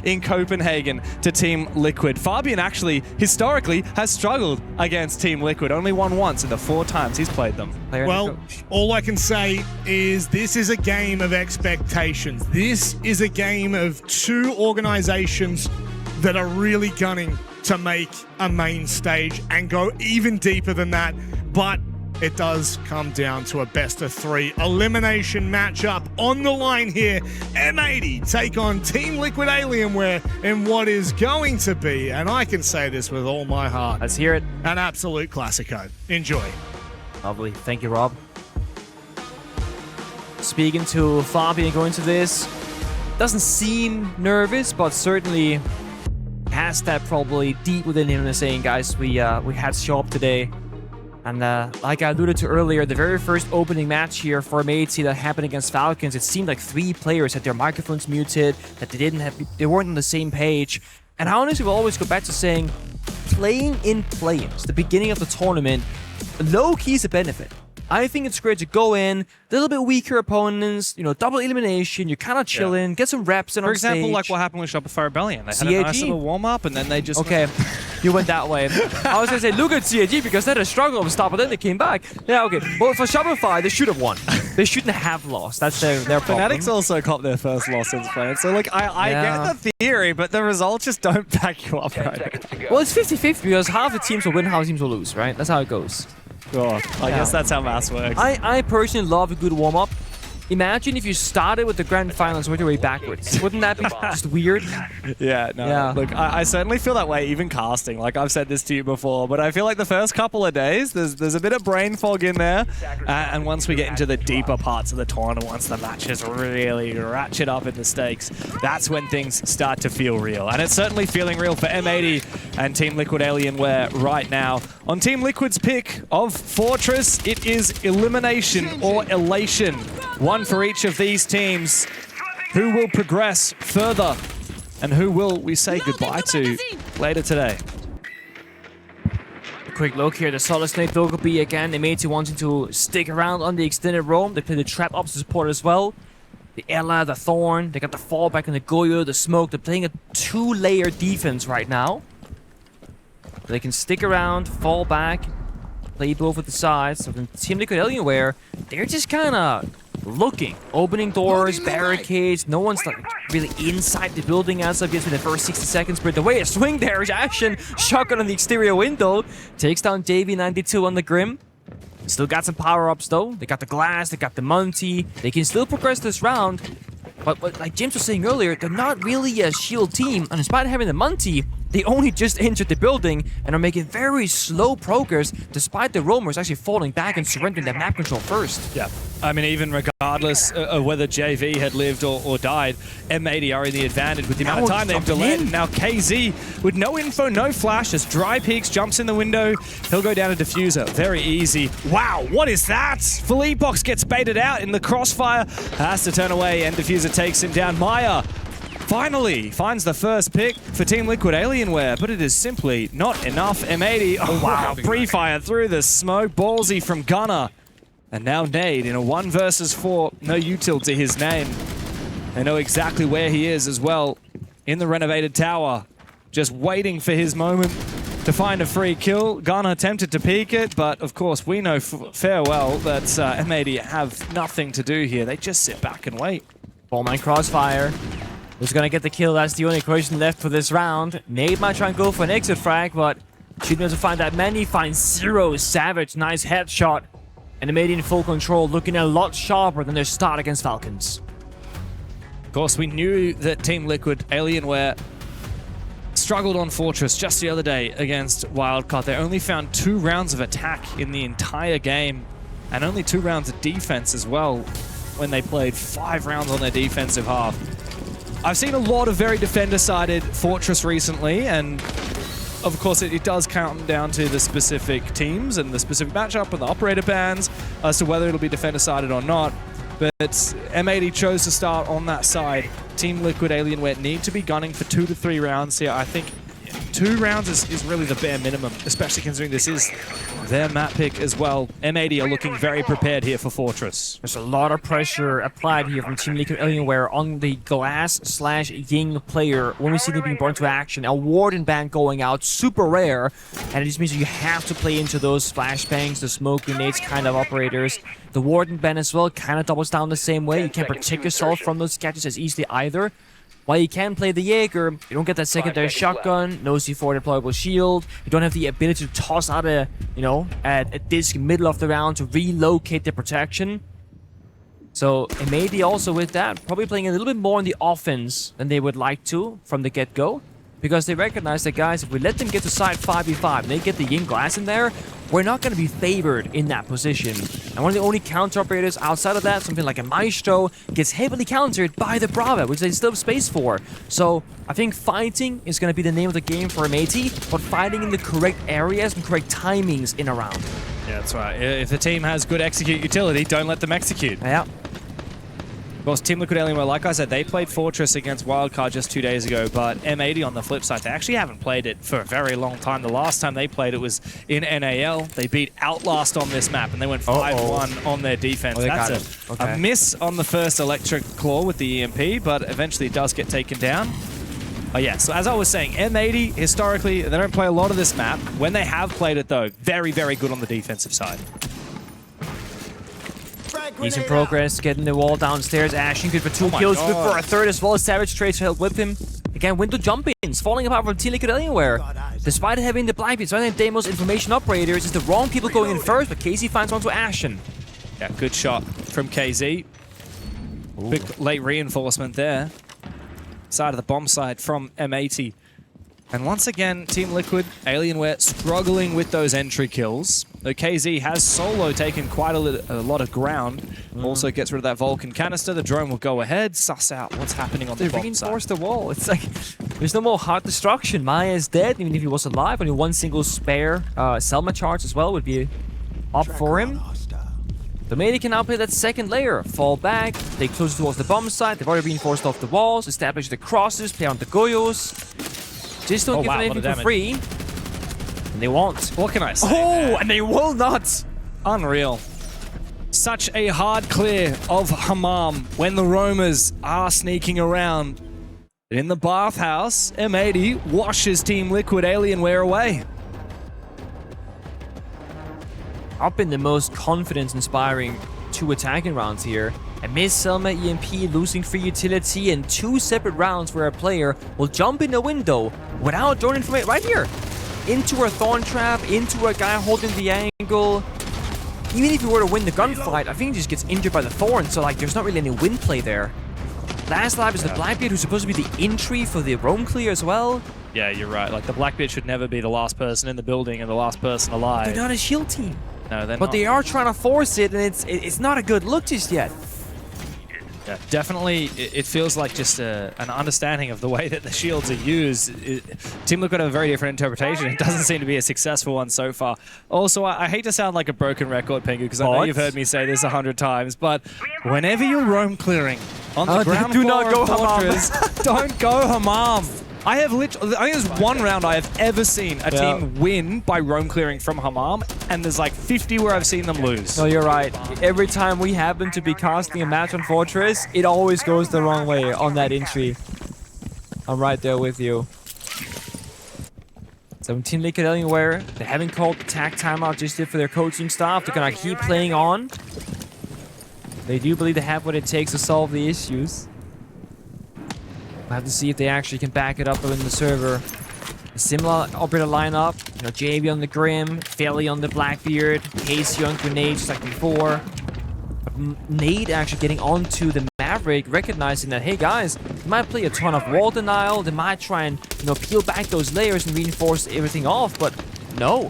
in Copenhagen to Team Liquid. Fabian actually, historically, has struggled against Team Liquid. Only won once in the 4 times he's played them. Well, all I can say is this is a game of expectations. This is a game of 2 organizations that are really gunning to make a main stage and go even deeper than that. But it does come down to a best-of-3 elimination matchup on the line here. M80 take on Team Liquid Alienware in what is going to be, and I can say this with all my heart, let's hear it, an absolute classico. Enjoy. Lovely. Thank you, Rob. Speaking to Fabian going to this, doesn't seem nervous, but certainly has that probably deep within him and saying, guys, we had to show up today. And like I alluded to earlier, the very first opening match here for M80 that happened against Falcons, it seemed like 3 players had their microphones muted, that they weren't on the same page. And I honestly will always go back to saying, playing in play-ins, the beginning of the tournament, low-key is a benefit. I think it's great to go in, a little bit weaker opponents, you know, double elimination, you're kind of chilling, get some reps in on stage. For example, like what happened with Shopify Rebellion. They had a nice little warm-up and then they just... Okay, you went that way. I was going to say, look at CAG because they had a struggle of stop, but then they came back. Yeah, okay. But for Shopify, they should have won. They shouldn't have lost. That's their problem. Fnatic's also copped their first loss since playing. So, like, I get the theory, but the results just don't back you up right. Well, it's 50-50 because half the teams will win, half the teams will lose, right? That's how it goes. Sure. I guess that's how maths works. I personally love a good warm-up. Imagine if you started with the grand finals worked your way backwards. Wouldn't that be just weird? Yeah, no. Yeah. Look, I certainly feel that way, even casting. Like, I've said this to you before, but I feel like the first couple of days, there's a bit of brain fog in there. And once we get into the deeper parts of the tournament, once the matches really ratchet up in the stakes, that's when things start to feel real. And it's certainly feeling real for M80 and Team Liquid Alienware right now. On Team Liquid's pick of Fortress, it is elimination or elation. One for each of these teams. Who will progress further and who will we say goodbye to later today? A quick look here, the Solid Snake Dogobi again. M80 wanting to stick around on the extended roam. They play the trap opposite support as well. The Ella, the Thorn, they got the fallback and the Goyo, the Smoke. They're playing a 2-layer defense right now. They can stick around, fall back, play both at the sides. So Team Liquid Alienware, they're just kind of looking, opening doors, barricades. No one's like really inside the building as of yet in the first 60 seconds. But the way a swing there is action. Shotgun on the exterior window. Takes down JV92 on the Grim. Still got some power-ups though. They got the Glass, they got the Monty. They can still progress this round. But like James was saying earlier, they're not really a shield team. And despite having the Monty, they only just entered the building and are making very slow progress despite the roamers actually falling back and surrendering their map control first. Yeah, I mean, even regardless of whether JV had lived or died, M80 are in the advantage with the amount of time they've delayed. Now KZ, with no info, no flash, as Dry Peaks jumps in the window, he'll go down a diffuser. Very easy. Wow, what is that? Philippebox gets baited out in the crossfire, has to turn away, and diffuser takes him down. Maya finally finds the first pick for Team Liquid Alienware, but it is simply not enough. M80, oh wow, pre-fire through the smoke, ballsy from Gunner. And now Nade in a 1 versus 4, no util to his name. They know exactly where he is as well, in the renovated tower, just waiting for his moment to find a free kill. Gunner attempted to peek it, but of course we know fair well that M80 have nothing to do here. They just sit back and wait. Ballman crossfire. Who's gonna get the kill? That's the only equation left for this round. Nade might try and go for an exit frag, but shouldn't be able to find that many. Finds 0. Savage, nice headshot. And M80 in full control, looking a lot sharper than their start against Falcons. Of course, we knew that Team Liquid Alienware struggled on Fortress just the other day against Wildcard. They only found 2 rounds of attack in the entire game, and only 2 rounds of defense as well when they played 5 rounds on their defensive half. I've seen a lot of very defender-sided Fortress recently, and of course it does come down to the specific teams and the specific matchup and the operator bans as to whether it'll be defender-sided or not. But M80 chose to start on that side. Team Liquid Alienware need to be gunning for 2 to 3 rounds here. I think 2 rounds is really the bare minimum, especially considering this is their map pick as well. M80 are looking very prepared here for Fortress. There's a lot of pressure applied here from Team Liquid Alienware on the Glass/Ying player when we see them being brought into action. A Warden ban going out, super rare, and it just means you have to play into those flashbangs, the smoke grenades kind of operators. The Warden ban as well kind of doubles down the same way. You can't protect yourself from those gadgets as easily either. While you can play the Jaeger, you don't get that secondary shotgun, no C4 deployable shield. You don't have the ability to toss out a disc middle of the round to relocate the protection. So M80 also with that, probably playing a little bit more on the offense than they would like to from the get-go. Because they recognize that, guys, if we let them get to side 5v5 and they get the Ying Glass in there, we're not going to be favored in that position. And one of the only counter operators outside of that, something like a Maestro, gets heavily countered by the Brava, which they still have space for. So I think fighting is going to be the name of the game for M80, but fighting in the correct areas and correct timings in a round. Yeah, that's right. If the team has good execute utility, don't let them execute. Yeah. Of course, Team Liquid Alienware, like I said, they played Fortress against Wildcard just 2 days ago, but M80 on the flip side, they actually haven't played it for a very long time. The last time they played it was in NAL. They beat Outlast on this map, and they went 5-1 on their defense. Oh, That's a miss on the first Electric Claw with the EMP, but eventually it does get taken down. Oh yeah, so as I was saying, M80, historically, they don't play a lot of this map. When they have played it, though, very, very good on the defensive side. Decent progress, getting the wall downstairs. Ashen good for 2 kills, good for a third as well. Savage trades to help with him. Again, window jump-ins, falling apart from Team Liquid Alienware. Despite having the Blackbeard, despite having Deimos information operators, it's the wrong people going in first, but KZ finds one to Ashen. Yeah, good shot from KZ. Ooh. Big late reinforcement there. Side of the bomb side from M80. And once again, Team Liquid, Alienware struggling with those entry kills. Though KZ has solo taken quite a lot of ground. Also gets rid of that Vulcan canister. The drone will go ahead, suss out what's happening on the bomb side. They reinforced the wall. It's like, there's no more hard destruction. Maya is dead, even if he was alive. Only one single spare Selma charge as well would be up for him. The Mady can now play that second layer. Fall back, play closer towards the bomb site. They've already reinforced off the walls, established the crosses, play on the Goyos. Just don't give them anything for free. And they won't. What can I say? Oh, and they will not. Unreal. Such a hard clear of Hammam when the roamers are sneaking around. In the bathhouse, M80 washes Team Liquid Alienware away. Up in the most confidence-inspiring 2 attacking rounds here. A miss Selma EMP losing free utility in 2 separate rounds where a player will jump in a window without drone information right here. Into a thorn trap, into a guy holding the angle. Even if you were to win the gunfight, I think he just gets injured by the thorn, so like there's not really any win play there. Last live is the Blackbeard, who's supposed to be the entry for the roam clear as well. Yeah, you're right. Like the Blackbeard should never be the last person in the building and the last person alive. They're not a shield team. No, they're not. But they are trying to force it, and it's not a good look just yet. Yeah, definitely, it feels like just an understanding of the way that the shields are used. Team Liquid have a very different interpretation. It doesn't seem to be a successful one so far. Also, I hate to sound like a broken record, Pengu, because I know you've heard me say this 100 times, but whenever you're roam clearing on the ground floor of Fortress, don't go Hammam. I think there's one round I have ever seen a team win by roam clearing from Hammam, and there's like 50 where I've seen them lose. No, you're right. Every time we happen to be casting a match on Fortress, it always goes the wrong way on that entry. I'm right there with you. So Team Liquid Alienware, they haven't called the tag timeout just yet for their coaching staff. They're gonna keep playing on. They do believe they have what it takes to solve the issues. We'll have to see if they actually can back it up in the server. A similar operator lineup. You know, JB on the Grim, Felly on the Blackbeard, Casey on Grenade just like before. Nade actually getting onto the Maverick, recognizing that, hey guys, they might play a ton of wall denial, they might try and, you know, peel back those layers and reinforce everything off, but no.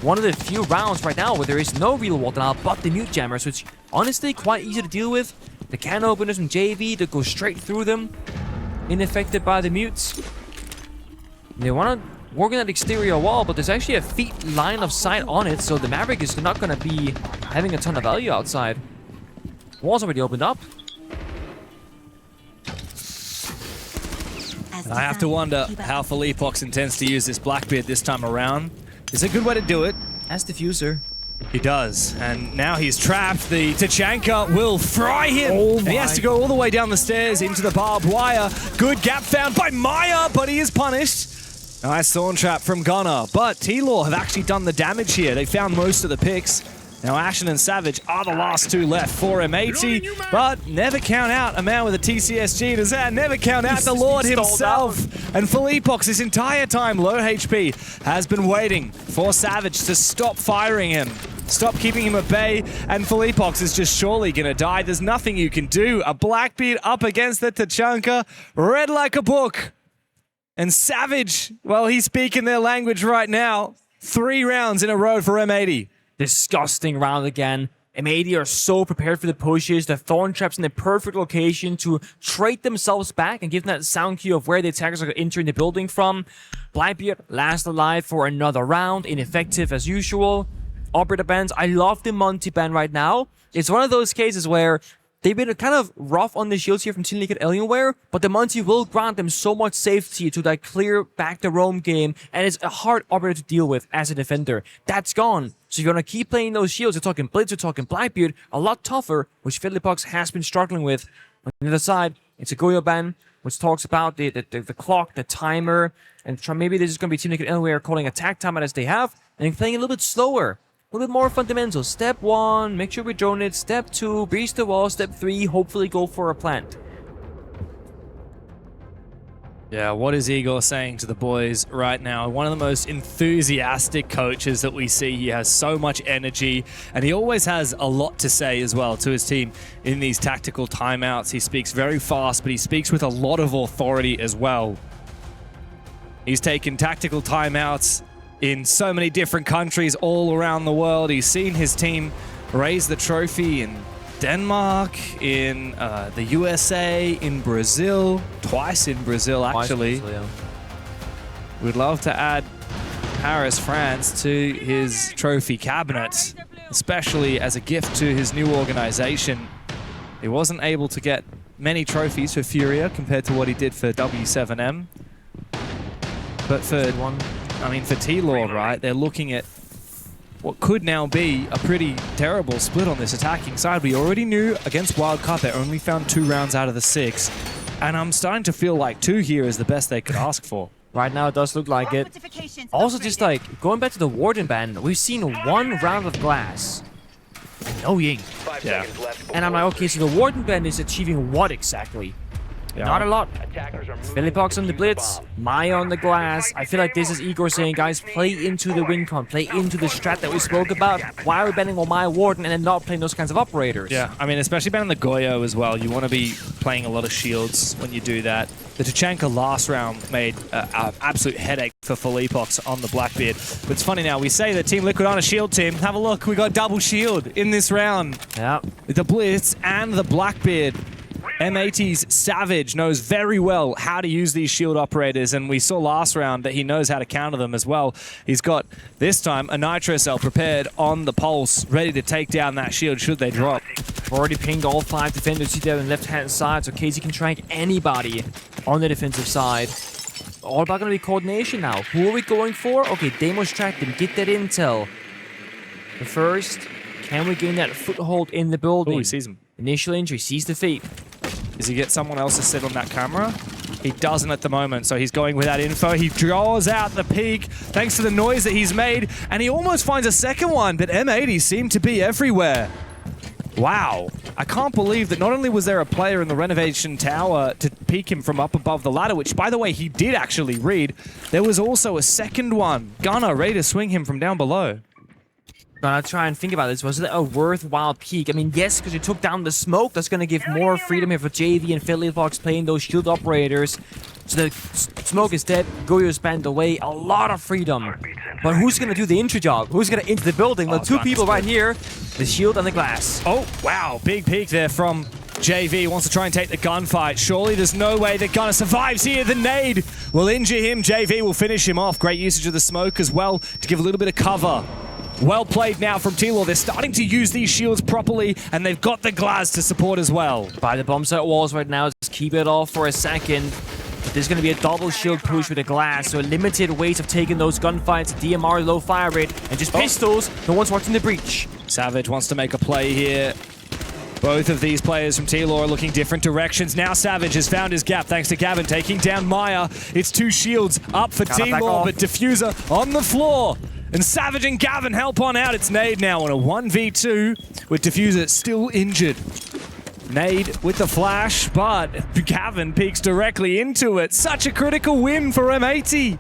One of the few rounds right now where there is no real wall denial but the mute jammers, which honestly quite easy to deal with. The can openers from JV that go straight through them. Unaffected by the mutes. They want to work on that exterior wall, but there's actually a feet line of sight on it, so the Maverick is not going to be having a ton of value outside. Wall's already opened up. I have to wonder how Philippox intends to use this Blackbeard this time around. It's a good way to do it. As diffuser. He does, and now he's trapped. The Tachanka will fry him, and he has to go all the way down the stairs into the barbed wire. Good gap found by Maya, but he is punished. Nice thorn trap from Gunnar, but T-Law have actually done the damage here. They found most of the picks. Now Ashen and Savage are the last two left for M80, but never count out a man with a TCSG in his hand. Never count out the Lord himself. And Philippox this entire time, low HP, has been waiting for Savage to stop firing him. Stop keeping him at bay, and Philippox is just surely gonna die. There's nothing you can do. A Blackbeard up against the Tachanka, read like a book. And Savage, well, he's speaking their language right now. 3 rounds in a row for M80. Disgusting round again. M80 are so prepared for the pushes. The thorn traps in the perfect location to trade themselves back and give them that sound cue of where the attackers are entering the building from. Blackbeard last alive for another round. Ineffective as usual. Operator bans. I love the Monty ban right now. It's one of those cases where they've been kind of rough on the shields here from Team Liquid Alienware, but the Monty will grant them so much safety to like clear back the roam game, and it's a hard operator to deal with as a defender. That's gone. So you're going to keep playing those shields. You're talking Blitz, you're talking Blackbeard, a lot tougher, which Philippox has been struggling with. On the other side, it's a Goyo ban, which talks about the clock, the timer, and maybe this is going to be Team Liquid Alienware calling attack time as they have, and playing a little bit slower. A little bit more fundamental. Step 1, make sure we drone it. Step 2, breach the wall. Step 3, hopefully go for a plant. Yeah, what is Igor saying to the boys right now? One of the most enthusiastic coaches that we see. He has so much energy, and he always has a lot to say as well to his team in these tactical timeouts. He speaks very fast, but he speaks with a lot of authority as well. He's taken tactical timeouts in so many different countries all around the world. He's seen his team raise the trophy in Denmark, in the USA, in Brazil, twice in Brazil actually. We'd love to add Paris, France to his trophy cabinet, especially as a gift to his new organization. He wasn't able to get many trophies for Furia compared to what he did for W7M. But for T-Law, right, they're looking at what could now be a pretty terrible split on this attacking side. We already knew against Wildcard they only found 2 rounds out of the 6, and I'm starting to feel like 2 here is the best they could ask for. Right now it does look like it. Also, just like, going back to the Warden ban, we've seen 1 round of glass. No Ying. Yeah. And I'm like, okay, so the Warden ban is achieving what exactly? Yeah. Not a lot. Philippox on the Blitz, Maya on the glass. I feel like this is Igor saying, guys, play into the win con, play into the strat that we spoke about. Why are we banning on Maya Warden and then not playing those kinds of operators? Yeah, I mean, especially banning the Goyo as well. You want to be playing a lot of shields when you do that. The Tachanka last round made an absolute headache for Philippox on the Blackbeard. But it's funny now, we say that Team Liquid aren't a shield team. Have a look, we got double shield in this round. Yeah. The Blitz and the Blackbeard. M80's Savage knows very well how to use these shield operators, and we saw last round that he knows how to counter them as well. He's got, this time, a Nitro Cell prepared on the pulse, ready to take down that shield should they drop. Already pinged all 5 defenders here on the left-hand side, so KZ can track anybody on the defensive side. All about going to be coordination now. Who are we going for? Okay, Deimos tracked him, get that intel. But first, can we gain that foothold in the building? Oh, he sees him. Initial injury, sees the feet. Does he get someone else to sit on that camera? He doesn't at the moment, so he's going with that info. He draws out the peak thanks to the noise that he's made, and he almost finds a second one, but M80 seem to be everywhere. Wow. I can't believe that not only was there a player in the renovation tower to peek him from up above the ladder, which, by the way, he did actually read, there was also a second one. Gunnar ready to swing him from down below. Gonna try and think about this. Was it a worthwhile peak? I mean, yes, because you took down the smoke. That's gonna give more freedom here for JV and Philippox playing those shield operators. So the smoke is dead. Goyo's banned away. A lot of freedom. But who's gonna do the entry job? Who's gonna enter the building? Well, 2 people right here. The shield and the glass. Oh, wow. Big peek there from JV. Wants to try and take the gunfight. Surely there's no way that Gunnar survives here. The nade will injure him. JV will finish him off. Great usage of the smoke as well to give a little bit of cover. Well played now from T-Law. They're starting to use these shields properly, and they've got the glass to support as well. By the bomb site walls right now, just keep it off for a second. There's going to be a double shield push with a glass, so limited ways of taking those gunfights, DMR, low fire rate, and just pistols. No one's watching the breach. Savage wants to make a play here. Both of these players from T-Law are looking different directions. Now Savage has found his gap thanks to Gavin taking down Maya. It's 2 shields up for T-Law, but Diffuser on the floor. And Savage and Gavin help on out. It's Nade now on a 1v2 with Diffuser still injured. Nade with the flash, but Gavin peeks directly into it. Such a critical win for M80.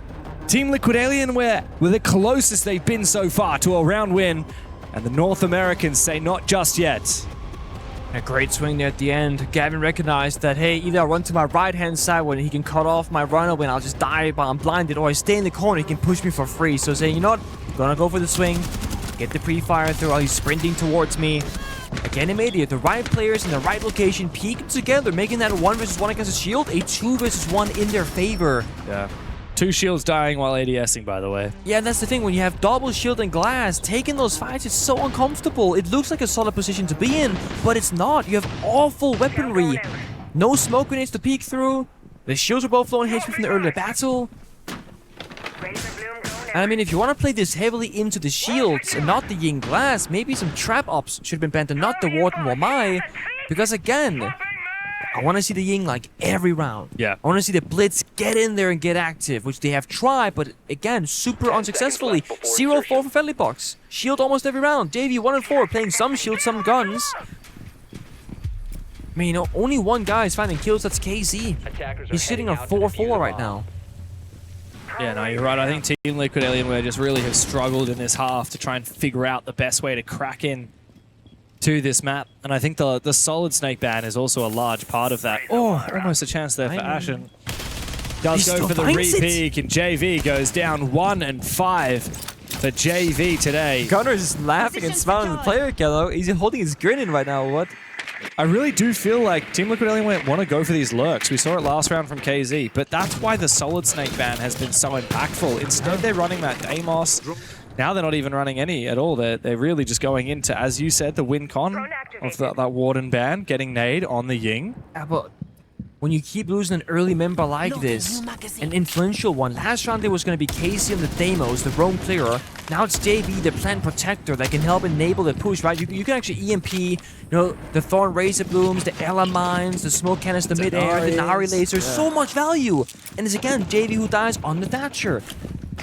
Team Liquid Alienware were the closest they've been so far to a round win. And the North Americans say not just yet. A great swing there at the end. Gavin recognized that, hey, either I run to my right-hand side when he can cut off my runaway and I'll just die while I'm blinded, or I stay in the corner, he can push me for free. So saying, you know what, I'm gonna go for the swing, get the pre-fire through while he's sprinting towards me. Again, M80, the right players in the right location peeking together, making that 1 versus 1 against a shield, a 2 versus 1 in their favor. Yeah. 2 shields dying while ADSing, by the way. Yeah, that's the thing. When you have double shield and glass, taking those fights is so uncomfortable. It looks like a solid position to be in, but it's not. You have awful weaponry. No smoke grenades to peek through. The shields are both flowing HP from the earlier battle. And I mean, if you want to play this heavily into the shields and not the Ying glass, maybe some trap ops should have been banned and not the Warden Wamai. Because again, I want to see the Ying like every round. Yeah. I want to see the Blitz get in there and get active, which they have tried, but again, super unsuccessfully. 0-4 for Friendly Box. Shield almost every round. JV 1-4, playing some shield, some guns. I mean, you know, only one guy is finding kills, that's KZ. He's sitting on 4-4 right now. Yeah, no, you're right. I think Team Liquid Alienware just really have struggled in this half to try and figure out the best way to crack in to this map. And I think the solid snake ban is also a large part of that. Oh, almost a chance there for Ashen. Does go for the re-peek, and JV goes down 1-5 for JV today. Gunner is laughing and smiling at the player, Kello. He's holding his grin in right now, what? I really do feel like Team Liquid Alienware want to go for these lurks. We saw it last round from KZ, but that's why the solid snake ban has been so impactful. Instead, they're running that Deimos. Now they're not even running any at all. They're really just going into, as you said, the win con of that Warden ban, getting Nade on the Ying. Yeah, but when you keep losing an early member like this, an influential one, last round there was going to be Casey on the Deimos, the roam clearer. Now it's JV, the plant protector, that can help enable the push, right? You can actually EMP, you know, the Thorn Razor Blooms, the Ella Mines, the Smoke Cannons, the Mid-Air, the Nari Lasers, so much value. And it's again JV who dies on the Thatcher.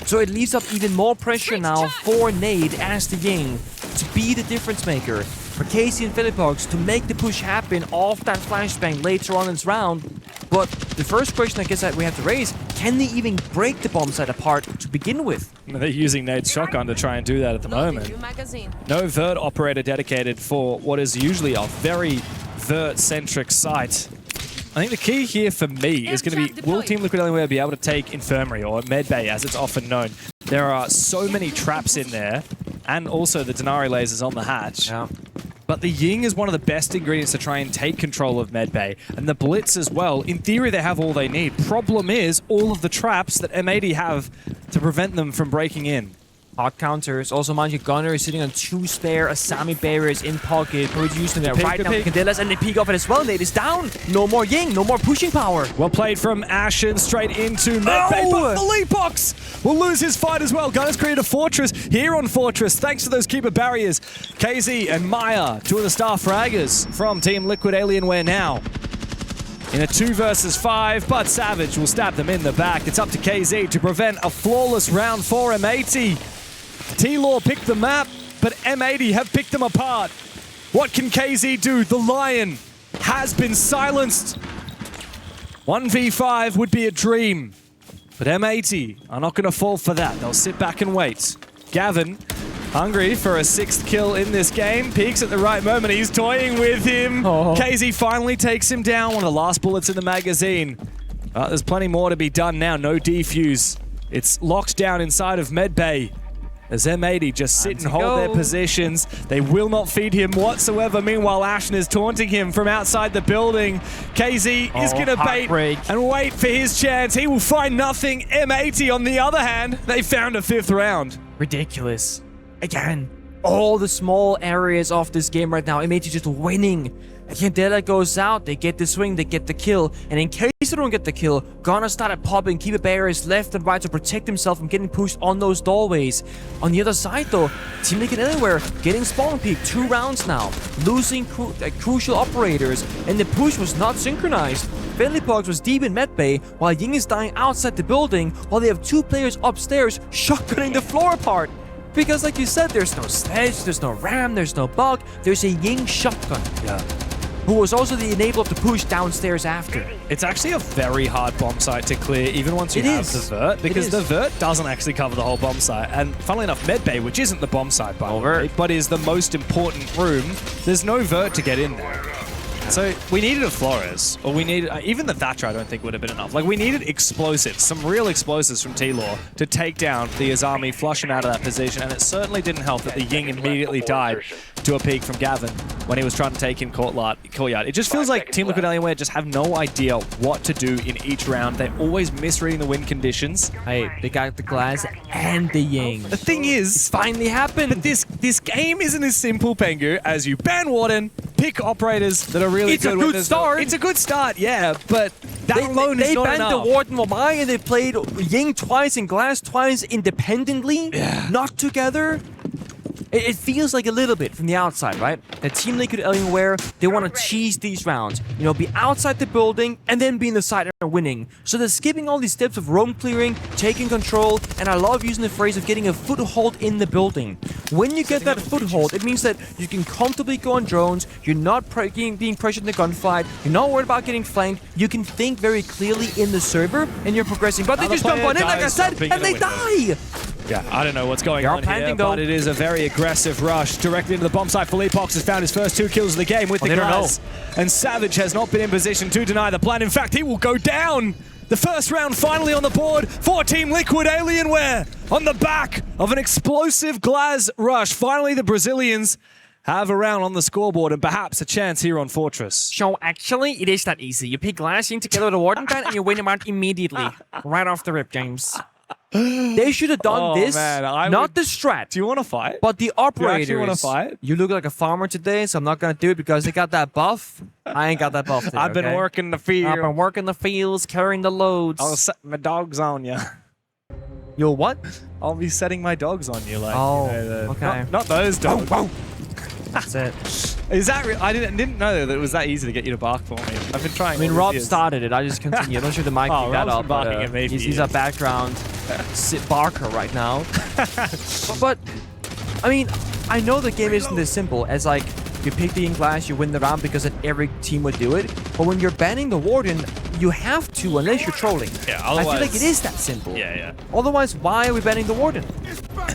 So it leaves up even more pressure now for Nade as the Ying to be the difference maker. For Casey and Philippox to make the push happen off that flashbang later on in this round. But the first question I guess that we have to raise, can they even break the bomb site apart to begin with? They're using Nade's shotgun to try and do that at the moment. No Vert operator dedicated for what is usually a very Vert-centric site. I think the key here for me is going to be, will Team Liquid Alienware be able to take Infirmary, or Medbay as it's often known? There are so many traps in there, and also the Denari lasers on the hatch. Yeah. But the Ying is one of the best ingredients to try and take control of Medbay. And the Blitz as well. In theory, they have all they need. Problem is, all of the traps that M80 have to prevent them from breaking in. Hot counters. Also, mind you, Gunner is sitting on 2 spare Asami barriers in pocket. But he's using them right now. Candelas, and they peek off it as well. Nade is down. No more Ying. No more pushing power. Well played from Ashen straight into Medbay. But Philippox will lose his fight as well. Gunner's created a fortress here on Fortress thanks to those keeper barriers. KZ and Maya, 2 of the star fraggers from Team Liquid Alienware now. In a 2 versus 5, but Savage will stab them in the back. It's up to KZ to prevent a flawless round for M80. T-Law picked the map, but M80 have picked them apart. What can KZ do? The Lion has been silenced. 1v5 would be a dream, but M80 are not going to fall for that. They'll sit back and wait. Gavin, hungry for a 6th kill in this game, peeks at the right moment. He's toying with him. KZ finally takes him down. One of the last bullets in the magazine. There's plenty more to be done now. No defuse. It's locked down inside of Medbay. As M80 just sit and hold their positions. They will not feed him whatsoever. Meanwhile, Ashen is taunting him from outside the building. KZ is going to bait and wait for his chance. He will find nothing. M80, on the other hand, they found a 5th round. Ridiculous. Again, all the small areas of this game right now, M80 just winning Candela goes out, they get the swing, they get the kill, and in case they don't get the kill, Ghana started popping, keep barriers left and right to protect himself from getting pushed on those doorways. On the other side though, Team Liquid Anywhere getting spawn peak 2 rounds now, losing crucial operators, and the push was not synchronized. Friendly Pogs was deep in medbay, while Ying is dying outside the building, while they have 2 players upstairs shotgunning the floor apart. Because like you said, there's no Sledge, there's no Ram, there's no Bug, there's a Ying shotgun. Yeah. Who was also the enabler of the push downstairs after. It's actually a very hard bomb site to clear, even once you have the Vert, because the Vert doesn't actually cover the whole bomb site. And funnily enough, medbay, which isn't the bomb site by the way, but is the most important room, there's no Vert to get in there. So we needed a Flores, or we needed, even the Thatcher I don't think would have been enough. Like we needed explosives, some real explosives from T-Law to take down the Azami, flush him out of that position, and it certainly didn't help that the Ying immediately died to a peek from Gavin when he was trying to take in Courtyard. It just feels like Team Liquid Alienware just have no idea what to do in each round. They're always misreading the wind conditions. Hey, they got the glass and the Ying. The thing is, it's finally happened. But this game isn't as simple, Pengu, as you ban Warden, pick operators that are really it's good. It's a good start. It's a good start, yeah, but that alone is not enough. They banned the Warden Wamai and they played Ying twice and Glass twice independently, not together. It feels like a little bit from the outside, right? That Team Liquid Alienware, they want to cheese these rounds. You know, be outside the building and then be in the side and winning. So they're skipping all these steps of roam clearing, taking control, and I love using the phrase of getting a foothold in the building. When you get that foothold, it means that you can comfortably go on drones, you're not being pressured in the gunfight, you're not worried about getting flanked, you can think very clearly in the server, and you're progressing. But they just jump on in, like I said, and they die! Yeah, I don't know what's going on here, but it is a very aggressive rush directly into the bomb site. Philippox has found his first 2 kills of the game with the glass. And Savage has not been in position to deny the plan. In fact, he will go down. The first round finally on the board for Team Liquid Alienware on the back of an explosive glass rush. Finally, the Brazilians have a round on the scoreboard and perhaps a chance here on Fortress. So actually, it is that easy. You pick Glass in together with the Warden Gun and you win him out immediately. Right off the rip, James. They should have done this, not the strat. Do you want to fight? But the operators. Do you actually want to fight? You look like a farmer today, so I'm not going to do it because they got that buff. I ain't got that buff today, I've been working the field. I've been working the fields, carrying the loads. I'll set my dogs on you. You'll what? I'll be setting my dogs on you. Like, oh, you know, okay. Not those dogs. That's it. Is that I didn't know that it was that easy to get you to bark for me. I've been trying. I mean, Rob started it. I just continued. I'm not sure the mic picked that up. Barking at me he's a background barker right now. but I mean, I know the game isn't as simple as like you pick the glass, you win the round because every team would do it. But when you're banning the Warden, you have to unless you're trolling. Yeah, otherwise, I feel like it is that simple. Yeah. Otherwise, why are we banning the Warden?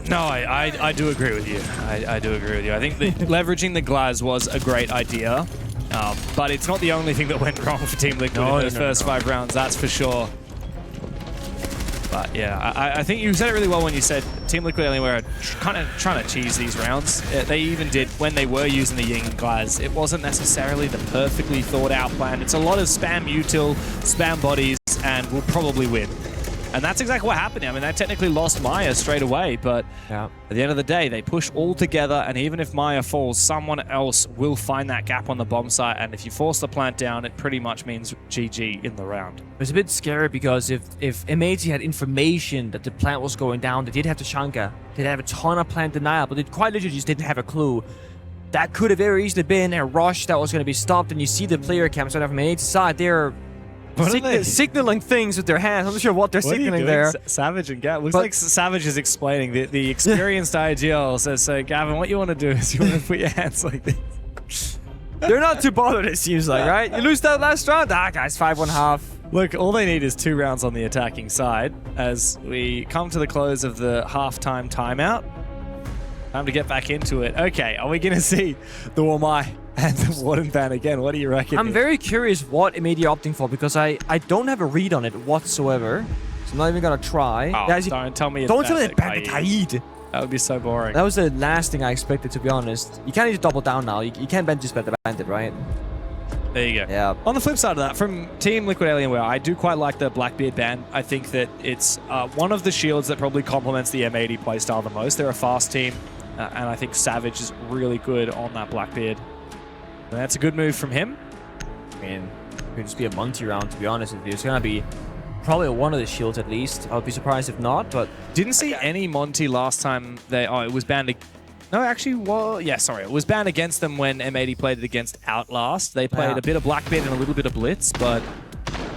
No, I do agree with you. I do agree with you. I think leveraging the glass was a great idea, but it's not the only thing that went wrong for Team Liquid in those first 5 rounds, that's for sure. But yeah, I think you said it really well when you said Team Liquid Anywhere are kind of trying to cheese these rounds. They even did when they were using the Ying and Glass. It wasn't necessarily the perfectly thought out plan. It's a lot of spam util, spam bodies, and we'll probably win. And that's exactly what happened. I mean, they technically lost Maya straight away, but at the end of the day, they push all together, and even if Maya falls, someone else will find that gap on the bomb site, and if you force the plant down, it pretty much means GG in the round. It was a bit scary because if M80 had information that the plant was going down, they did have to Shanka. They'd have a ton of plant denial, but they quite literally just didn't have a clue. That could have very easily been a rush that was going to be stopped, and you see the player cams right from M80's side, they're signaling things with their hands. I'm not sure what they're signaling there. Savage and Gavin. Looks like Savage is explaining. The experienced IGL says, so Gavin, what you want to do is you want to put your hands like this. They're not too bothered, it seems like, right? You lose that last round? Guys, 5-1-1/2. Look, all they need is 2 rounds on the attacking side as we come to the close of the halftime timeout. Time to get back into it. Okay, are we going to see the Wamai and the Warden ban again? What do you reckon? I'm very curious what M80 are opting for because I don't have a read on it whatsoever. So I'm not even going to try. Oh, Guys, don't tell me don't tell me ban the Kaid. That would be so boring. That was the last thing I expected, to be honest. You can't even double down now. You can't just bet the bandit, right? There you go. Yeah. On the flip side of that, from Team Liquid Alienware, I do quite like the Blackbeard ban. I think that it's one of the shields that probably complements the M80 playstyle the most. They're a fast team, and I think Savage is really good on that Blackbeard. That's a good move from him. I mean, it could just be a Monty round, to be honest with you. It's going to be probably one of the shields at least. I'll be surprised if not, but... Didn't see any Monty last time they... Oh, it was banned... No, actually, well, yeah, sorry. It was banned against them when M80 played it against Outlast. They played a bit of Blackbeard and a little bit of Blitz, but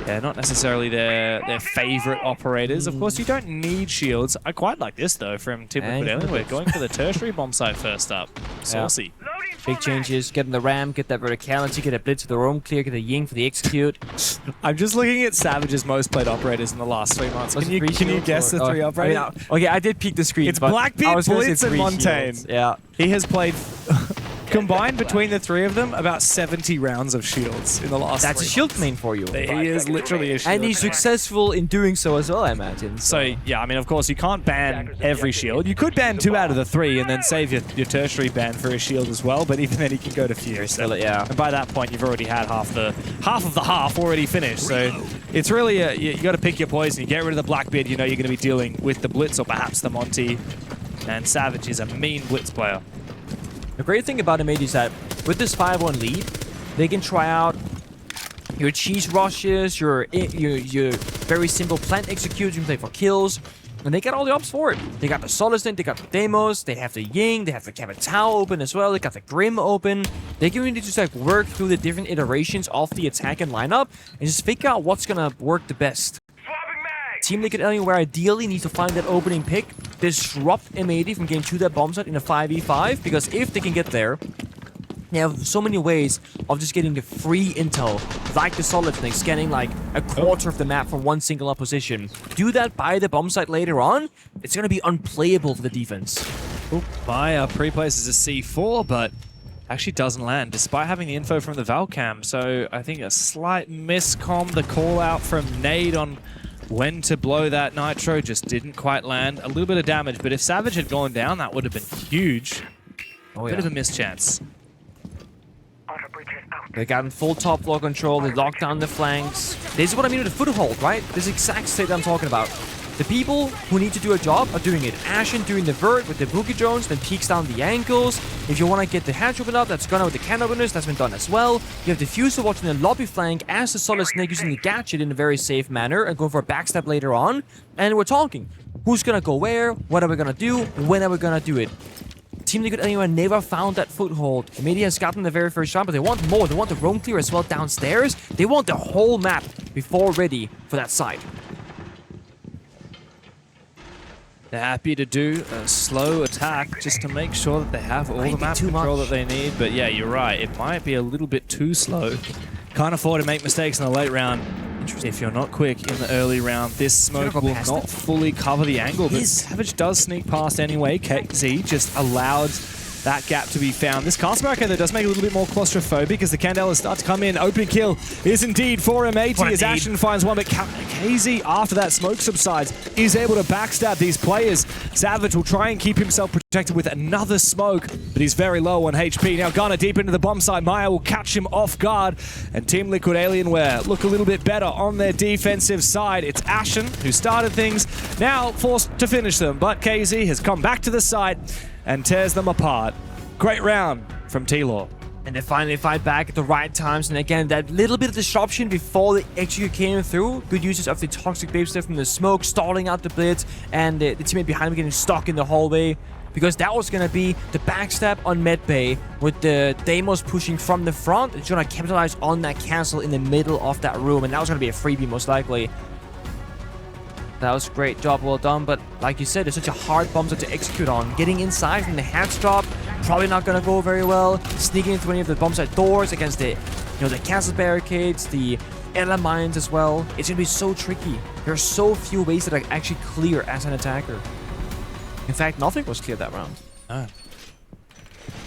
yeah, not necessarily their favorite operators. Of course, you don't need shields. I quite like this, though, from Team Liquid Alien. We're going for the tertiary bomb site first up. Saucy. Yeah. Big changes, get in the ram, get that verticality, get a blitz for the roam clear, get a ying for the execute. I'm just looking at Savage's most played operators in the last 3 months. Can you guess the 3 operators? I mean, okay, I did peek the screen. It's Blackbeard, Blitz, and Montaigne. Yeah. He has played, combined between the 3 of them, about 70 rounds of shields in the last 3 months. That's a shield main for you. He is literally a shield. And he's successful in doing so as well, I imagine. So, yeah, I mean, of course, you can't ban every shield. You could ban 2 out of the 3 and then save your tertiary ban for a shield as well, but even then he can go to few. So, yeah. And by that point, you've already had half of the half already finished. So it's really, you got to pick your poison. You get rid of the Blackbeard, you know you're going to be dealing with the Blitz or perhaps the Monty. And Savage is a mean Blitz player. The great thing about M80 is that with this 5-1 lead, they can try out your cheese rushes, your very simple plant executes, you can play for kills, and they got all the ops for it. They got the Solacent, they got the Demos, they have the Ying, they have the Capitao open as well, they got the Grim open. They can really just like work through the different iterations of the attack and lineup and just figure out what's gonna work the best. Team Liquid Alien, where ideally needs to find that opening pick, disrupt M80 from getting to that bomb site in a 5v5, because if they can get there, they have so many ways of just getting the free intel, like the Solid Snake, scanning like a quarter of the map from one single up position. Do that by the bomb site later on, it's going to be unplayable for the defense. Maya pre-places a C4, but actually doesn't land, despite having the info from the Valcam. So I think a slight miscomm, the call out from Nade on when to blow that Nitro just didn't quite land. A little bit of damage, but if Savage had gone down, that would have been huge. Bit of a mischance. They got in full top floor control, they locked down the flanks. This is what I mean with the foothold, right? This exact state I'm talking about. The people who need to do a job are doing it. Ashen doing the vert with the boogie drones, then peeks down the ankles. If you want to get the hatch open up, that's gone out with the can openers, that's been done as well. You have the Diffuser watching the lobby flank as the Solid Snake using the gadget in a very safe manner and going for a backstab later on. And we're talking. Who's gonna go where? What are we gonna do? When are we gonna do it? Team Liquid anyone never found that foothold. Media has gotten the very first shot, but they want more. They want the roam clear as well downstairs. They want the whole map before ready for that side. They're happy to do a slow attack just to make sure that they have all the map control that they need. But yeah, you're right. It might be a little bit too slow. Can't afford to make mistakes in the late round. If you're not quick in the early round, this smoke will not fully cover the angle. But Savage does sneak past anyway. KZ just allowed that gap to be found. This cast barricade does make it a little bit more claustrophobic as the Candelas start to come in. Open kill is indeed for M80 as Ashen finds one, but KZ, after that smoke subsides, is able to backstab these players. Savage will try and keep himself protected with another smoke, but he's very low on HP. Now Gunner deep into the bomb site. Maya will catch him off guard, and Team Liquid Alienware look a little bit better on their defensive side. It's Ashen who started things, now forced to finish them, but KZ has come back to the site and tears them apart. Great round from T-Law. And they finally fight back at the right times. And again, that little bit of disruption before the execute came through. Good uses of the toxic babe stuff from the smoke, stalling out the blitz, and the teammate behind him getting stuck in the hallway. Because that was going to be the backstab on medbay with the Deimos pushing from the front. It's going to capitalize on that cancel in the middle of that room. And that was going to be a freebie most likely. That was a great job, well done, but like you said, it's such a hard bomb set to execute on. Getting inside from the hatch drop, probably not going to go very well. Sneaking into any of the bomb site doors against the, the castle barricades, the Ella mines as well. It's going to be so tricky. There are so few ways that are actually clear as an attacker. In fact, nothing was clear that round.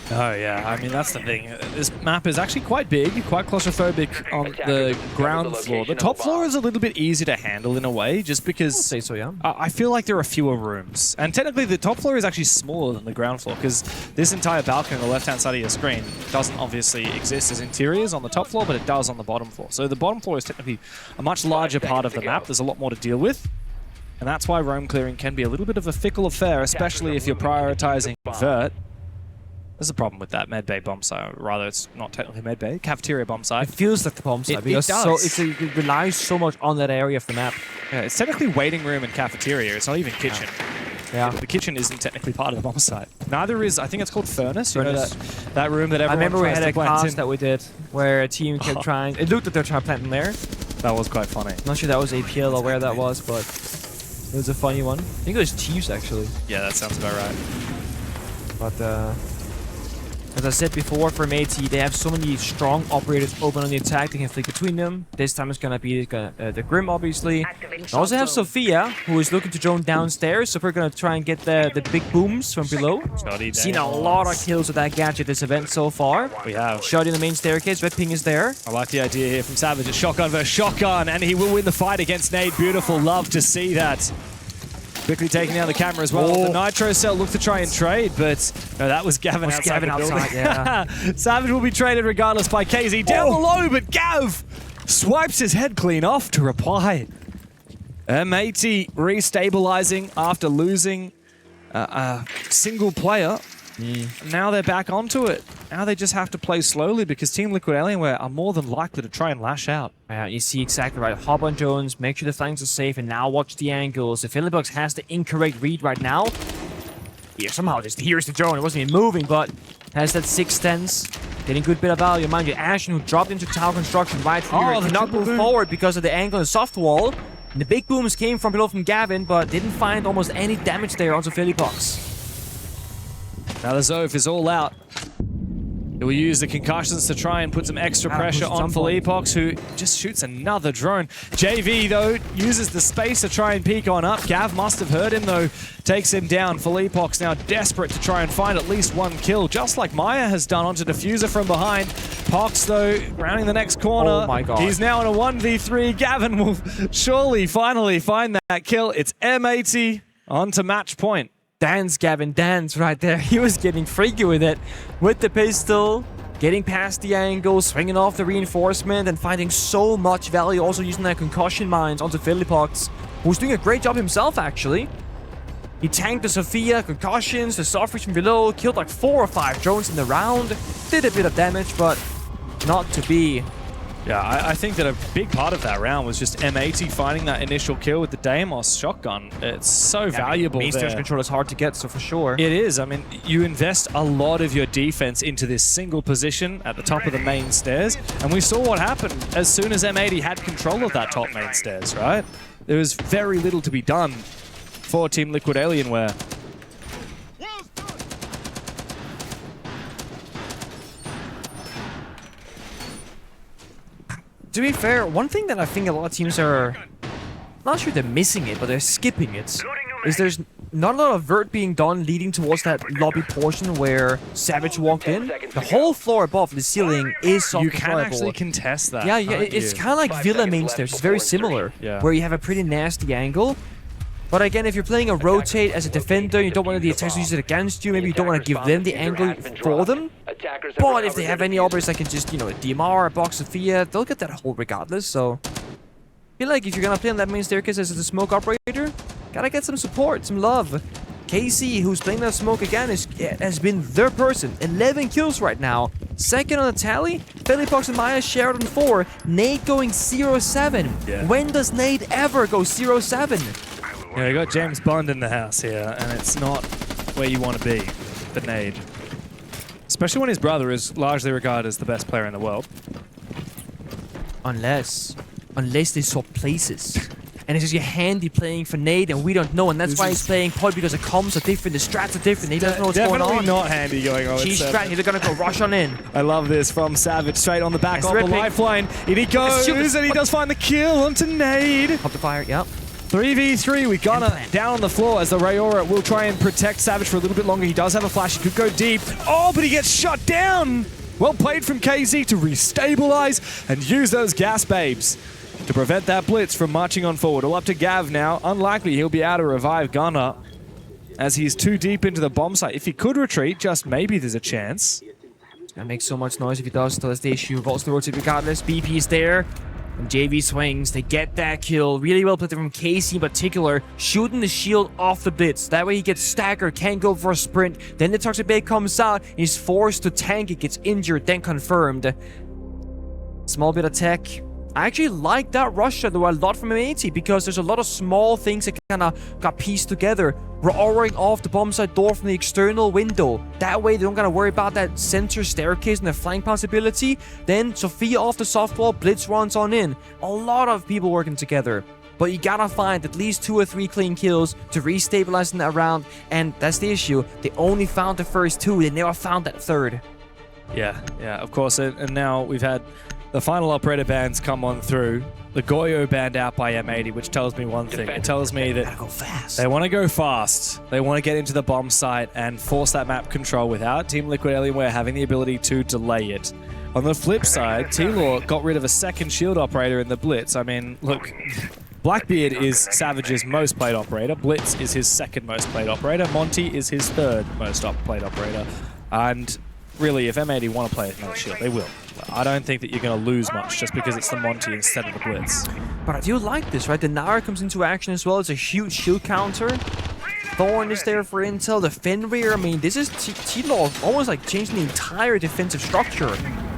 Oh yeah, I mean that's the thing. This map is actually quite big, quite claustrophobic on the ground floor. The top floor is a little bit easier to handle in a way, just because I'll say so, yeah. I feel like there are fewer rooms. And technically the top floor is actually smaller than the ground floor, because this entire balcony on the left-hand side of your screen doesn't obviously exist as interiors on the top floor, but it does on the bottom floor. So the bottom floor is technically a much larger part of the map. There's a lot more to deal with. And that's why roam clearing can be a little bit of a fickle affair, especially if you're prioritizing Vert. There's a problem with that medbay bomb site. Rather, it's not technically medbay. Cafeteria bomb site. It feels like the bomb site because it relies so much on that area of the map. Yeah, it's technically waiting room and cafeteria. It's not even kitchen. Yeah. The kitchen isn't technically part of the bomb site. Neither is, I think it's called furnace. You know that room that everyone I remember we tries had to a plant class in. that we did where a team kept trying. It looked like they were trying to plant in there. That was quite funny. Not sure that was APL or where that was, but it was a funny one. I think it was Chiefs actually. Yeah, that sounds about right. But as I said before, for M80, they have so many strong operators open on the attack. They can flick between them. This time it's gonna be the Grim, obviously. They also have Sophia, who is looking to drone downstairs. So we're gonna try and get the big booms from below. Seen a lot of kills with that gadget this event so far. We have. Shot in the main staircase. Red ping is there. I like the idea here from Savage. It's shotgun versus shotgun, and he will win the fight against Nade. Beautiful. Love to see that. Quickly taking down the camera as well. The Nitro Cell looked to try and trade, but no, that was Gavin outside the building. Yeah. Savage will be traded regardless by KZ down below, but Gav swipes his head clean off to reply. M80 restabilizing after losing a single player. Now they're back onto it. Now they just have to play slowly because Team Liquid Alienware are more than likely to try and lash out. You see exactly right. Hop on Jones, make sure the flanks are safe, and now watch the angles. If Philippbox has the incorrect read right now, here somehow just here's the drone. It wasn't even moving, but has that 610s. Getting good bit of value. Mind you, Ashen, who dropped into tower construction right here, cannot move forward because of the angle and soft wall. And the big booms came from below from Gavin, but didn't find almost any damage there onto Philippbox. Now the Zoph is all out. He will use the concussions to try and put some extra pressure on Philippbox, who just shoots another drone. JV, though, uses the space to try and peek on up. Gav must have heard him, though. Takes him down. Philippbox now desperate to try and find at least one kill, just like Maya has done onto Diffuser from behind. Pox, though, rounding the next corner. Oh my god. He's now in a 1v3. Gavin will surely finally find that kill. It's M80 on to match point. Dance, Gavin, dance right there. He was getting freaky with it. With the pistol, getting past the angle, swinging off the reinforcement, and finding so much value. Also using that concussion mines onto Philippbox, who's doing a great job himself, actually. He tanked the Sophia, concussions, the Sofries from below, killed like 4 or 5 drones in the round. Did a bit of damage, but not to be. Yeah, I think that a big part of that round was just M80 finding that initial kill with the Deimos shotgun. It's so valuable there. Main control is hard to get, so for sure. It is. I mean, you invest a lot of your defense into this single position at the top of the main stairs, and we saw what happened as soon as M80 had control of that top main stairs, right? There was very little to be done for Team Liquid Alienware. To be fair, one thing that I think a lot of teams are, not sure they're missing it, but they're skipping it, is there's not a lot of vert being done leading towards that lobby portion where Savage walked in. The whole floor above the ceiling is soft. You can actually contest that. Yeah, it's kind of like Villa main stairs. It's very similar, where you have a pretty nasty angle. But again, if you're playing a rotate as a defender, you don't want the attackers to use it against you. Maybe you don't want to give them the angle for them. But if they have any operators that can just, you know, a DMR, a box Sophia, they'll get that hole regardless. So I feel like if you're gonna play on that main staircase as a smoke operator, gotta get some support, some love. KC, who's playing that smoke again, has been their person. 11 kills right now. Second on the tally. Philippbox and Maya shared on 4. Nade going 0-7. Yeah. When does Nade ever go 0-7? Yeah, you got James Bond in the house here, and it's not where you want to be, the Nade. Especially when his brother is largely regarded as the best player in the world. Unless they swap places. And it's just your handy playing for Nade, and we don't know, and that's why he's playing Pod, because the comms are different, the strats are different, he doesn't know what's going on. Definitely not handy going on. She's strat, they're gonna go rush on in. I love this from Savage, straight on the back of the lifeline. In he goes, and he does find the kill onto Nade. Pop the fire, yep. 3v3, we got him down on the floor as the Rayora will try and protect Savage for a little bit longer. He does have a flash, he could go deep. Oh, but he gets shot down! Well played from KZ to restabilize and use those gas babes to prevent that blitz from marching on forward. All up to Gav now. Unlikely he'll be able to revive Gunner as he's too deep into the bomb site. If he could retreat, just maybe there's a chance. It's gonna make so much noise if he does, so that's the issue. Vaults the rotate regardless. BP is there. And JV swings, they get that kill. Really well played from Casey in particular, shooting the shield off the blitz. That way he gets staggered, can't go for a sprint. Then the Toxic Bait comes out, he's forced to tank it, gets injured, then confirmed. Small bit of tech. I actually like that rush shadow a lot from M80 because there's a lot of small things that kind of got pieced together. We're already off the bomb side door from the external window. That way they don't gotta worry about that center staircase and the flank possibility. Then Sophia off the softball, Blitz runs on in. A lot of people working together. But you gotta find at least 2 or 3 clean kills to restabilize in that round. And that's the issue. They only found the first 2. They never found that third. Yeah, of course. And now we've had the final operator bands come on through. The Goyo banned out by M80, which tells me one thing. It tells me that Gotta go fast. they want to go fast. They want to get into the bomb site and force that map control without Team Liquid Alienware having the ability to delay it. On the flip side, T-Law got rid of a second shield operator in the Blitz. I mean, look, Blackbeard is Savage's most played operator. Blitz is his second most played operator. Monty is his third most played operator. And really, if M80 want to play another shield, they will. I don't think that you're going to lose much just because it's the Monty instead of the Blitz. But I do like this, right? The Nara comes into action as well. It's a huge shield counter. Thorn is there for intel. The Fenrir, I mean, this is T-Law almost like changing the entire defensive structure.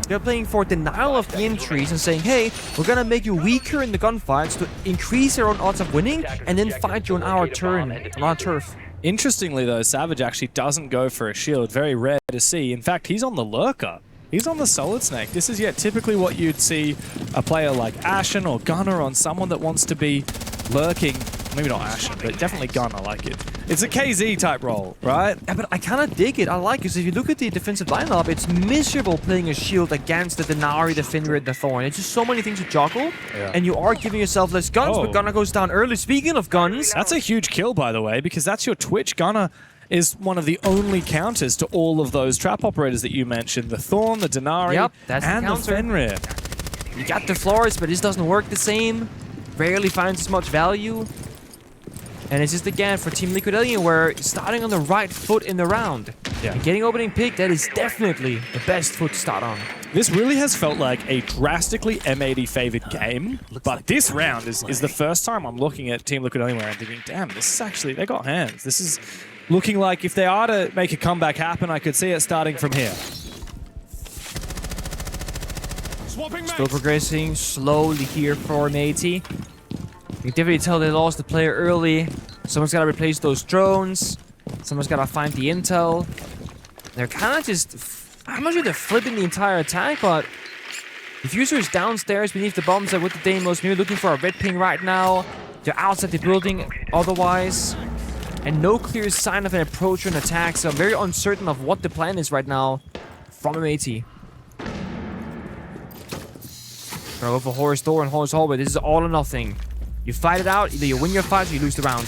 They're playing for denial of the entries and saying, hey, we're going to make you weaker in the gunfights to increase your own odds of winning and then fight you on our turn, on our turf. Interestingly, though, Savage actually doesn't go for a shield. Very rare to see. In fact, he's on the Lurker. He's on the Solid Snake. This is, typically what you'd see a player like Ashen or Gunner on someone that wants to be lurking. Maybe not Ashen, but definitely Gunner, like it. It's a KZ type role, right? Yeah, but I kind of dig it. I like it, because if you look at the defensive lineup, it's miserable playing a shield against the Denari, the Fenrir, the Thorn. It's just so many things to juggle, and you are giving yourself less guns, but Gunner goes down early. Speaking of guns... That's a huge kill, by the way, because that's your Twitch. Gunner is one of the only counters to all of those trap operators that you mentioned. The Thorn, the Denari, and the Fenrir. You got the Flores, but this doesn't work the same. Rarely finds as much value. And it's just, again, for Team Liquid Alienware, starting on the right foot in the round. And getting opening pick, that is definitely the best foot to start on. This really has felt like a drastically M80 favored game, but this round is the first time I'm looking at Team Liquid Alienware and thinking, damn, this is actually, they got hands. This is looking like if they are to make a comeback happen, I could see it starting from here. Still progressing slowly here for M80. You can definitely tell they lost the player early. Someone's got to replace those drones. Someone's got to find the intel. They're kind of just... I'm not sure they're flipping the entire attack, but... Diffuser is downstairs beneath the bomb set with the Deimos. Maybe looking for a red ping right now. They're outside the building otherwise. And no clear sign of an approach or an attack, so I'm very uncertain of what the plan is right now from M80. Gonna go for Horus Door and Horus Hallway. This is all or nothing. You fight it out, either you win your fight or you lose the round.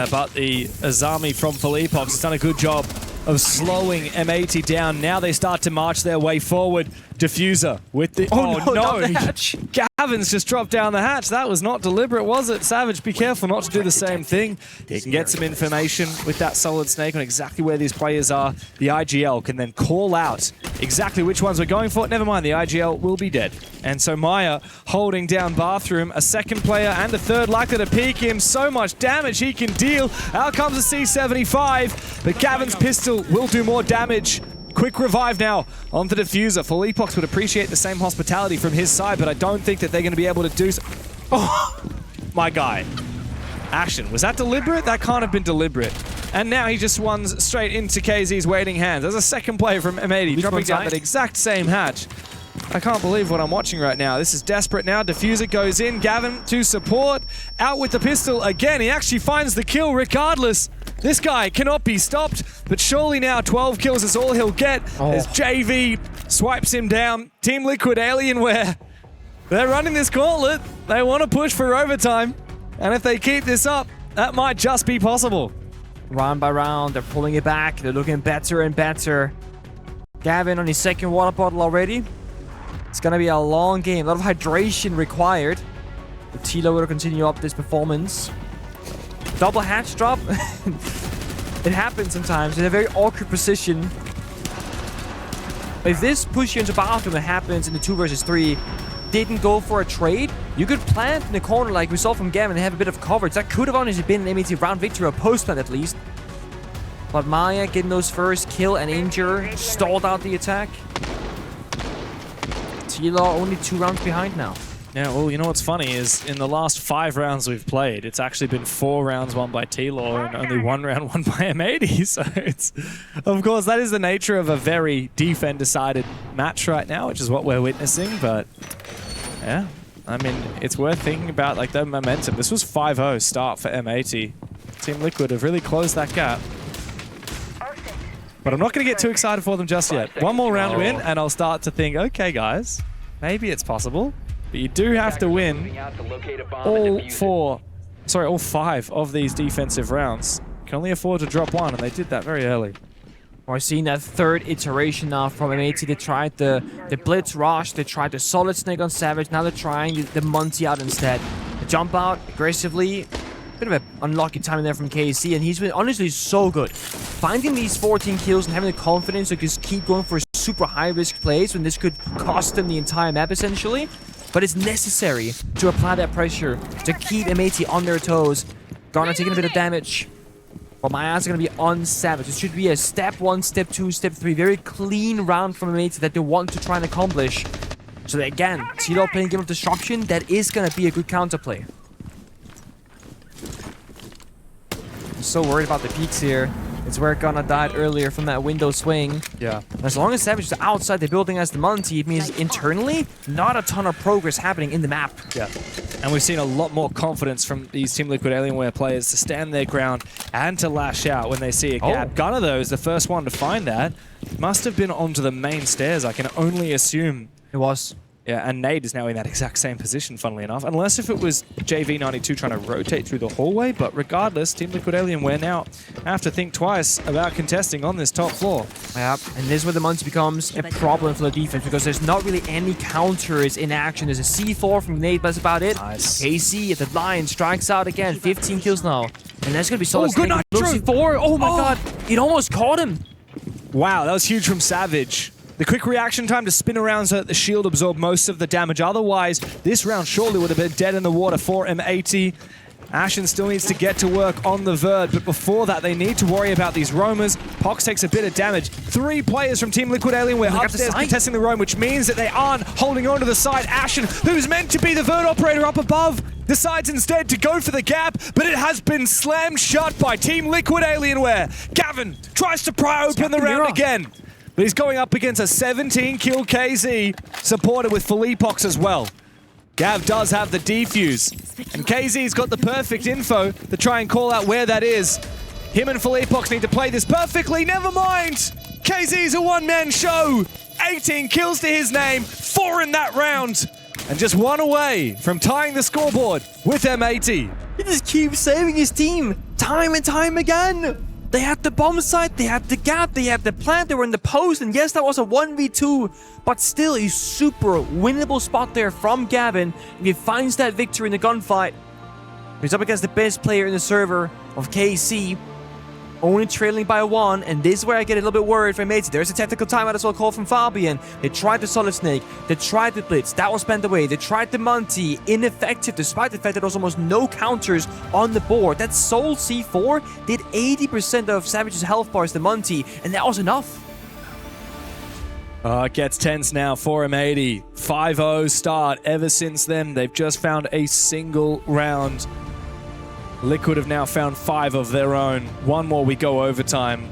But the Azami from Philippox has done a good job of slowing M80 down. Now they start to march their way forward. Diffuser with the... Oh no! Not the hatch. Gavin's just dropped down the hatch. That was not deliberate, was it? Savage, be careful not to do the same thing. You can get some information with that Solid Snake on exactly where these players are. The IGL can then call out exactly which ones we're going for. Never mind, the IGL will be dead. And so Maya holding down Bathroom. A second player and a third likely to peek him. So much damage he can deal. Out comes the C75, but Gavin's pistol will do more damage. Quick revive now on the Diffuser. Philippox would appreciate the same hospitality from his side, but I don't think that they're going to be able to do so. Oh, my guy. Action. Was that deliberate? That can't have been deliberate. And now he just runs straight into KZ's waiting hands. There's a second player from M80 dropping down that exact same hatch. I can't believe what I'm watching right now. This is desperate now. Diffuser goes in. Gavin to support. Out with the pistol again. He actually finds the kill regardless. This guy cannot be stopped, but surely now 12 kills is all he'll get as JV swipes him down. Team Liquid Alienware, they're running this gauntlet. They want to push for overtime, and if they keep this up, that might just be possible. Round by round, they're pulling it back. They're looking better and better. Gavin on his second water bottle already. It's going to be a long game. A lot of hydration required. The Tilo will continue up this performance. Double hatch drop. It happens sometimes in a very awkward position. If this push you into Bathroom, it happens in the 2 versus 3. didn't go for a trade, you could plant in the corner like we saw from Gavin and have a bit of coverage. That could have honestly been an M80 round victory or post plant at least. But Maya getting those first kill and injure, stalled out the attack. T-Law only 2 rounds behind now. Yeah, well, you know what's funny is in the last 5 rounds we've played, it's actually been 4 rounds won by T-Law and only 1 round won by M80. So it's, of course, that is the nature of a very defend-decided match right now, which is what we're witnessing. But yeah, I mean, it's worth thinking about like the momentum. This was 5-0 start for M80. Team Liquid have really closed that gap. But I'm not going to get too excited for them just yet. 1 more round win, and I'll start to think, okay, guys, maybe it's possible. But you do have to win all 5 of these defensive rounds. You can only afford to drop 1, and they did that very early. We're seeing that 3rd iteration now from M80. They tried the Blitz Rush, they tried the Solid Snake on Savage, now they're trying the Monty out instead. They jump out aggressively. Bit of an unlucky timing there from KC, and he's been honestly so good. Finding these 14 kills and having the confidence to just keep going for super high-risk plays when this could cost them the entire map, essentially. But it's necessary to apply that pressure to keep M80 on their toes. Garner taking a bit of damage. But my eyes are going to be on Savage. It should be a step 1, step 2, step 3. Very clean round from M80 that they want to try and accomplish. So that, again, T-Law playing Game of Destruction, that is going to be a good counterplay. I'm so worried about the peaks here. It's where Gunna died earlier from that window swing. Yeah. As long as Savage is outside the building as the Monty, it means internally, not a ton of progress happening in the map. Yeah. And we've seen a lot more confidence from these Team Liquid Alienware players to stand their ground and to lash out when they see a gap. Gunna, though, is the first one to find that. Must have been onto the main stairs, I can only assume. It was. Yeah, and Nade is now in that exact same position, funnily enough. Unless if it was JV92 trying to rotate through the hallway, but regardless, Team Liquid Alienware now have to think twice about contesting on this top floor. Yep, and this is where the Monty becomes a problem for the defense, because there's not really any counters in action. There's a C4 from Nade, but that's about it. Nice. KC at the line strikes out again, 15 kills now. And that's going to be solid. Oh, good nitro! C4, oh my god, it almost caught him. Wow, that was huge from Savage. The quick reaction time to spin around so that the shield absorbed most of the damage. Otherwise, this round surely would have been dead in the water for M80. Ashen still needs to get to work on the Verd, but before that, they need to worry about these roamers. Pox takes a bit of damage. 3 players from Team Liquid Alienware upstairs contesting the roam, which means that they aren't holding on to the side. Ashen, who's meant to be the Verd operator up above, decides instead to go for the gap, but it has been slammed shut by Team Liquid Alienware. Gavin tries to pry open the round again. But he's going up against a 17-kill KZ, supported with Philippox as well. Gav does have the defuse, and KZ's got the perfect info to try and call out where that is. Him and Philippox need to play this perfectly. Never mind! KZ's a one-man show! 18 kills to his name, 4 in that round, and just 1 away from tying the scoreboard with M80. He just keeps saving his team, time and time again! They had the bomb site, they had the gap, they had the plant, they were in the post, and yes, that was a 1v2, but still a super winnable spot there from Gavin. If he finds that victory in the gunfight, he's up against the best player in the server of KC, only trailing by 1, and this is where I get a little bit worried for M80. There's a technical timeout as well called from Fabian. They tried the Solid Snake, they tried the Blitz, that was spent away. They tried the Monty, ineffective despite the fact that there was almost no counters on the board. That Soul C4 did 80% of Savage's health bars, the Monty, and that was enough. It gets tense now for M80. 5-0 start. Ever since then, they've just found a single round. Liquid have now found 5 of their own. 1 more, we go overtime.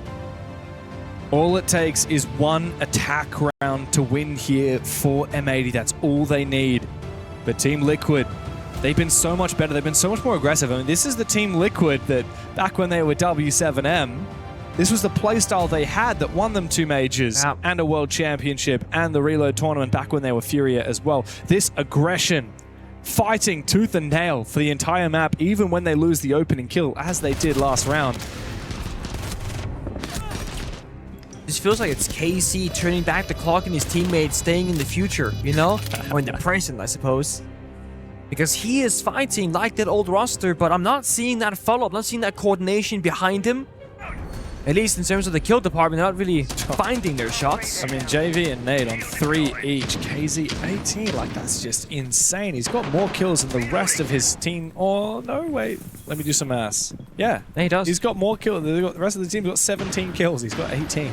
All it takes is 1 attack round to win here for M80. That's all they need. But Team Liquid, they've been so much better. They've been so much more aggressive. I mean, this is the Team Liquid that, back when they were W7M, this was the playstyle they had that won them 2 majors and a world championship and the Reload tournament back when they were Furia as well. This aggression, fighting tooth and nail for the entire map, even when they lose the opening kill, as they did last round. This feels like it's KC turning back the clock and his teammates staying in the future, you know? Or in the present, I suppose. Because he is fighting like that old roster, but I'm not seeing that follow-up, not seeing that coordination behind him. At least in terms of the kill department, they're not really finding their shots. I mean, JV and Nate on 3 each. KZ 18, like that's just insane. He's got more kills than the rest of his team. Oh, no, wait. Let me do some maths. Yeah. He does. He's got more kills. The rest of the team's got 17 kills. He's got 18.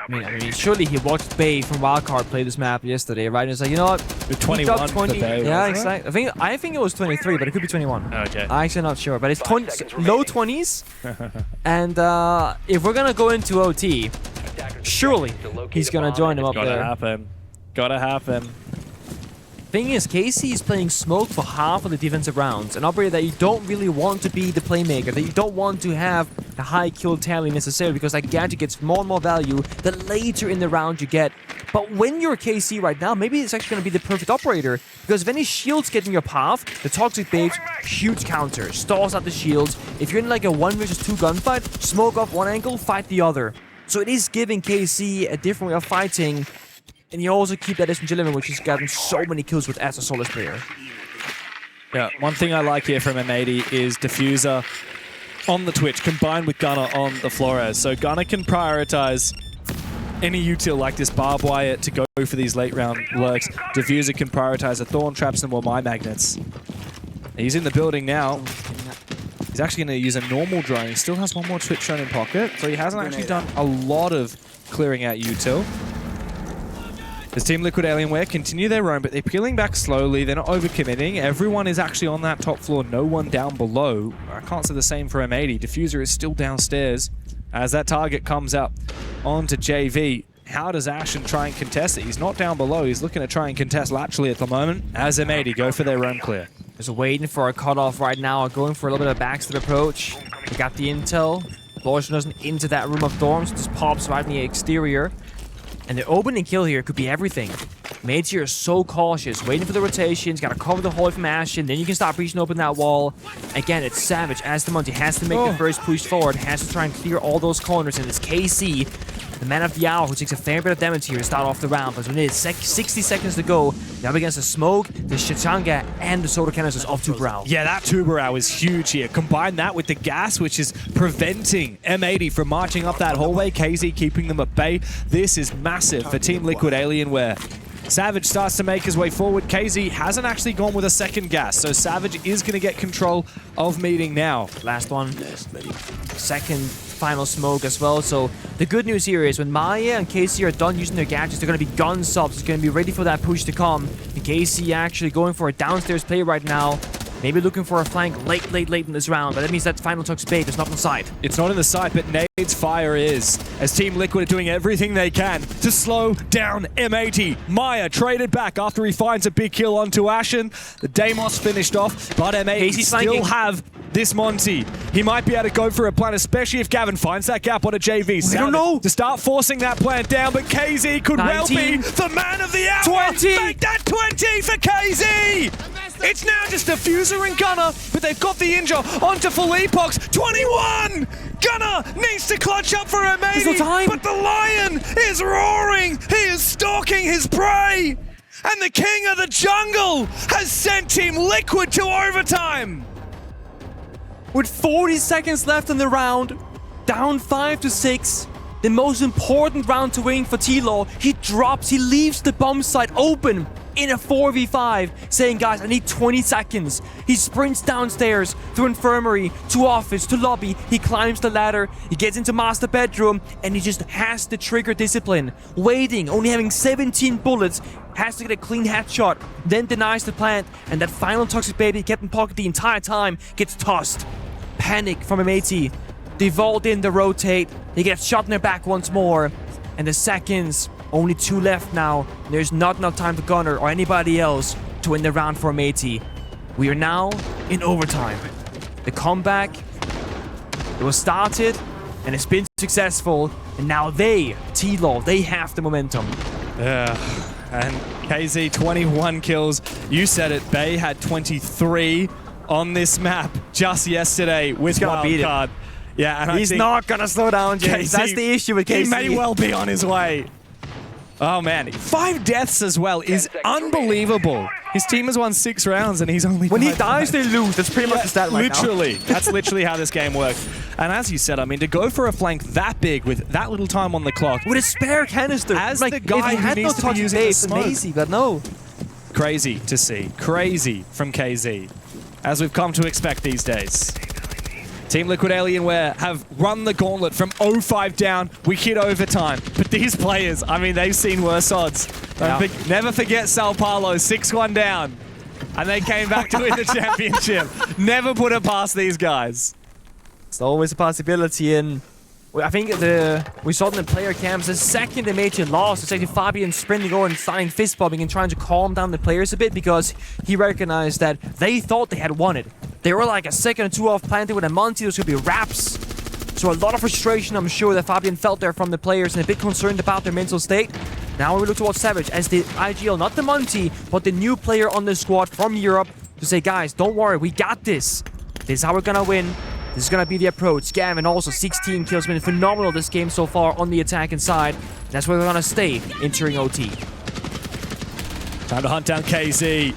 I mean, surely he watched Bay from Wildcard play this map yesterday, right? And he's like, you know what? 21 for Bay. Yeah, exactly. I think it was 23, but it could be 21. Okay. I'm actually not sure, but it's low 20s. And if we're gonna go into OT, surely he's gonna join him up there. Gotta happen. Thing is, KC is playing smoke for half of the defensive rounds, an operator that you don't really want to be the playmaker, that you don't want to have a high kill tally necessarily, because that gadget gets more and more value the later in the round you get. But when you're KC right now, maybe it's actually going to be the perfect operator, because if any shields get in your path, the Toxic Babes, huge counter, stalls out the shields. If you're in like a 1 versus 2 gunfight, smoke off one angle, fight the other. So it is giving KC a different way of fighting. And you also keep that SMG11, which has gotten so many kills with as a Solis player. Yeah, one thing I like here from M80 is Diffuser on the Twitch combined with Gunner on the Flores. So Gunner can prioritize any util like this barbed wire to go for these late round lurks. Diffuser can prioritize the Thorn Traps and more My Magnets. He's in the building now. He's actually going to use a normal drone. He still has one more Twitch drone in pocket, so he hasn't actually done a lot of clearing out util. This Team Liquid Alienware continue their roam, but they're peeling back slowly. They're not overcommitting. Everyone is actually on that top floor. No one down below. I can't say the same for M80. Diffuser is still downstairs as that target comes up onto JV. How does Ashen try and contest it? He's not down below. He's looking to try and contest laterally at the moment as M80 go for their roam clear. Just waiting for a cutoff right now, going for a little bit of backstep approach. They got the intel. Blossom doesn't into that room of thorns, just pops right in the exterior. And the opening kill here could be everything. Mates here are so cautious, waiting for the rotations, gotta cover the hole from Ashen, then you can start breaching open that wall. Again, it's Savage as the Monty has to make the first push forward, has to try and clear all those corners, and it's KC, the man of the hour, who takes a fair bit of damage here to start off the round. But when it's 60 seconds to go, now up against the smoke, the Shitanga, and the soda canisters of Tubarao. Yeah, that Tubarao is huge here. Combine that with the gas, which is preventing M80 from marching up that hallway. KZ keeping them at bay. This is massive for Team Liquid Alienware. Savage starts to make his way forward. KZ hasn't actually gone with a second gas, so Savage is going to get control of meeting now. Last one. Second final smoke as well. So the good news here is when Maya and KC are done using their gadgets, they're going to be gun subs. It's going to be ready for that push to come. And KC actually going for a downstairs play right now. Maybe looking for a flank late in this round, but that means that final Toxic Babe is not in sight. It's not in the sight, but Nade's fire is, as Team Liquid are doing everything they can to slow down M80. Maya traded back after he finds a big kill onto Ashen. The Deimos finished off, but M80 still have this Monty. He might be able to go for a plant, especially if Gavin finds that gap on a JV. I don't know. To start forcing that plant down, but KZ could 19. Well be the man of the hour. 20. Make that 20 for KZ. It's now just Diffuser and Gunner, but they've got the injure onto Felipox. 21! Gunner needs to clutch up for M80, There's no time. But the Lion is roaring. He is stalking his prey. And the King of the Jungle has sent Team Liquid to overtime. With 40 seconds left in the round, down 5-6, the most important round to win for T-Law, he leaves the bomb site open in a 4v5, saying, guys, I need 20 seconds. He sprints downstairs, through infirmary, to office, to lobby. He climbs the ladder, he gets into master bedroom, and he just has to trigger discipline. Waiting, only having 17 bullets, has to get a clean headshot, then denies the plant, and that final Toxic Baby kept in pocket the entire time gets tossed. Panic from M80. They vault in the rotate, he gets shot in the back once more, and the seconds, only 2 left now. There's not enough time for Gunner or anybody else to win the round for M80. We are now in overtime. The comeback, it was started, and it's been successful, and now they, T-Law, they have the momentum. Yeah, and KZ 21 kills. You said it, Bay had 23 on this map just yesterday with Wildcard. Yeah, and he's not gonna slow down, James. KZ, that's the issue with KZ. He may well be on his way. Oh man, 5 deaths as well is unbelievable His team has won 6 rounds and he's only When he 5. dies, they lose. That's pretty much the stat right now. Literally. That's literally how this game works. And as you said, I mean, to go for a flank that big with that little time on the clock. With a spare canister. As like, the guy if he who had needs no to be using the it's smoke. amazing, but no. Crazy to see. Crazy from KZ. As we've come to expect these days. Team Liquid Alienware have run the gauntlet from 0-5 down. We hit overtime. But these players, I mean, they've seen worse odds. Never forget Sao Paulo, 6-1 down. And they came back to win the championship. Never put it past these guys. It's always a possibility, and I think we saw it in the player camps. The second they made you lost, it's actually Fabian sprinting over and starting fist bumping and trying to calm down the players a bit because he recognized that they thought they had won it. They were like a second or two off planted with M80. There's going to be wraps. So a lot of frustration, I'm sure, that Fabian felt there from the players and a bit concerned about their mental state. Now we look towards Savage as the IGL, not the Monty, but the new player on the squad from Europe to say, guys, don't worry, we got this. This is how we're going to win. This is going to be the approach. Gavin also 16 kills, been phenomenal this game so far on the attacking side. That's where we're going to stay entering OT. Time to hunt down KZ.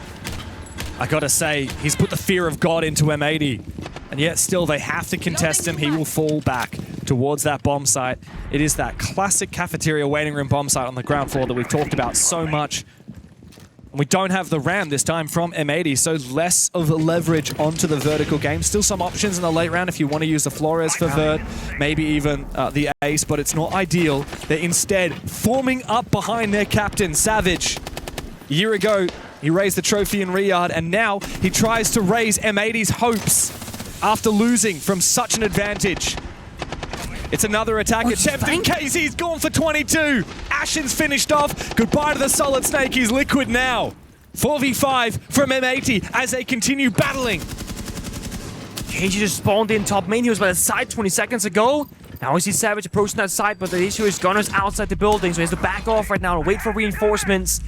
I gotta say, he's put the fear of God into M80. And yet still, they have to contest him. He will fall back towards that bomb site. It is that classic cafeteria waiting room bomb site on the ground floor that we've talked about so much. We don't have the ram this time from M80, so less of a leverage onto the vertical game. Still some options in the late round if you want to use the Flores for Vert, maybe even the Ace, but it's not ideal. They're instead forming up behind their captain, Savage. A year ago, he raised the trophy in Riyadh, and now he tries to raise M80's hopes after losing from such an advantage. It's another attack attempt, and KZ's gone for 22. Ashen's finished off. Goodbye to the Solid Snake. He's Liquid now. 4v5 from M80 as they continue battling. KG just spawned in top main. He was by the side 20 seconds ago. Now we see Savage approaching that side, but the issue is Gunner's outside the building, so he has to back off right now and wait for reinforcements.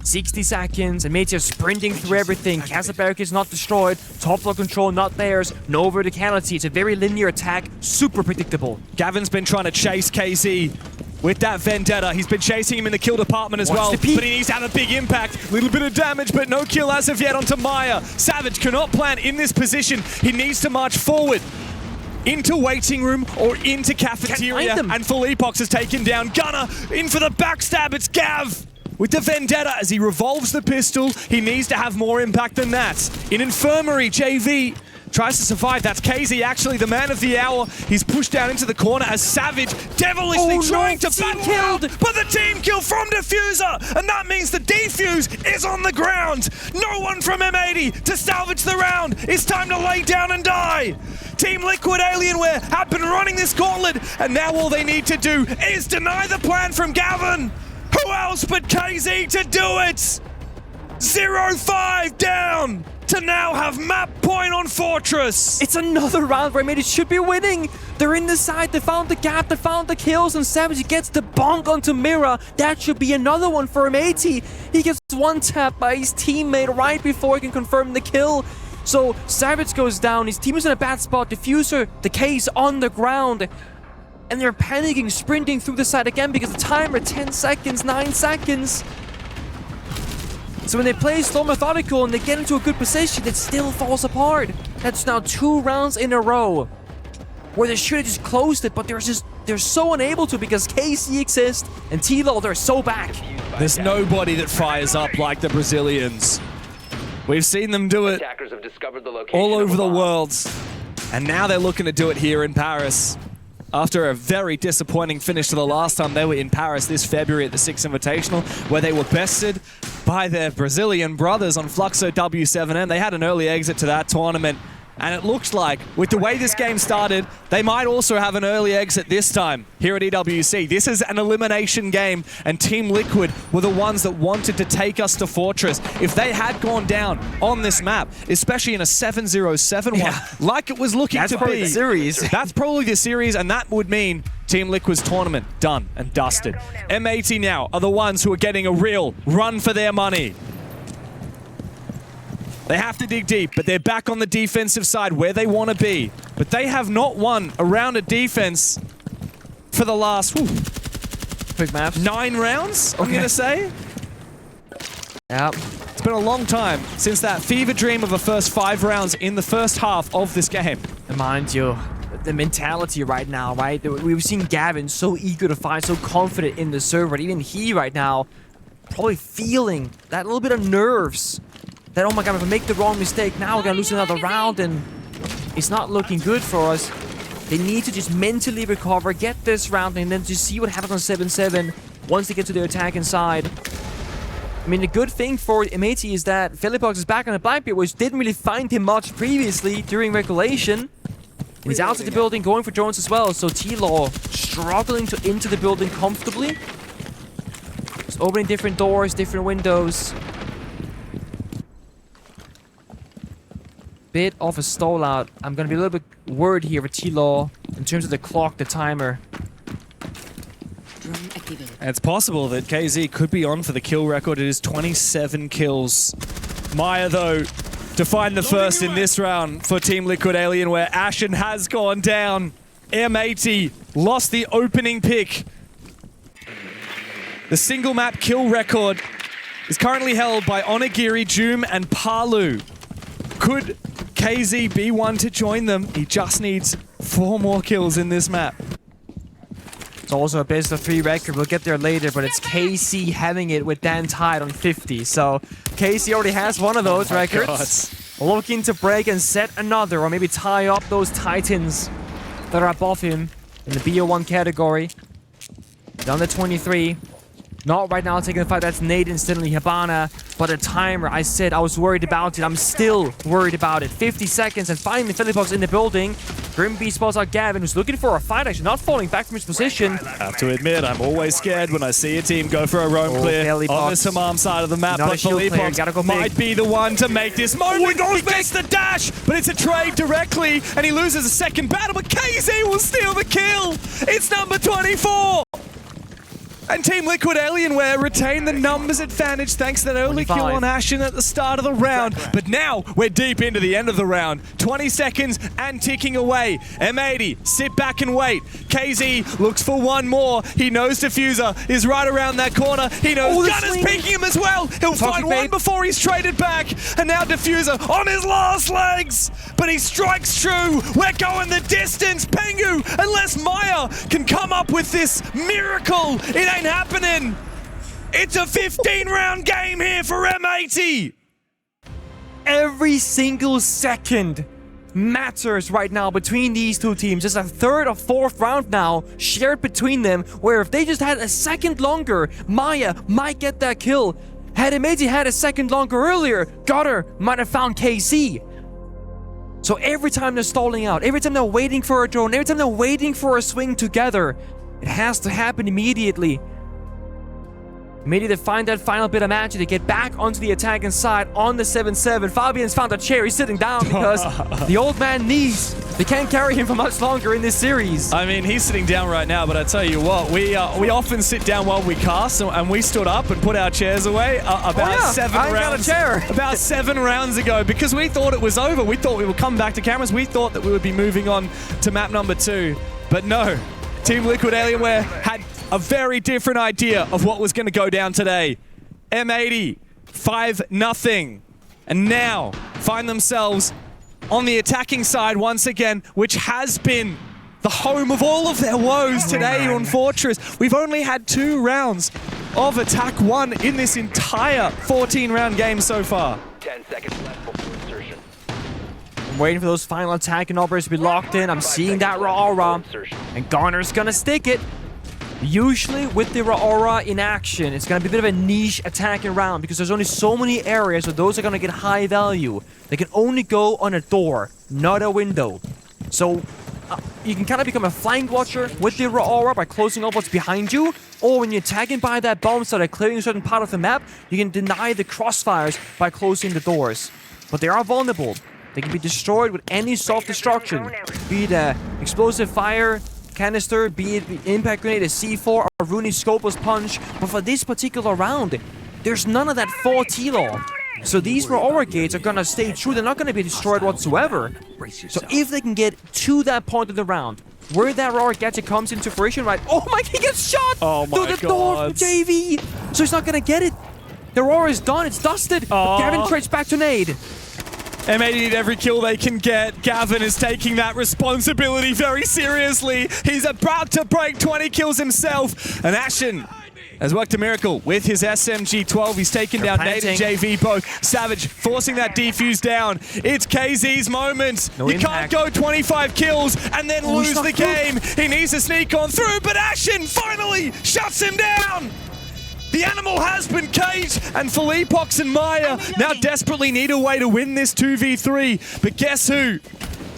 60 seconds, and Meteor sprinting through everything. Castle Barricades not destroyed. Top floor control not theirs. No verticality. It's a very linear attack. Super predictable. Gavin's been trying to chase KZ with that Vendetta. He's been chasing him in the kill department as well, but he needs to have a big impact. Little bit of damage, but no kill as of yet onto Maya. Savage cannot plant in this position. He needs to march forward into waiting room or into cafeteria, and Full Epox has taken down Gunner. In for the backstab, it's Gav with the Vendetta as he revolves the pistol. He needs to have more impact than that. In Infirmary, JV tries to survive. That's KZ, actually the man of the hour. He's pushed down into the corner as Savage devilishly trying to battle out, but the team kill from Diffuser, and that means the defuse is on the ground. No one from M80 to salvage the round. It's time to lay down and die. Team Liquid Alienware have been running this gauntlet, and now all they need to do is deny the plan from Gavin. Who else but KZ to do it? 0-5 down to now have map point on Fortress. It's another round where it should be winning. They're in the side, they found the gap, they found the kills, and Savage gets the bonk onto Mira. That should be another one for M80. He gets one tap by his teammate right before he can confirm the kill. So Savage goes down, his team is in a bad spot. Diffuser, the case on the ground. And they're panicking, sprinting through the side again because the timer, 10 seconds, 9 seconds. So when they play slow methodical and they get into a good position, it still falls apart. That's now 2 rounds in a row where they should have just closed it, but they're so unable to because KC exists and T-Lo, they're so back. There's nobody that fires up like the Brazilians. We've seen them do it all over the world, and now they're looking to do it here in Paris. After a very disappointing finish to the last time they were in Paris this February at the 6th Invitational, where they were bested by their Brazilian brothers on Fluxo W7M. They had an early exit to that tournament, and it looks like, with the way this game started, they might also have an early exit this time here at EWC. This is an elimination game, and Team Liquid were the ones that wanted to take us to Fortress. If they had gone down on this map, especially in a 7-0-7-1, like it was looking to be, the series. That's probably the series, and that would mean Team Liquid's tournament done and dusted. M80 now are the ones who are getting a real run for their money. They have to dig deep, but they're back on the defensive side where they want to be. But they have not won a round of defense for the last quick maps. 9 rounds, I'm going to say. Yeah. It's been a long time since that fever dream of a first 5 rounds in the first half of this game. And mind you, the mentality right now, right? We've seen Gavin so eager to fight, so confident in the server. Even he right now probably feeling that little bit of nerves. That, oh my god, if I make the wrong mistake, now we're gonna lose another round, and it's not looking good for us. They need to just mentally recover, get this round, and then just see what happens on 7-7 once they get to their attacking side. I mean, the good thing for M80 is that Philippox is back on the Blackbeard, which didn't really find him much previously during regulation. And he's outside the building, going for drones as well. So T-Law struggling to enter the building comfortably. Just opening different doors, different windows. Bit of a stall out. I'm gonna be a little bit worried here with T-Law in terms of the clock, the timer. And it's possible that KZ could be on for the kill record. It is 27 kills. Maya, though, to find the first in this round for Team Liquid Alien, where Ashen has gone down. M80 lost the opening pick. The single map kill record is currently held by Onigiri, Joom, and Palu. Could KZ be one to join them? He just needs 4 more kills in this map. It's also a best of 3 record. We'll get there later, but it's KC having it with Dan Tide on 50. So KC already has one of those records. Looking to break and set another, or maybe tie up those Titans that are above him in the BO1 category. Down to 23. Not right now taking the fight. That's Nate instantly Hibana. But a timer, I said I was worried about it. I'm still worried about it. 50 seconds and finally Philippox in the building. Grimby spots out Gavin, who's looking for a fight, actually not falling back from his position. Have to admit, I'm always scared when I see a team go for a roam clear on the Samam side of the map. But Philippox might be the one to make this moment. He gets the dash, but it's a trade directly, and he loses a second battle, but KZ will steal the kill. It's number 24. And Team Liquid Alienware retain the numbers advantage thanks to that early kill on Ashen at the start of the round. But now we're deep into the end of the round. 20 seconds and ticking away. M80, sit back and wait. KZ looks for one more. He knows Diffuser is right around that corner. He knows Gunner's peeking him as well. He'll find one before he's traded back. And now Diffuser on his last legs. But he strikes true. We're going the distance. Pengu, unless Maya can come up with this miracle, it ain't happening. It's a 15-round game here for M80. Every single second matters right now between these two teams. It's a 3rd or 4th round now shared between them, where if they just had a second longer, Maya might get that kill. Had M80 had a second longer earlier, Gutter might have found KC. So every time they're stalling out, every time they're waiting for a drone, every time they're waiting for a swing together, it has to happen immediately. Maybe they find that final bit of magic. They get back onto the attacking side on the 7-7. Fabian's found a chair. He's sitting down because the old man needs. They can't carry him for much longer in this series. I mean, he's sitting down right now, but I tell you what, we often sit down while we cast, and we stood up and put our chairs away about 7 rounds. About 7 rounds ago, because we thought it was over. We thought we would come back to cameras. We thought that we would be moving on to map number 2, but no. Team Liquid Alienware had a very different idea of what was going to go down today. M80, 5-0. And now find themselves on the attacking side once again, which has been the home of all of their woes today on Fortress. We've only had 2 rounds of attack 1 in this entire 14-round game so far. 10 seconds left before insertion. I'm waiting for those final attacking operators to be locked in. I'm seeing that raw aura. And Garner's gonna stick it. Usually with the raw aura in action, it's gonna be a bit of a niche attacking round because there's only so many areas where those are gonna get high value. They can only go on a door, not a window. So you can kind of become a flank watcher with the raw aura by closing off what's behind you, or when you're attacking by that bomb site or clearing a certain part of the map, you can deny the crossfires by closing the doors. But they are vulnerable. They can be destroyed with any soft destruction, be it a explosive fire canister, be it impact grenade, a C4, or Rooney Scopeless punch. But for this particular round, there's none of that 4 T-Law. So these raw aura gates are gonna stay true. They're not gonna be destroyed whatsoever. So if they can get to that point of the round, where that raw aura gadget comes into fruition, right? Oh my, he gets shot through the door from JV. So he's not gonna get it. The Aurora is done. It's dusted. Oh. Gavin trades back to nade. M80 need every kill they can get. Gavin is taking that responsibility very seriously. He's about to break 20 kills himself. And Ashen has worked a miracle with his SMG-12. He's taken down Nate and JV both. Savage forcing that defuse down. It's KZ's moment. No you impact. can't go 25 kills and then lose he's the not through. game. He needs to sneak on through, but Ashen finally shuts him down. The animal has been caged, and Philippox and Maya now desperately need a way to win this 2v3. But guess who?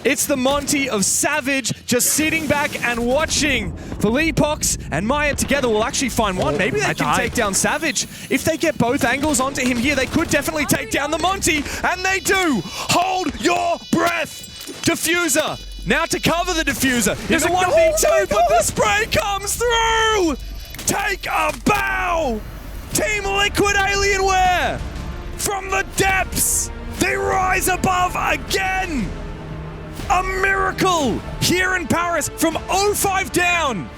It's the Monty of Savage just sitting back and watching. Philippox and Maya together will actually find one. Maybe they can take down Savage. If they get both angles onto him here, they could definitely take down the Monty, and they do. Hold your breath. Diffuser. Now to cover the diffuser. There's a 1v2, but the spray comes through. Take a bow! Team Liquid Alienware! From the depths, they rise above again! A miracle here in Paris from 0-5 down!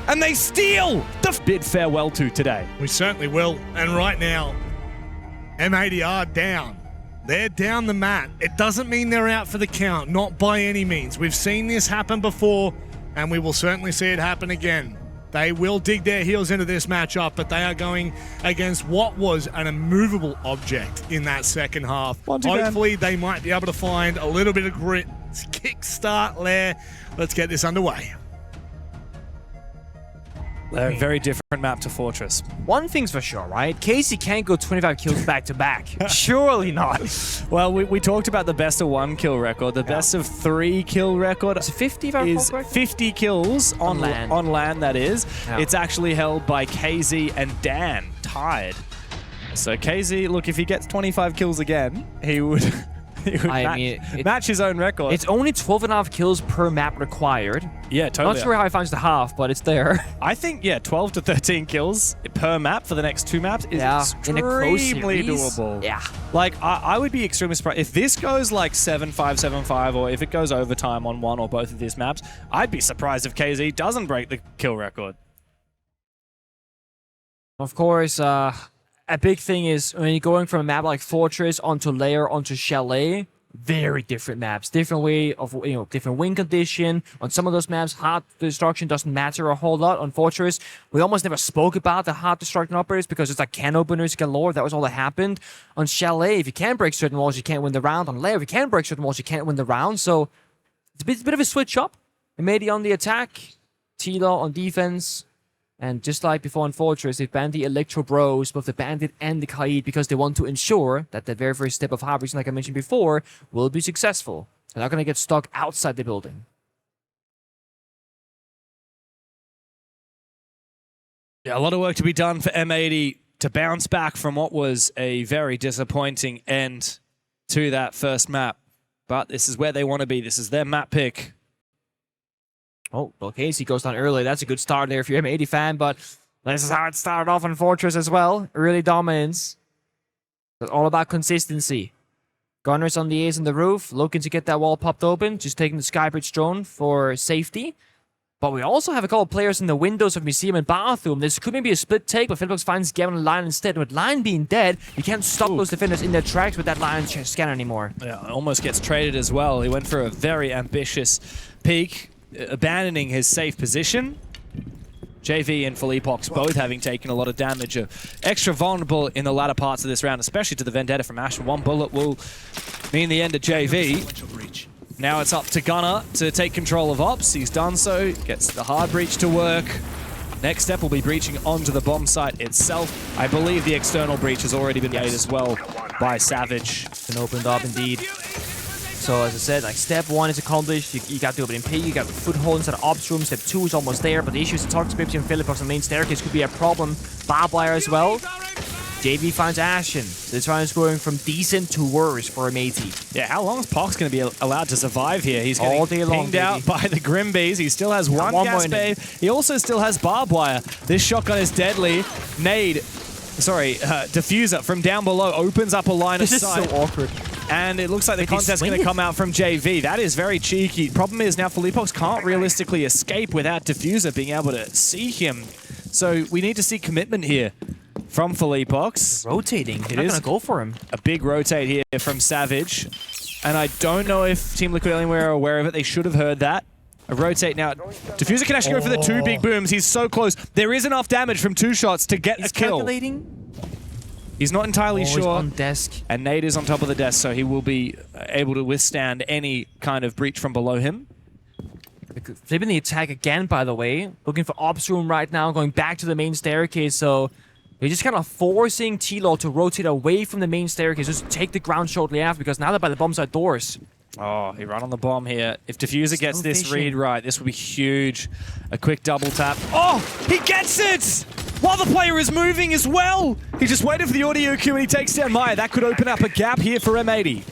And they steal the bid farewell to today. We certainly will. And right now, M80 are down. They're down the mat. It doesn't mean they're out for the count, not by any means. We've seen this happen before, and we will certainly see it happen again. They will dig their heels into this matchup, but they are going against what was an immovable object in that second half. Hopefully, they might be able to find a little bit of grit. Kickstart there. Let's get this underway. They're a very different map to Fortress. One thing's for sure, right? Casey can't go 25 kills back to back. Surely not. Well, we talked about the best of 1 kill record. The best of 3 kill record It's 50 if I recall is correctly? 50 kills on land. on land, that is. Yeah. It's actually held by KZ and Dan, tied. So KZ, look, if he gets 25 kills again, he would, match his own record. It's only 12.5 kills per map required. Yeah, totally. Not sure how he finds the half, but it's there. I think, 12 to 13 kills per map for the next 2 maps is in a close extremely series. doable. Yeah. Like, I would be extremely surprised. If this goes like 7-5, 7-5, or if it goes overtime on one or both of these maps, I'd be surprised if KZ doesn't break the kill record. Of course, a big thing is when you're going from a map like Fortress onto Lair onto Chalet, very different maps, different way of, different win condition. On some of those maps, hard destruction doesn't matter a whole lot. On Fortress, we almost never spoke about the hard destruction operators because it's like can openers galore. That was all that happened. On Chalet, if you can't break certain walls, you can't win the round. On Lair, if you can't break certain walls, you can't win the round. So it's a bit of a switch up. M80 on the attack, Tilo on defense. And just like before in Fortress, they've banned the Electro Bros, both the Bandit and the Kaid, because they want to ensure that the very first step of Harvest, like I mentioned before, will be successful. They're not going to get stuck outside the building. Yeah, a lot of work to be done for M80 to bounce back from what was a very disappointing end to that first map. But this is where they want to be. This is their map pick. Oh, well, Casey goes down early. That's a good start there if you're an M80 fan, but this is how it started off in Fortress as well. Early dominance. It's all about consistency. Gunners on the A's on the roof, looking to get that wall popped open, just taking the Skybridge drone for safety. But we also have a couple of players in the windows of Museum and Bathroom. This could maybe be a split take, but Philippox finds Gavin on Line instead. With Line being dead, you can't stop those defenders in their tracks with that Line scanner anymore. Yeah, almost gets traded as well. He went for a very ambitious peak, abandoning his safe position. JV and Philippox both having taken a lot of damage. Extra vulnerable in the latter parts of this round, especially to the Vendetta from Ash. One bullet will mean the end of JV. Now it's up to Gunner to take control of Ops. He's done so, gets the hard breach to work. Next step will be breaching onto the bomb site itself. I believe the external breach has already been made as well by Savage. It's been opened up indeed. So as I said, like step 1 is accomplished. You got the opening P, you got the foothold inside the ops room. Step 2 is almost there, but the issue is the talk script and Philippox on the main staircase could be a problem. Barbed wire as well. JV finds Ashen. This round is going from decent to worse for M80. Yeah, how long is Pox going to be allowed to survive here? He's All getting day long, pinged out by the Grimbees. He still has one gas babe. He also still has barbed wire. This shotgun is deadly. Diffuser from down below opens up a line of sight. This is so awkward. And it looks like the contest's going to come out from JV. That is very cheeky. Problem is now Philippox can't realistically escape without Diffuser being able to see him. So we need to see commitment here. from Philippox. Rotating. They're not is. going to go for him. A big rotate here from Savage. And I don't know if Team Liquid Alienware are aware of it. They should have heard that. A rotate now. Diffuser can actually go for the 2 big booms. He's so close. There is enough damage from 2 shots to get a kill. Calculating. He's not entirely sure. He's on desk. And Nade is on top of the desk, so he will be able to withstand any kind of breach from below him. Flipping the attack again, by the way. Looking for Ops Room right now, going back to the main staircase. So they're just kind of forcing T-Law to rotate away from the main staircase. Just take the ground shortly after, because now they're by the bomb side doors. Oh, he ran on the bomb here. If Diffuser gets this fishing. read right, this would be huge. A quick double tap. Oh, he gets it! While the player is moving as well. He just waited for the audio cue and he takes down Maya. That could open up a gap here for M80.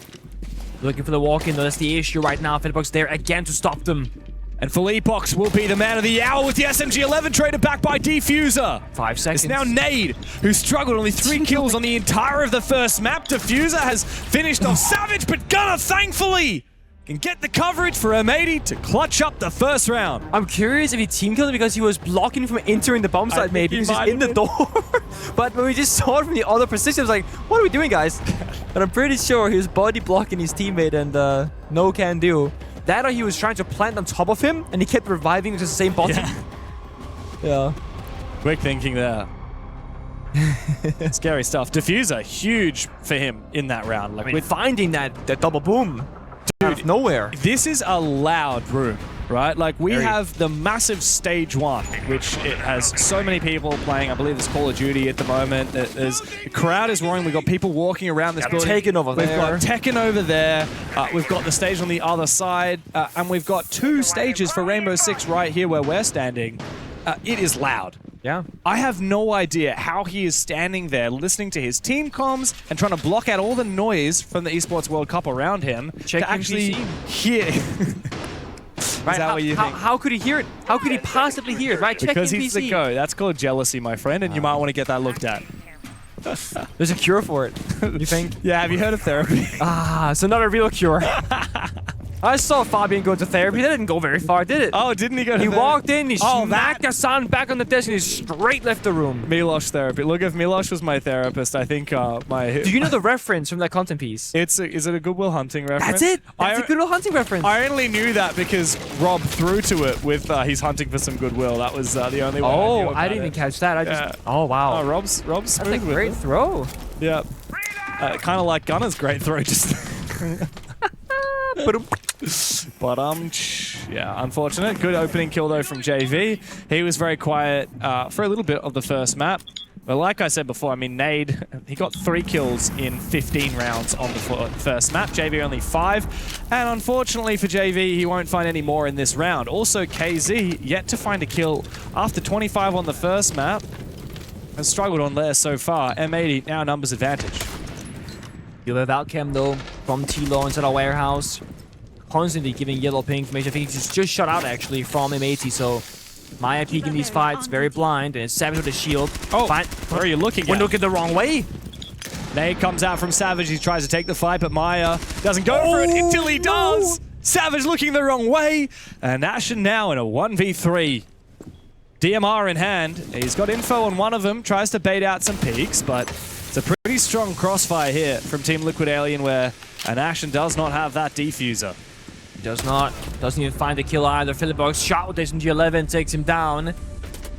Looking for the walk-in, though. That's the issue right now. Philippox there again to stop them. And Philippox will be the man of the hour with the SMG-11 traded back by Diffuser. 5 seconds. It's now Nade, who struggled. Only 3 kills on the entire of the first map. Diffuser has finished off Savage, but Gunner, thankfully, can get the coverage for M80 to clutch up the first round. I'm curious if he team killed him because he was blocking from entering the bomb site, maybe. Because he's in the door. But when we just saw it from the other position, I was like, what are we doing, guys? But I'm pretty sure he was body blocking his teammate and no can do. That or he was trying to plant on top of him and he kept reviving with the same bottom. Yeah. Quick thinking there. Scary stuff. Diffuser, huge for him in that round. Like, With finding that double boom out of nowhere. This is a loud room, right? Like, we Very. have the massive stage 1, which it has so many people playing. I believe it's Call of Duty at the moment. The crowd is roaring. We've got people walking around this building. Tekken over We've there. got Tekken over there. We've got the stage on the other side. And we've got 2 stages for Rainbow Six right here where we're standing. It is loud. Yeah. I have no idea how he is standing there listening to his team comms and trying to block out all the noise from the Esports World Cup around him Check to actually PC. hear. Right? that what you think? How could he hear it? How could he possibly hear it? Right? Check Because in he's PC. the go. That's called jealousy, my friend, and you might want to get that looked at. There's a cure for it. You think? Yeah, have you heard of therapy? So not a real cure. I saw Fabian go to therapy. That didn't go very far, did it? Oh, didn't he go to He therapy? walked in, he Oh, smacked Hassan back on the desk, and he straight left the room. Milosh therapy. Look, if Milosh was my therapist, I think my... Do you know the reference from that content piece? Is it a Goodwill Hunting reference? That's it. That's a good old hunting reference. I only knew that because Rob threw to it with he's hunting for some goodwill. That was the only way I knew Oh, about I didn't even it. catch that. I just. Yeah. Oh wow. Oh, Rob's That's a smooth with great it. throw. Yeah. Kind of like Gunner's great throw, just... But yeah, unfortunate. Good opening kill though from JV. He was very quiet for a little bit of the first map. But like I said before, I mean, Nade, he got 3 kills in 15 rounds on the first map. JV only 5. And unfortunately for JV, he won't find any more in this round. Also, KZ yet to find a kill after 25 on the first map. Has struggled on there so far. M80 now numbers advantage. You have outcam though from T-Law inside our warehouse. Constantly giving yellow ping information. I think he's just shut out actually from M80. So Maya peeking these fights, very blind, and Savage with a shield. Oh, Fine. where are you looking We're at? looking the wrong way. Nade comes out from Savage. He tries to take the fight, but Maya doesn't go for it until he does. Savage looking the wrong way. And Ashen now in a 1v3. DMR in hand. He's got info on one of them. Tries to bait out some peeks, but it's a pretty strong crossfire here from Team Liquid Alienware. And Ashen does not have that defuser. Does not. Doesn't even find the kill either. Philippox shot with SMG-11 takes him down.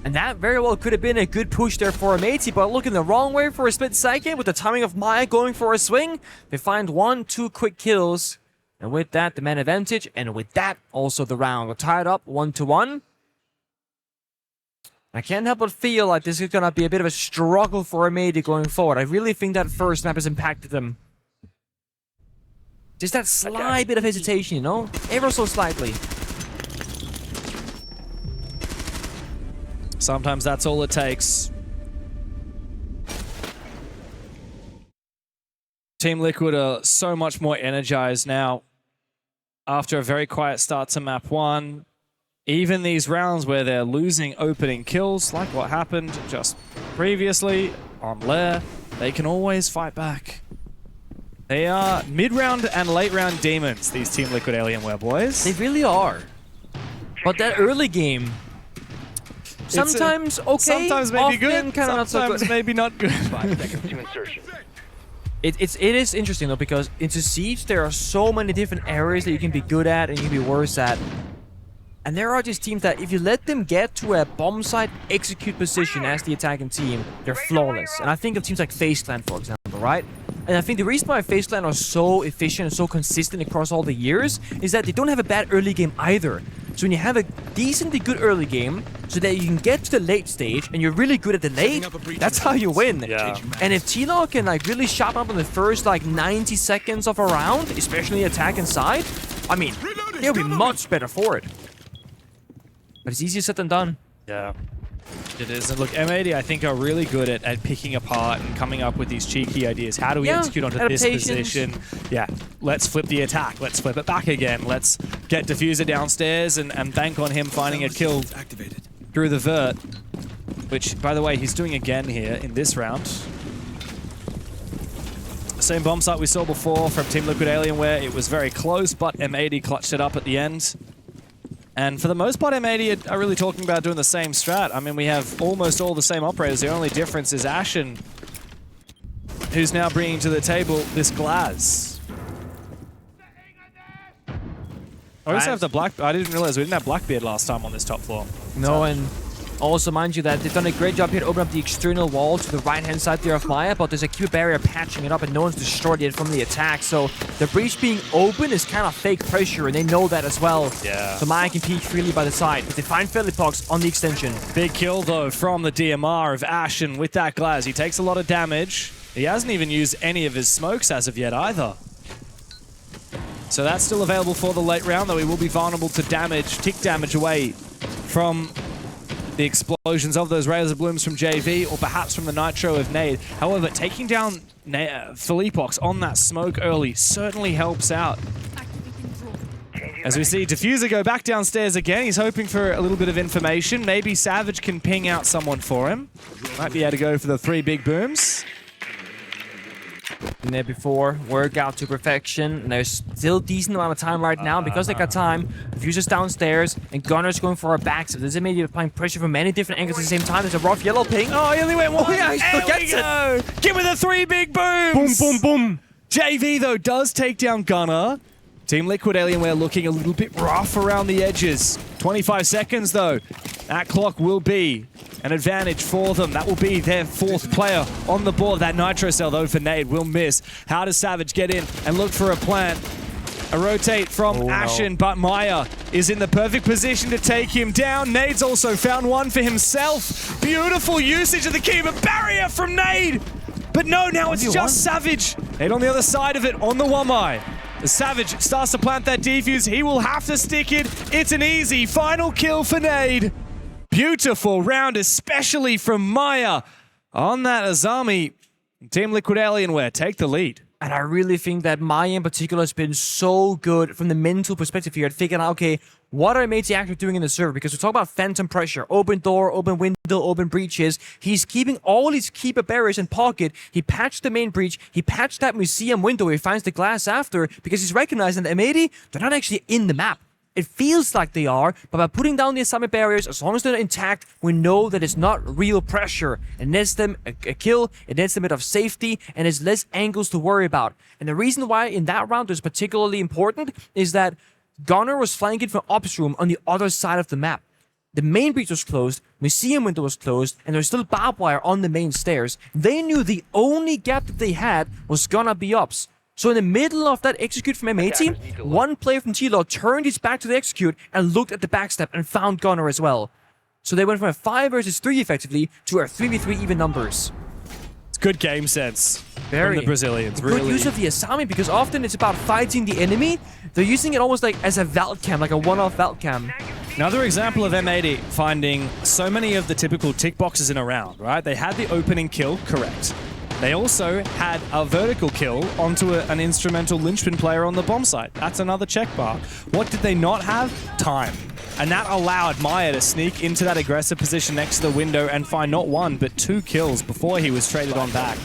And that very well could have been a good push there for M80, but looking the wrong way for a split second with the timing of Maya going for a swing. They find 1-2 quick kills. And with that, the man advantage. And with that, also the round. We're tied up 1-1. I can't help but feel like this is going to be a bit of a struggle for M80 going forward. I really think that first map has impacted them. Just that slight bit of hesitation, you know? Ever so slightly. Sometimes that's all it takes. Team Liquid are so much more energized now after a very quiet start to map 1. Even these rounds where they're losing opening kills, like what happened just previously on Lair, they can always fight back. They are mid-round and late-round demons, these Team Liquid Alienware boys. They really are. But that early game, Sometimes okay, sometimes maybe often good, kind of not so sometimes good. maybe not good. 5 seconds to insertion. It is interesting though, because into Siege there are so many different areas that you can be good at and you can be worse at. And there are just teams that if you let them get to a bomb site execute position as the attacking team, they're flawless. And I think of teams like FaZe Clan, for example, right? And I think the reason why FaZe Clan are so efficient and so consistent across all the years is that they don't have a bad early game either. So when you have a decently good early game, so that you can get to the late stage and you're really good at the late, that's how you win. Yeah. And if T-Law can like really sharpen up in the first like 90 seconds of a round, especially attack inside, I mean, they'll be much better for it. But it's easier said than done. Yeah, it is. And look, M80, I think, are really good at picking apart and coming up with these cheeky ideas. How do we execute onto this position? Yeah, let's flip the attack. Let's flip it back again. Let's get Diffuser downstairs and bank on him finding a kill through the vert. Which, by the way, he's doing again here in this round. Same bomb site we saw before from Team Liquid Alienware. It was very close, but M80 clutched it up at the end. And for the most part, M80 are really talking about doing the same strat. I mean, we have almost all the same operators. The only difference is Ashen, who's now bringing to the table this Glaz. I also have the Black... I didn't realize we didn't have Blackbeard last time on this top floor. No, and also mind you that they've done a great job here to open up the external wall to the right-hand side there of Maya, but there's a Q barrier patching it up and no one's destroyed it from the attack. So the breach being open is kind of fake pressure, and they know that as well. Yeah. So Maya can peek freely by the side, but they find Philippox on the extension. Big kill, though, from the DMR of Ashen with that Glaz. He takes a lot of damage. He hasn't even used any of his smokes as of yet either. So that's still available for the late round, though he will be vulnerable to damage, tick damage away from the explosions of those Razor Blooms from JV, or perhaps from the Nitro of Nade. However, taking down Philippox on that smoke early certainly helps out. As we see Diffuser go back downstairs again, he's hoping for a little bit of information. Maybe Savage can ping out someone for him. Might be able to go for the 3 big booms. Been there before, work out to perfection, and there's still decent amount of time right now because they got time. Diffuser's downstairs, and Gunner's going for a back. So there's immediately applying pressure from many different angles at the same time. There's a rough yellow ping. Oh, he only went one. Oh yeah, he still There gets we go. Give me the 3 big booms. Boom, boom, boom. JV, though, does take down Gunner. Team Liquid Alienware looking a little bit rough around the edges. 25 seconds, though. That clock will be an advantage for them. That will be their 4th player on the board. That Nitro Cell, though, for Nade will miss. How does Savage get in and look for a plant? A rotate from Ashen, but Maya is in the perfect position to take him down. Nade's also found one for himself. Beautiful usage of the key, but barrier from Nade. But no, now it's just Savage. Nade on the other side of it, on the 1-eye. As Savage starts to plant that defuse, he will have to stick it. It's an easy final kill for Nade. Beautiful round, especially from Maya on that Azami. Team Liquid Alienware take the lead. And I really think that Maya in particular has been so good from the mental perspective here at figuring out, okay, what are M80 actually doing in the server? Because we talk about phantom pressure, open door, open window, open breaches. He's keeping all his keeper barriers in pocket. He patched the main breach. He patched that museum window where he finds the glass after, because he's recognizing that M80, they're not actually in the map. It feels like they are, but by putting down the assignment barriers, as long as they're intact, we know that it's not real pressure. It nets them a kill, it nets them a bit of safety, and there's less angles to worry about. And the reason why in that round is particularly important is that Gunner was flanking from upstream on the other side of the map. The main breach was closed, museum window was closed, and there was still barbed wire on the main stairs. They knew the only gap that they had was gonna be ups. So in the middle of that execute from M80, one player from T-Law turned his back to the execute and looked at the backstep and found Gunner as well. So they went from a 5 versus 3 effectively to a 3v3 even numbers. It's good game sense Very. from the Brazilians, Good really. use of the Asami, because often it's about fighting the enemy. They're using it almost like as a Valt cam, like a one-off Valt cam. Another example of M80 finding so many of the typical tick boxes in a round, right? They had the opening kill, correct. They also had a vertical kill onto an instrumental linchpin player on the bomb site. That's another check bar. What did they not have? Time. And that allowed Maya to sneak into that aggressive position next to the window and find not 1, but 2 kills before he was traded on back.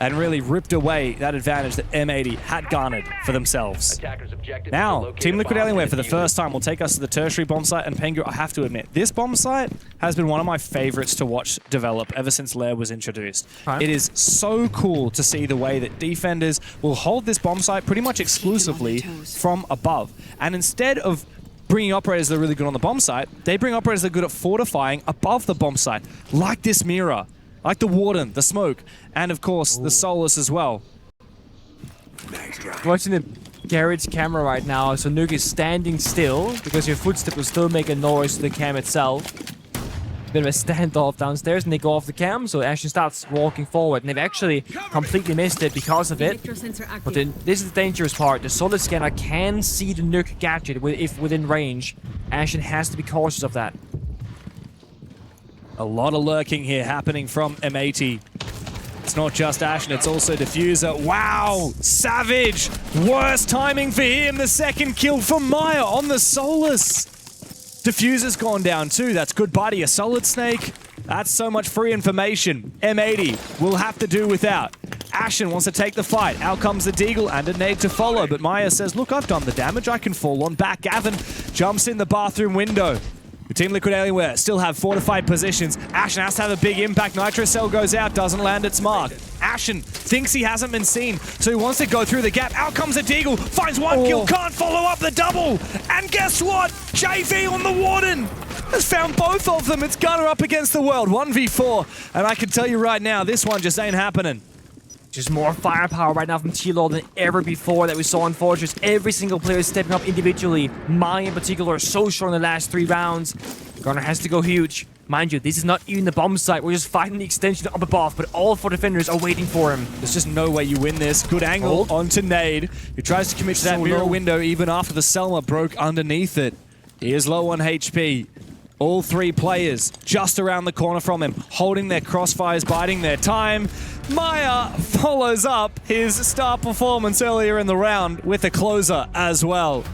and really ripped away that advantage that M80 had garnered for themselves. Attackers' objective is to Now, locate Team a Liquid bomb Alienware and for the defuse first time will take us to the tertiary bomb site, and Pengu, I have to admit, this bomb site has been one of my favorites to watch develop ever since Lair was introduced. Okay. It is so cool to see the way that defenders will hold this bomb site pretty much exclusively from above. And instead of bringing operators that are really good on the bomb site, they bring operators that are good at fortifying above the bomb site, like this Mira, like the Warden, the Smoke, and of course, the Solus as well. Watching the garage camera right now, so Nuke is standing still because your footstep will still make a noise to the cam itself. Bit of a standoff downstairs, and they go off the cam, so Ashen starts walking forward, and they've actually completely missed it because of it. But then this is the dangerous part. The solid scanner can see the Nuke gadget if within range. Ashen has to be cautious of that. A lot of lurking here happening from M80. It's not just Ashen, it's also Diffuser. Wow! Savage! Worst timing for him. The second kill for Maya on the Solus. Diffuser's gone down too. That's goodbye to your Solid Snake. That's so much free information. M80 will have to do without. Ashen wants to take the fight. Out comes the Deagle and a nade to follow. But Maya says, look, I've done the damage. I can fall on back. Gavin jumps in the bathroom window. Team Liquid Alienware still have fortified positions. Ashen has to have a big impact. Nitro Cell goes out, doesn't land its mark. Ashen thinks he hasn't been seen, so he wants to go through the gap. Out comes a Deagle, finds one kill, can't follow up the double. And guess what? JV on the Warden has found both of them. It's Gunner up against the world, 1v4. And I can tell you right now, this one just ain't happening. Just more firepower right now from T-Law than ever before that we saw in Fortress. Every single player is stepping up individually. Maya in particular is so strong in the last 3 rounds. Gunner has to go huge. Mind you, this is not even the bomb site. We're just fighting the extension up above, but all 4 defenders are waiting for him. There's just no way you win this. Good angle onto Nade, who tries to commit to that mirror window even after the Selma broke underneath it. He is low on HP. All 3 players just around the corner from him, holding their crossfires, biding their time. Maya follows up his star performance earlier in the round with a closer as well.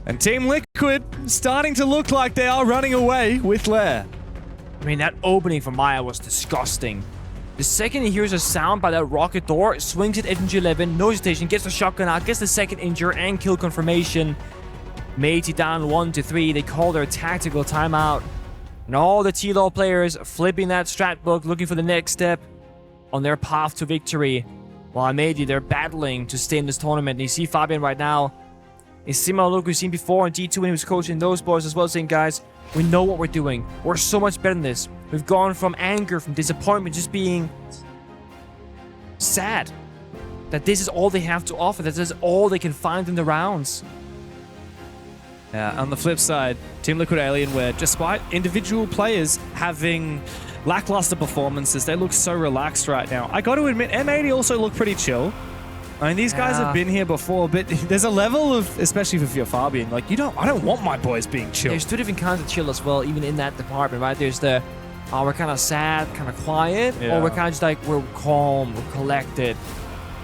And Team Liquid starting to look like they are running away with Lair. I mean, that opening for Maya was disgusting. The second he hears a sound by that rocket door, swings it at MG11, no hesitation, gets the shotgun out, gets the second injure and kill confirmation. M80 down 1-3, they call their tactical timeout. And all the T-Law players flipping that strat book, looking for the next step on their path to victory. While M80, they're battling to stay in this tournament. And you see Fabian right now, is similar look we've seen before in G2 when he was coaching those boys as well, saying, guys, we know what we're doing. We're so much better than this. We've gone from anger, from disappointment, just being sad that this is all they have to offer, that this is all they can find in the rounds. Yeah, on the flip side, Team Liquid Alienware, despite individual players having lackluster performances, they look so relaxed right now. I got to admit, M80 also look pretty chill. I mean, these guys have been here before, but there's a level of, especially for your Fabian, like, I don't want my boys being chill. There's 2 different kinds of chill as well, even in that department, right? There's the, we're kind of sad, kind of quiet, or we're kind of just like, we're calm, we're collected.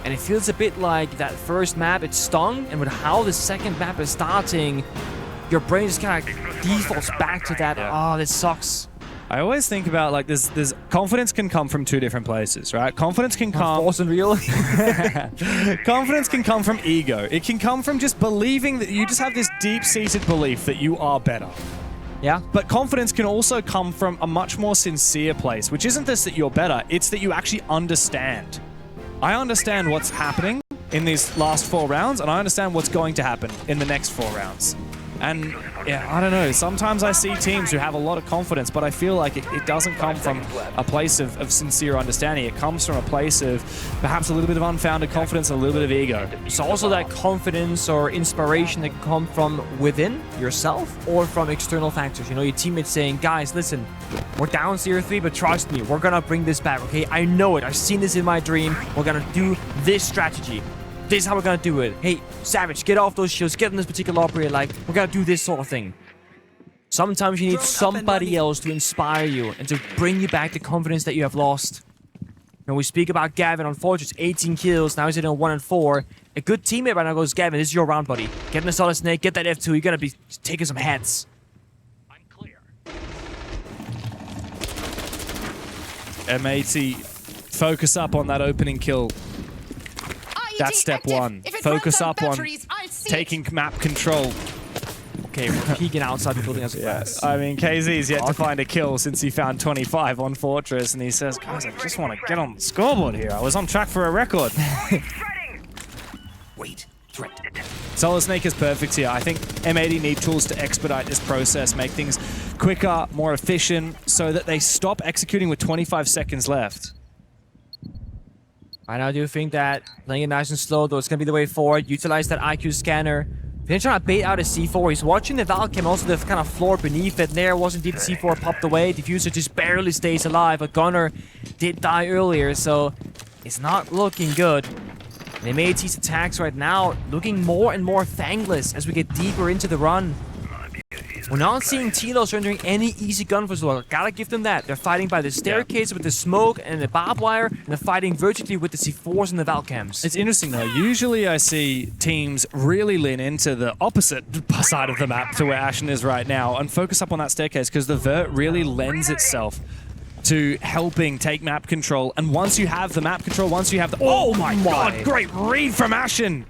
And it feels a bit like that first map, it stung, and with how the second map is starting, your brain just kind of defaults back to that, oh, this sucks. I always think about, like, there's confidence can come from 2 different places, right? Confidence can come... False and real. Confidence can come from ego. It can come from just believing that you just have this deep-seated belief that you are better. Yeah. But confidence can also come from a much more sincere place, which isn't this that you're better, it's that you actually understand. I understand what's happening in these last 4 rounds, and I understand what's going to happen in the next 4 rounds. And, yeah, I don't know. Sometimes I see teams who have a lot of confidence, but I feel like it doesn't come from a place of sincere understanding. It comes from a place of perhaps a little bit of unfounded confidence and a little bit of ego. It's also that confidence or inspiration that can come from within yourself or from external factors. You know, your teammates saying, guys, listen, we're down 0-3, but trust me, we're going to bring this back, okay? I know it. I've seen this in my dream. We're going to do this strategy. This is how we're gonna do it. Hey, Savage, get off those shields, get on this particular operator, like, we're gonna do this sort of thing. Sometimes you need somebody else to inspire you and to bring you back the confidence that you have lost. When we speak about Gavin on Fortress, 18 kills, now he's in a 1-4. A good teammate right now goes, Gavin, this is your round, buddy. Get in the Solid Snake, get that F2, you're gonna be taking some heads. I'm clear. M80 Focus up on that opening kill. That's step one. Focus up on taking map control. Okay, we're peeking outside the building as fast. I mean, KZ's yet to find a kill since he found 25 on Fortress, and he says, guys, I just want to get on the scoreboard here. I was on track for a record. Wait, threat. Solid Snake is perfect here. I think M80 need tools to expedite this process, make things quicker, more efficient, so that they stop executing with 25 seconds left. Right now, I do think that playing it nice and slow, though, it's going to be the way forward. Utilize that IQ scanner. They're trying to bait out a C4. He's watching the Valcam, also the kind of floor beneath it. There was indeed the C4 popped away. Diffuser just barely stays alive. A gunner did die earlier, so it's not looking good. And M80's attacks right now looking more and more thangless as we get deeper into the run. We're not seeing Tilo surrendering any easy gun for Zula. Gotta give them that. They're fighting by the staircase with the smoke and the barbed wire, and they're fighting vertically with the C4s and the Valcams. It's interesting though. Usually I see teams really lean into the opposite side of the map to where Ashen is right now and focus up on that staircase because the Vert really lends itself to helping take map control. And once you have the map control, once you have the... Oh my god, great read from Ashen!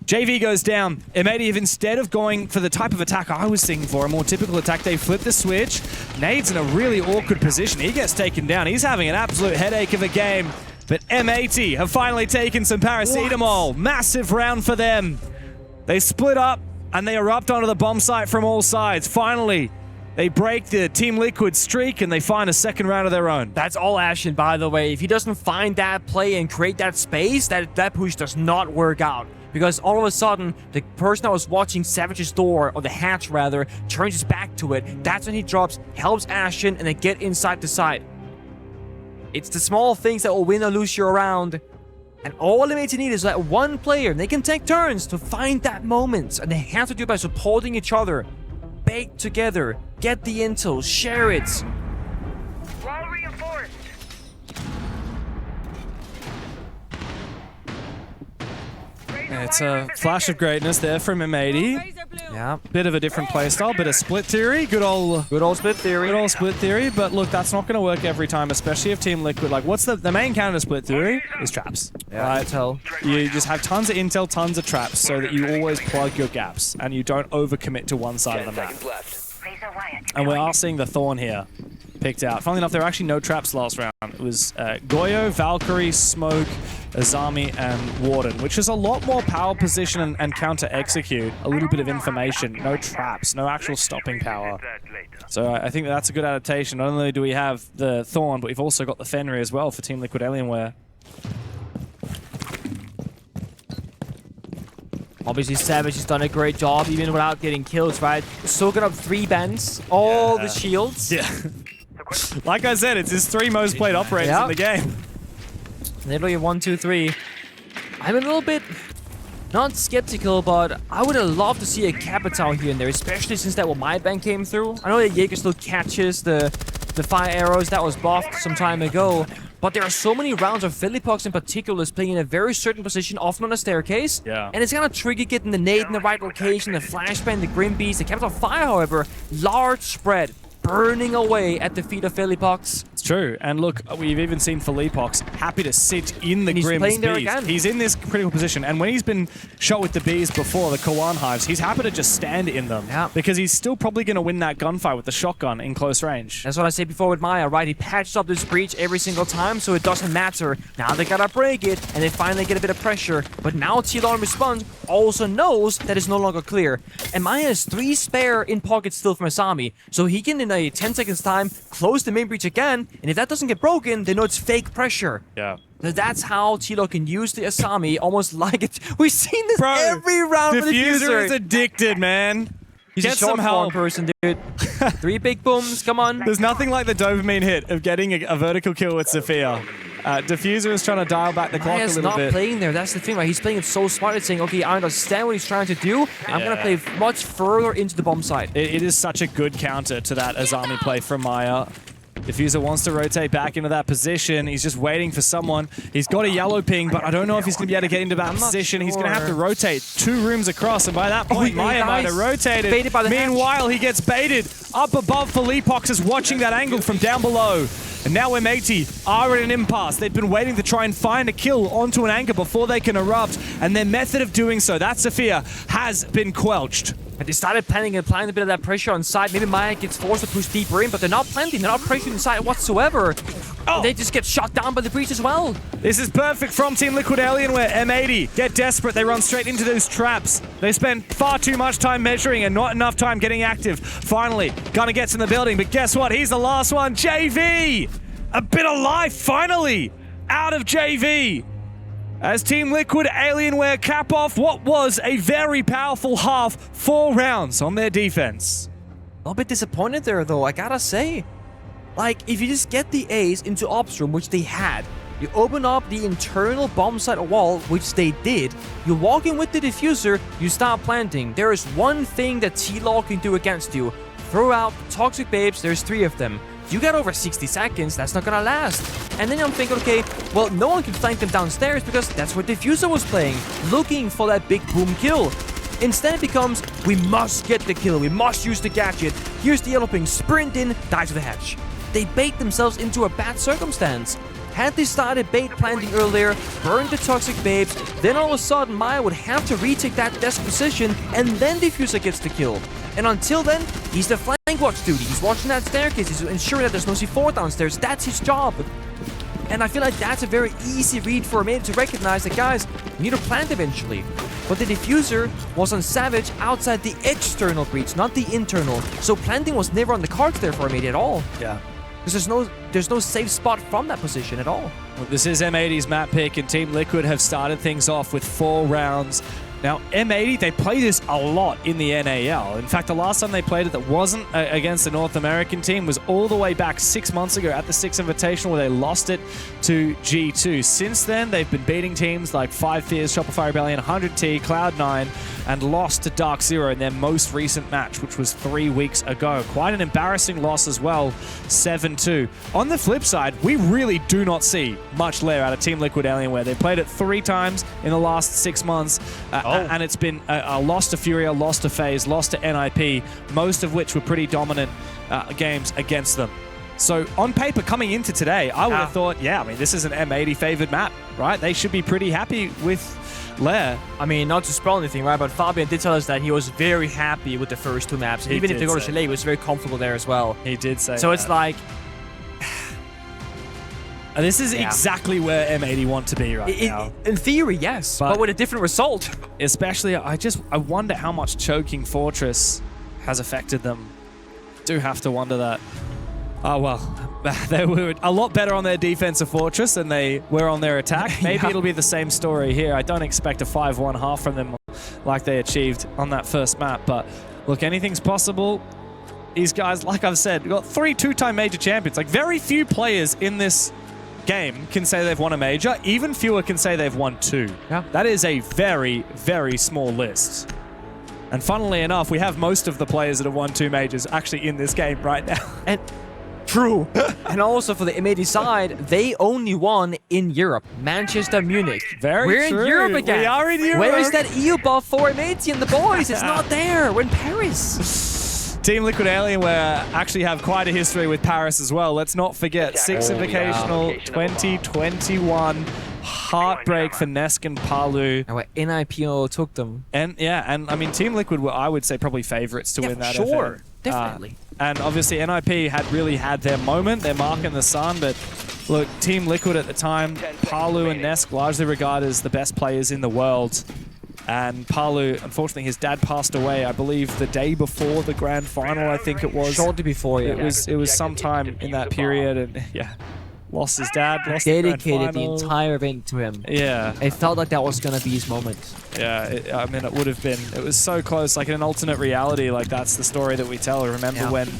JV goes down. M80, instead of going for the type of attack I was thinking for, a more typical attack, they flip the switch. Nade's in a really awkward position. He gets taken down. He's having an absolute headache of a game. But M80 have finally taken some paracetamol. What? Massive round for them. They split up and they erupt onto the bomb site from all sides. Finally, they break the Team Liquid streak and they find a second round of their own. That's all Ashen, by the way. If he doesn't find that play and create that space, that push does not work out. Because all of a sudden, the person that was watching Savage's door, or the hatch rather, turns his back to it. That's when he drops, helps Ashen, and they get inside the site. It's the small things that will win or lose you around. And all M80 need is that one player. They can take turns to find that moment. And they have to do it by supporting each other. Bake together. Get the intel. Share it. Wall reinforced. It's a flash of greatness there from M80. Yeah. Bit of a different playstyle, bit of split theory. Good old split theory. Good old split theory, but look, that's not going to work every time, especially if Team Liquid, like, what's the main counter to split theory is traps. Yeah, right? intel. You just have tons of intel, tons of traps, so that you always plug your gaps, and you don't overcommit to one side of the map. And we are seeing the Thorn here picked out. Funnily enough, there were actually no traps last round. It was Goyo, Valkyrie, Smoke, Azami, and Warden, which is a lot more power position and counter-execute. A little bit of information. No traps, no actual stopping power. So I think that's a good adaptation. Not only do we have the Thorn, but we've also got the Fenrir as well for Team Liquid Alienware. Obviously, Savage has done a great job, even without getting kills, right? Soaking up 3 bends, all the shields. Yeah. Like I said, it's his 3 most played operators in the game. Literally 1, 2, 3. I'm a little bit not skeptical, but I would have loved to see a Capital here and there, especially since that my ban came through. I know that Jaeger still catches the fire arrows that was buffed some time ago, but there are so many rounds of Philippox in particular is playing in a very certain position, often on a staircase. Yeah. And it's gonna trigger getting the nade in the right location, the flashbang, the Grim Beast, the Capital Fire, however, large spread, burning away at the feet of Philippox. It's true. And look, we've even seen Philippox happy to sit in the Grim's playing there bees. again. He's in this critical position. And when he's been shot with the bees before, the Kawan hives, he's happy to just stand in them. Yeah. Because he's still probably going to win that gunfight with the shotgun in close range. That's what I said before with Maya, right? He patched up this breach every single time, so it doesn't matter. Now they gotta break it, and they finally get a bit of pressure. But now Tilo in response also knows that it's no longer clear. And Maya has 3 spare in pocket still from Asami, so he can, in a 10 seconds time, close the main breach again, and if that doesn't get broken, they know it's fake pressure. Yeah. That's how Tilo can use the Asami, almost like it. We've seen this every round with the Diffuser is Diffuser. addicted, man. He's Get a short some help. form person, dude. 3 big booms, come on. There's nothing like the dopamine hit of getting a vertical kill with Sophia. Diffuser is trying to dial back the clock Maya's a little not bit. playing there. That's the thing, right? He's playing it so smart. It's saying, okay, I understand what he's trying to do. I'm going to play much further into the bomb site. It is such a good counter to that Azami play from Maya. Diffuser wants to rotate back into that position. He's just waiting for someone. He's got a yellow ping, but I don't know if he's going to be able to get into that position. He's going to have to rotate 2 rooms across, and by that point, Maya might have rotated. Baited by the Meanwhile, he gets baited. Up above, Philippox is watching that angle from down below. And now M80 are in an impasse. They've been waiting to try and find a kill onto an anchor before they can erupt, and their method of doing so, that Sophia, has been quelched. And they started planning and applying a bit of that pressure on side. Maybe Maya gets forced to push deeper in, but they're not planting. They're not pressuring inside whatsoever. Oh. They just get shot down by the breach as well. This is perfect from Team Liquid Alienware. M80 get desperate. They run straight into those traps. They spend far too much time measuring and not enough time getting active. Finally, Gunner gets in the building, but guess what? He's the last one. JV! A bit of life, finally, out of JV. As Team Liquid Alienware cap off what was a very powerful half, 4 rounds on their defense. A little bit disappointed there, though, I gotta say. Like, if you just get the A's into Ops Room, which they had, you open up the internal bomb site wall, which they did, you walk in with the diffuser, you start planting. There is one thing that T-Law can do against you. Throw out Toxic Babes, there's 3 of them. You got over 60 seconds, that's not gonna last. And then I'm thinking, okay, well, no one can flank them downstairs because that's what Diffuser was playing, looking for that big boom kill. Instead it becomes, we must get the kill, we must use the gadget. Here's the yellow ping, sprint in, die to the hatch. They bait themselves into a bad circumstance. Had they started bait planting earlier, burned the Toxic Babes, then all of a sudden Maya would have to retake that desk position, and then Diffuser gets the kill. And until then, he's the flank watch duty. He's watching that staircase. He's ensuring that there's no C4 downstairs. That's his job. And I feel like that's a very easy read for him to recognize that, guys, we need to plant eventually. But the diffuser was on Savage outside the external breach, not the internal. So planting was never on the cards there for M80 at all. Yeah. Because there's no safe spot from that position at all. Well, this is M80's map pick, and Team Liquid have started things off with 4 rounds. Now, M80, they play this a lot in the NAL. In fact, the last time they played it that wasn't against a North American team was all the way back 6 months ago at the 6 Invitational, where they lost it to G2. Since then, they've been beating teams like 5 Fears, Shopify Rebellion, 100T, Cloud9, and lost to Dark Zero in their most recent match, which was 3 weeks ago. Quite an embarrassing loss as well, 7-2. On the flip side, we really do not see much lair out of Team Liquid Alienware. They've played it 3 times in the last 6 months. And it's been a loss to Furia, loss to FaZe, loss to NIP, most of which were pretty dominant games against them. So on paper, coming into today, I would have thought, yeah, I mean, this is an M80 favored map, right? They should be pretty happy with Lair. I mean, not to spoil anything, right? But Fabian did tell us that he was very happy with the first 2 maps. Even if they go to Chalet, he was very comfortable there as well. He did say so that. It's like... This is exactly where M80 want to be right now. In theory, yes, but with a different result. Especially, I wonder how much choking Fortress has affected them. Do have to wonder that. Oh, well, they were a lot better on their defensive Fortress than they were on their attack. Maybe it'll be the same story here. I don't expect a 5-1 half from them like they achieved on that first map, but look, anything's possible. These guys, like I've said, got 3 two-time major champions. Like, very few players in this game can say they've won a major. Even fewer can say they've won 2. Yeah. That is a very, very small list. And funnily enough, we have most of the players that have won 2 majors actually in this game right now. And true. And also for the M80 side, they only won in Europe. Manchester, Munich. We're in Europe again. We are in Europe. Where is that EU buff for M80 and the boys? It's not there. We're in Paris. Team Liquid Alienware actually have quite a history with Paris as well. Let's not forget, 6 Invitational 2021. Heartbreak for Nesk and Palu. And what NIPO took them. And yeah, and I mean, Team Liquid were, I would say, probably favorites to win that event. Definitely. And obviously, NIP had really had their moment, their mark in the sun, but look, Team Liquid at the time, Palu and Nesk largely regarded as the best players in the world. And Palu, unfortunately, his dad passed away, I believe, the day before the grand final, I think it was. Shortly before, yeah. It was sometime in that period, and yeah, lost his dad, lost dedicated the the entire event to him. Yeah. It felt like that was going to be his moment. Yeah, I mean, it would have been. It was so close, like in an alternate reality, like that's the story that we tell. Remember when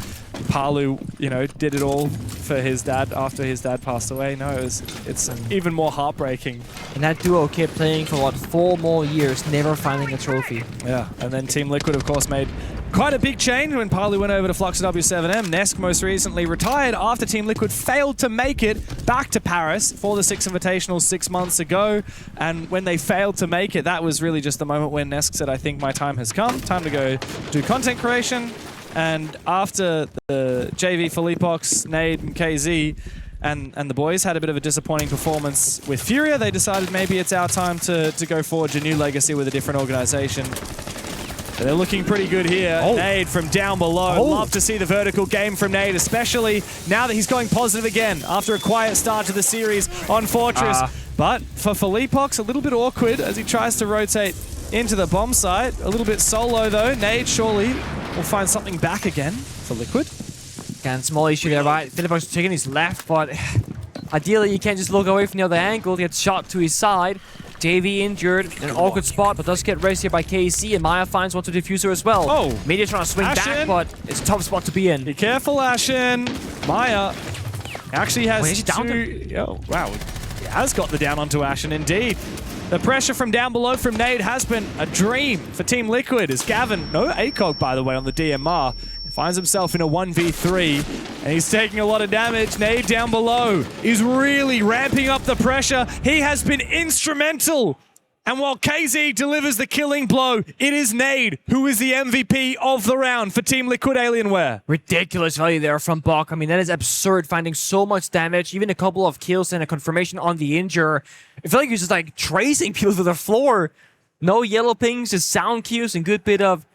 Palu, you know, did it all for his dad after his dad passed away? No, it's even more heartbreaking. And that duo kept playing for, what, 4 more years, never finding a trophy. Yeah, and then Team Liquid, of course, made quite a big change when Palu went over to Flux W7M. Nesk most recently retired after Team Liquid failed to make it back to Paris for the 6 Invitational 6 months ago. And when they failed to make it, that was really just the moment when Nesk said, I think my time has come. Time to go do content creation. And after the JV Felipox, Nade, and KZ, and the boys had a bit of a disappointing performance with Furia. They decided maybe it's our time to go forge a new legacy with a different organization. They're looking pretty good here. Nade from down below. Love to see the vertical game from Nade, especially now that he's going positive again after a quiet start to the series on Fortress. But for Felipox, a little bit awkward as he tries to rotate into the bomb site. A little bit solo though. Nade surely will find something back again for Liquid. Again, small issue there, right? Felipox taking his left, but ideally you can't just look away from the other angle. He gets shot to his side. JV injured in an awkward spot, but does get raised here by KC, and Maya finds one to defuser as well. Oh! Media trying to swing back, but it's a tough spot to be in. Be careful, Ashen. Maya actually has is he down Oh, wow. He has got the down onto Ashen, indeed. The pressure from down below from Nade has been a dream for Team Liquid, as Gavin, no ACOG by the way on the DMR, finds himself in a 1v3, and he's taking a lot of damage. Nade down below is really ramping up the pressure. He has been instrumental. And while KZ delivers the killing blow, it is Nade who is the MVP of the round for Team Liquid Alienware. Ridiculous value there from Bok. I mean, that is absurd, finding so much damage, even a couple of kills and a confirmation on the injure. I feel like he's just like tracing people to the floor. No yellow pings, just sound cues and good bit of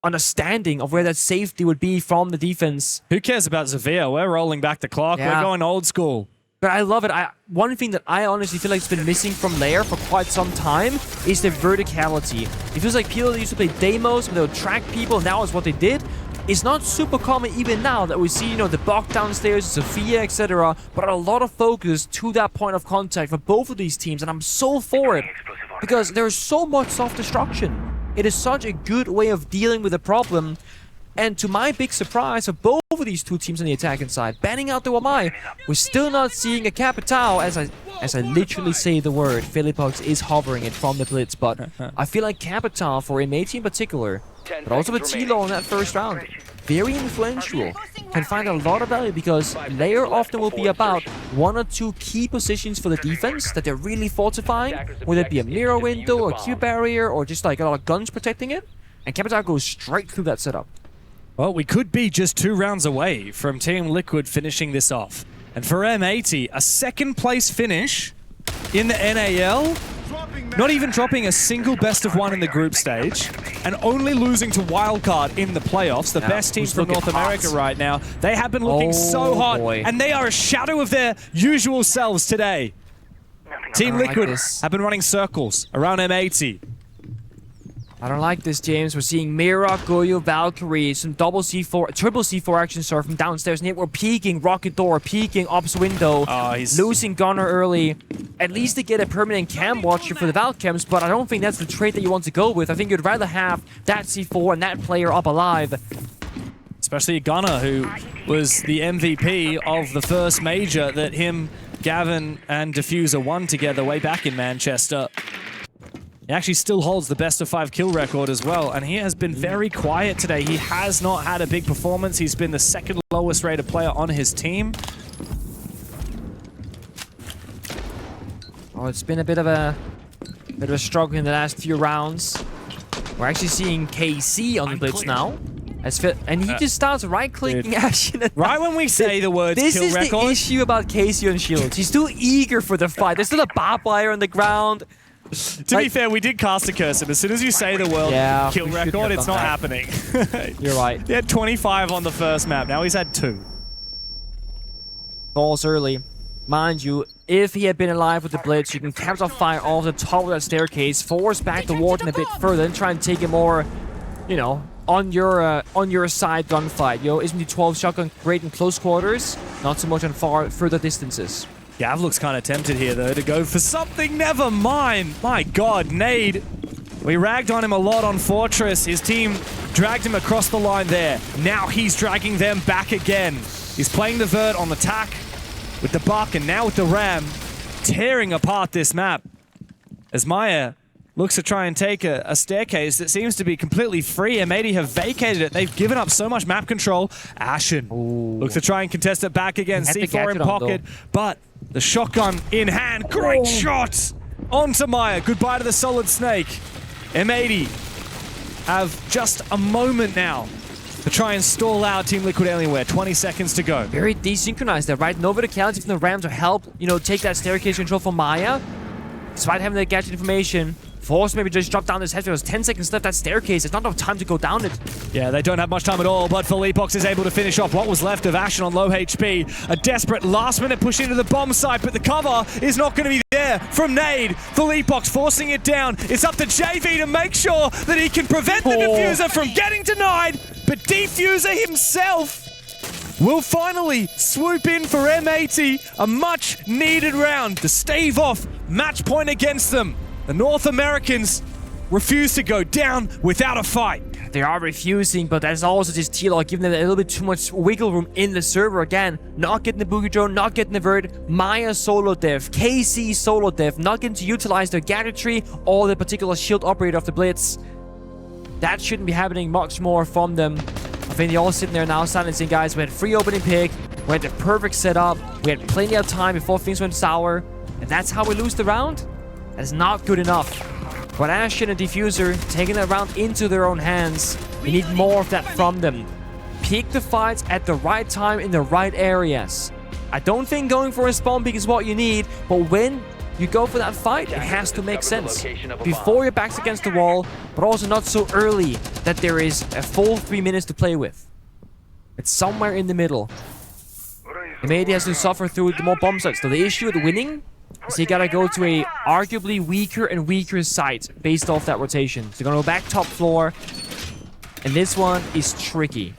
understanding of where that safety would be from the defense. Who cares about Zavia? We're rolling back the clock. Yeah. We're going old school. But I love it. One thing that I honestly feel like has been missing from Lair for quite some time is the verticality. It feels like people used to play demos, where they would track people, and that was what they did. It's not super common even now that we see, you know, the Bok downstairs, Sophia, etc. But a lot of focus to that point of contact for both of these teams, and I'm so for it. Because there's so much self-destruction. It is such a good way of dealing with a problem. And to my big surprise of both of these two teams on the attacking side, banning out the Wamai, we're still not seeing a Capitao, as I literally say the word. Felipox is hovering it from the Blitz, but I feel like Capitao for M80 in particular, but also with Tilo in that first round, very influential, can find a lot of value because Lair often will be about one or two key positions for the defense that they're really fortifying, whether it be a mirror window, or Q barrier, or just like a lot of guns protecting it, and Capitao goes straight through that setup. Well, we could be just 2 rounds away from Team Liquid finishing this off. And for M80, a second place finish in the NAL, not even dropping a single best of 1 in the group stage, and only losing to Wildcard in the playoffs, the best team from North America right now. They have been looking so hot, and they are a shadow of their usual selves today. Team Liquid have been running circles around M80. I don't like this, James. We're seeing Mira, Goyo, Valkyrie, some double C4, triple C4 action star from downstairs, and yet we're peeking Rocket Door, peeking Ops Window, losing Gunner early. At least they get a permanent cam watcher for the Valchems, but I don't think that's the trait that you want to go with. I think you'd rather have that C4 and that player up alive. Especially Gunner, who was the MVP of the first major that him, Gavin, and Diffuser won together way back in Manchester. He actually still holds the best of 5 kill record as well, and he has been very quiet today. He has not had a big performance. He's been the second lowest rated player on his team. Oh, it's been a bit of a struggle in the last few rounds. We're actually seeing KC on the Blitz now. And he just starts right-clicking Ashen. Right when we say the words kill record. This is the issue about KC on Shields. He's too eager for the fight. There's still a barbed wire on the ground. To be fair, we did cast a curse him. As soon as you say the word kill record, it's not happening. You're right. He had 25 on the first map. Now he's had 2. Falls early. Mind you, if he had been alive with the Blitz, you can capture fire off the top of that staircase, force back the Warden a bit further, and try and take a more, you know, on your side gunfight. Yo, isn't the 12 shotgun great in close quarters? Not so much on further distances. Gav looks kind of tempted here, though, to go for something. Never mind. My God, Nade. We ragged on him a lot on Fortress. His team dragged him across the line there. Now he's dragging them back again. He's playing the Vert on the tack with the Buck and now with the Ram, tearing apart this map. As Maya looks to try and take a staircase that seems to be completely free. M80 have vacated it. They've given up so much map control. Ashen looks to try and contest it back again. C4 in pocket, but the shotgun in hand. Great shot onto Maya. Goodbye to the Solid Snake. M80 have just a moment now to try and stall out Team Liquid Alienware. 20 seconds to go. Very desynchronized there, right? No verticality from the Ram to help, take that staircase control from Maya. Despite having that gadget information, Force maybe just drop down his head. There's 10 seconds left. That staircase. There's not enough time to go down it. Yeah, they don't have much time at all, but Philippox is able to finish off what was left of Ashen on low HP. A desperate last-minute push into the bomb site, but the cover is not going to be there from Nade. Philippox forcing it down. It's up to JV to make sure that he can prevent the Diffuser from getting denied, but Diffuser himself will finally swoop in for M80. A much-needed round to stave off match point against them. The North Americans refuse to go down without a fight. They are refusing, but that's also just T-Log giving them a little bit too much wiggle room in the server again. Not getting the Boogie Drone, not getting the Vert. Maya solo dev, KC solo dev, not getting to utilize their gadgetry or the particular shield operator of the Blitz. That shouldn't be happening much more from them. I think they're all sitting there now silencing, guys. We had free opening pick, we had the perfect setup, we had plenty of time before things went sour, and that's how we lose the round? That's not good enough. But Ashen and Diffuser taking that round into their own hands. We need more of that from them. Pick the fights at the right time in the right areas. I don't think going for a spawn pick is what you need, but when you go for that fight, it has to make sense. Before your back's against the wall, but also not so early that there is a full 3 minutes to play with. It's somewhere in the middle. M80 has to suffer through the more bomb sites. So the issue with winning, so you gotta go to a arguably weaker and weaker site based off that rotation. So you're gonna go back top floor, and this one is tricky.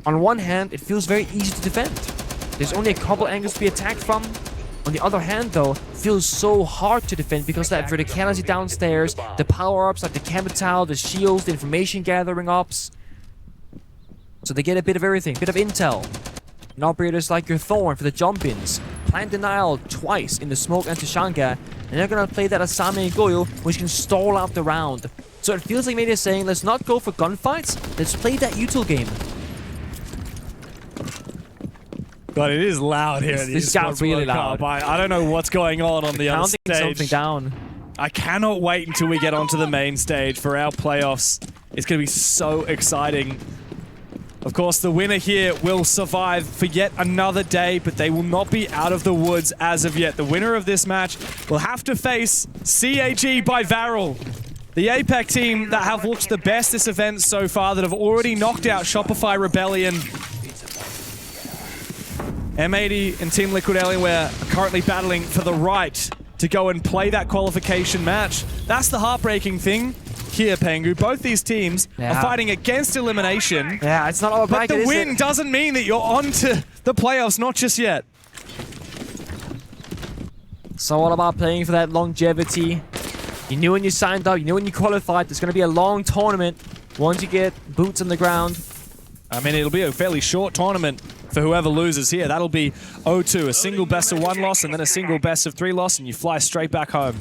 On one hand, it feels very easy to defend. There's only a couple angles to be attacked from. On the other hand, though, it feels so hard to defend because that verticality downstairs, the power-ups like the Capital, the shields, the information gathering ops. So they get a bit of everything, a bit of intel. And operators like your Thorn for the jump-ins. Plant denial twice in the smoke and Tashanka, and they're gonna play that Asami and Goyo, which can stall out the round. So it feels like maybe they're saying, let's not go for gunfights, let's play that util game. God, it is loud here. This got really loud. I don't know what's going on the other stage. Counting something down. I cannot wait until we get onto the main stage for our playoffs. It's gonna be so exciting. Of course, the winner here will survive for yet another day, but they will not be out of the woods as of yet. The winner of this match will have to face CAG by Varel, the APAC team that have looked the best this event so far, that have already knocked out Shopify Rebellion. M80 and Team Liquid Alienware are currently battling for the right to go and play that qualification match. That's the heartbreaking thing here, Pengu. Both these teams are fighting against elimination. Yeah, it's not all about but the win doesn't mean that you're on to the playoffs, not just yet. It's all about playing for that longevity. You knew when you signed up, you knew when you qualified, there's going to be a long tournament once you get boots on the ground. I mean, it'll be a fairly short tournament for whoever loses here. That'll be 0-2, a single best of 1 loss and then a single best of 3 loss, and you fly straight back home.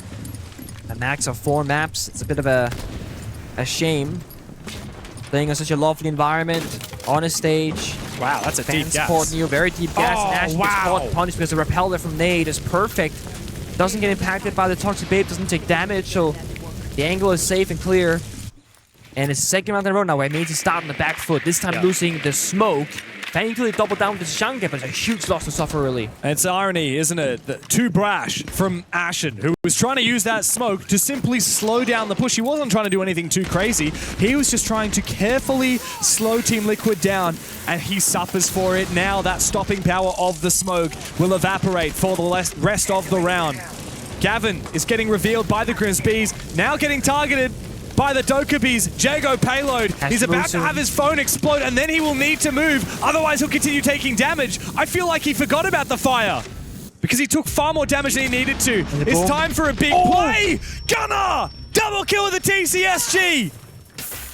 A max of 4 maps. It's a bit of a shame. Playing in such a lovely environment, on a stage. Wow, that's a deep gas. Supporting you, very deep gas. Oh, and Ash gets caught punished because the repeller from Nade is perfect. Doesn't get impacted by the Toxic Babe, doesn't take damage, so the angle is safe and clear. And it's second round in a row now where it needs to start on the back foot. This time losing the smoke. Thankfully double down with the Shanka, but it's a huge loss to suffer early. It's irony, isn't it? Too brash from Ashen, who was trying to use that smoke to simply slow down the push. He wasn't trying to do anything too crazy. He was just trying to carefully slow Team Liquid down, and he suffers for it. Now that stopping power of the smoke will evaporate for the rest of the round. Gavin is getting revealed by the Grimsbees, now getting targeted by the Dokkaebi's Jago payload. He's about to have his phone explode, and then he will need to move. Otherwise, he'll continue taking damage. I feel like he forgot about the fire because he took far more damage than he needed to. It's time for a big play. Gunnar! Double kill with the TCSG.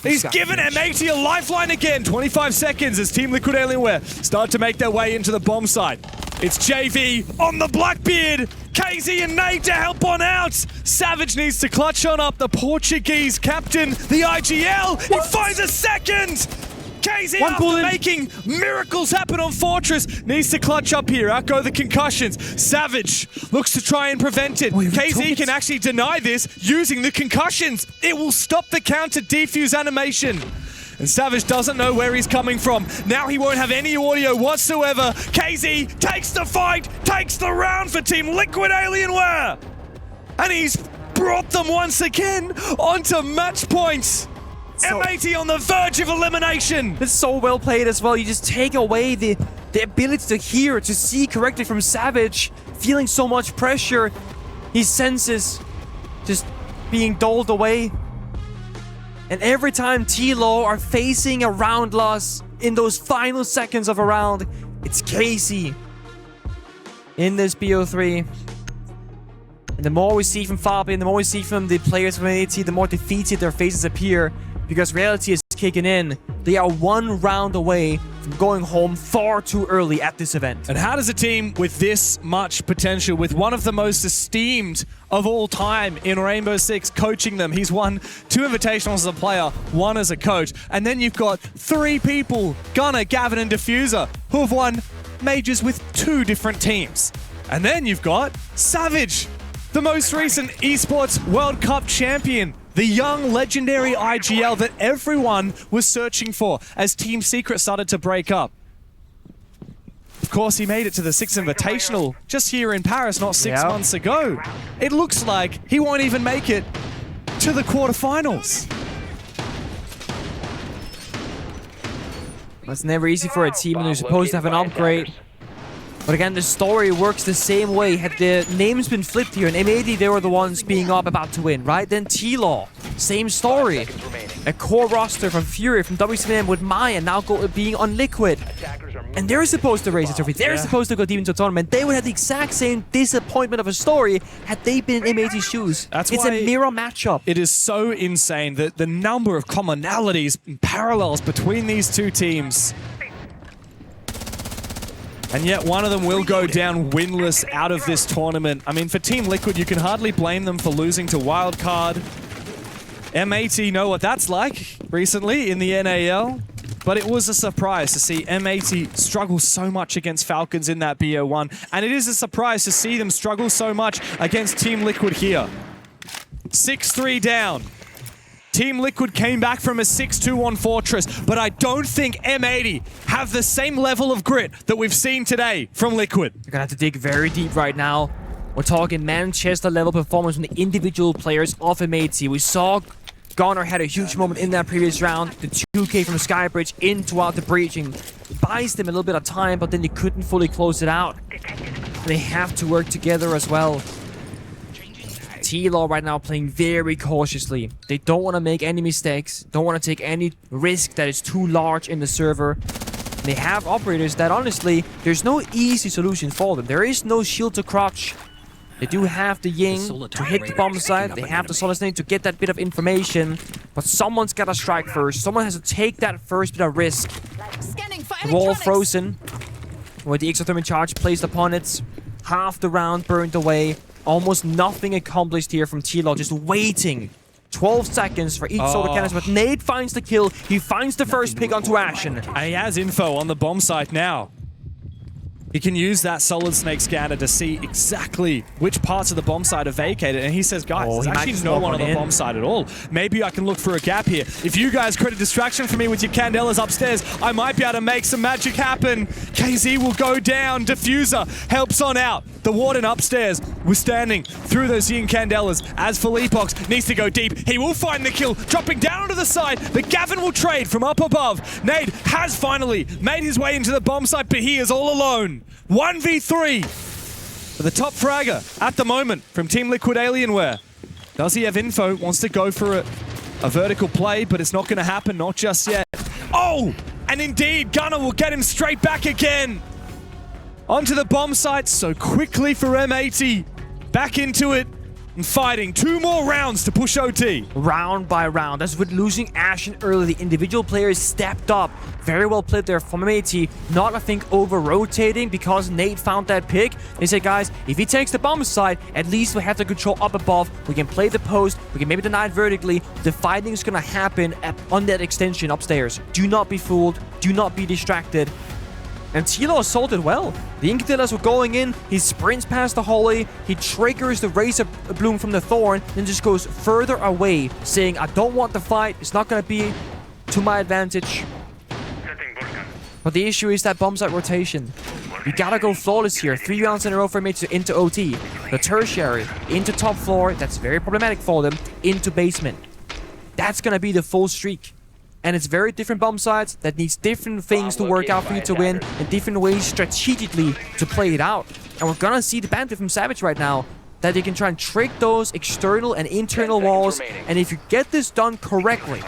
He's given M80 a lifeline again. 25 seconds as Team Liquid Alienware start to make their way into the bomb site. It's JV on the Blackbeard. KZ and Nate to help on out. Savage needs to clutch on up. The Portuguese captain, the IGL. He finds a second. KZ, after making miracles happen on Fortress, needs to clutch up here. Out go the concussions. Savage looks to try and prevent it. KZ can actually deny this using the concussions. It will stop the counter defuse animation. And Savage doesn't know where he's coming from. Now he won't have any audio whatsoever. KZ takes the fight, takes the round for Team Liquid Alienware. And he's brought them once again onto match points. M80 on the verge of elimination. It's so well played as well. You just take away the ability to hear, to see correctly from Savage. Feeling so much pressure. His senses just being doled away. And every time T-Law are facing a round loss in those final seconds of a round, it's KZ in this BO3. And the more we see from Fabian, the more we see from the players from M80, the more defeated their faces appear. Because reality is kicking in. They are one round away from going home far too early at this event. And how does a team with this much potential, with one of the most esteemed of all time in Rainbow Six coaching them? He's won 2 invitationals as a player, 1 as a coach. And then you've got 3 people, Gunnar, Gavin, and Diffuser, who have won majors with 2 different teams. And then you've got Savage, the most recent Esports World Cup champion. The young, legendary IGL that everyone was searching for as Team Secret started to break up. Of course, he made it to the 6th Invitational just here in Paris not 6 months ago. It looks like he won't even make it to the quarterfinals. It's never easy for a team when they're supposed to have an upgrade. But again, the story works the same way. Had the names been flipped here, and M80, they were the ones being up about to win, right? Then T-Law, same story. A core roster from Fury, from WCM with Maya now being on Liquid. And they're supposed to raise the trophy. They're supposed to go deep into a tournament. They would have the exact same disappointment of a story had they been in M80's shoes. It's a mirror matchup. It is so insane that the number of commonalities and parallels between these 2 teams. And yet one of them will go down winless out of this tournament. I mean, for Team Liquid, you can hardly blame them for losing to Wildcard. M80 know what that's like recently in the NAL. But it was a surprise to see M80 struggle so much against Falcons in that BO1. And it is a surprise to see them struggle so much against Team Liquid here. 6-3 down. Team Liquid came back from a 6-2 on Fortress, but I don't think M80 have the same level of grit that we've seen today from Liquid. You're gonna have to dig very deep right now. We're talking Manchester level performance from the individual players of M80. We saw Gunnar had a huge moment in that previous round. The 2K from Skybridge in throughout the breaching buys them a little bit of time, but then they couldn't fully close it out. They have to work together as well. T-Law right now playing very cautiously. They don't want to make any mistakes, don't want to take any risk that is too large in the server. They have operators that honestly, there's no easy solution for them. There is no shield to crotch. They do have the Ying to hit the bomb site. They have the Solid Snake to get that bit of information. But someone's got to strike first. Someone has to take that first bit of risk. Wall frozen. With the exothermic charge placed upon it. Half the round burned away. Almost nothing accomplished here from T-Law, just waiting. 12 seconds for each solar cannons, but Nate finds the kill. He finds the first pick onto Ashen. And he has info on the bomb site now. He can use that Solid Snake scanner to see exactly which parts of the bomb site are vacated. And he says, guys, there's actually no one on the bomb site at all. Maybe I can look for a gap here. If you guys create a distraction for me with your candelas upstairs, I might be able to make some magic happen. KZ will go down. Diffuser helps on out. The Warden upstairs was standing through those Yin candelas. As for Leapox needs to go deep. He will find the kill, dropping down onto the side, but Gavin will trade from up above. Nade has finally made his way into the bomb site, but he is all alone. 1v3 for the top fragger at the moment from Team Liquid Alienware. Does he have info? Wants to go for a vertical play, but it's not going to happen, not just yet. Oh, and indeed, Gunnar will get him straight back again. Onto the bomb site so quickly for M80. Back into it and fighting. 2 more rounds to push OT. Round by round. As with losing Ashen early, the individual players stepped up. Very well played there from M80. Not, I think, over-rotating because Nate found that pick. They said, guys, if he takes the bomb side, at least we have the control up above. We can play the post. We can maybe deny it vertically. The fighting is going to happen on that extension upstairs. Do not be fooled. Do not be distracted. And T-Law assaulted well. The Incantillas were going in. He sprints past the hallway. He triggers the Razor Bloom from the Thorn. Then just goes further away, saying, I don't want the fight. It's not going to be to my advantage. But the issue is that bomb site rotation. You gotta go flawless here. 3 rounds in a row for me into OT. The tertiary, into top floor. That's very problematic for them. Into basement. That's gonna be the full streak. And it's very different bomb sites that needs different things to work out for you to win and different ways strategically to play it out. And we're gonna see the bandit from Savage right now, that they can try and trick those external and internal walls. And if you get this done correctly,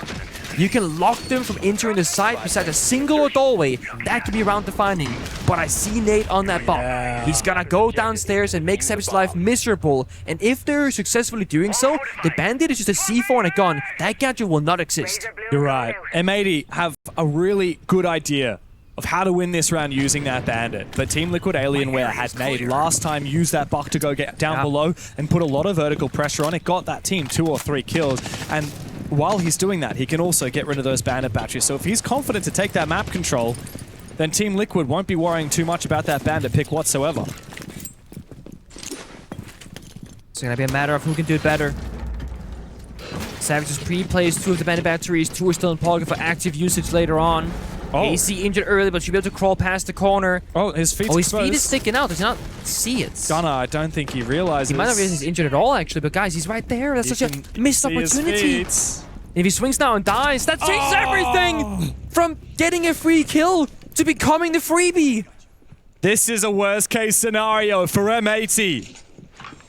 you can lock them from entering the site besides a single doorway. That can be round defining. But I see Nate on that bomb. He's gonna go downstairs and make Savage's life miserable. And if they're successfully doing so, the bandit is just a C4 and a gun. That gadget will not exist. You're right. M80 have a really good idea of how to win this round using that bandit. But Team Liquid Alienware had made last time use that buck to go get down below and put a lot of vertical pressure on it. Got that team 2 or 3 kills. And while he's doing that, he can also get rid of those bandit batteries. So if he's confident to take that map control, then Team Liquid won't be worrying too much about that bandit pick whatsoever. It's gonna be a matter of who can do it better. Savage just pre-plays 2 of the bandit batteries. 2 are still in pocket for active usage later on. AC injured early, but should be able to crawl past the corner. Oh, his feet's his feet is sticking out. Does he not see it? Gunnar, I don't think he realizes. He might not realize he's injured at all, actually. But guys, he's right there. That's such a missed opportunity. If he swings now and dies, that changes everything! From getting a free kill to becoming the freebie. This is a worst case scenario for M80.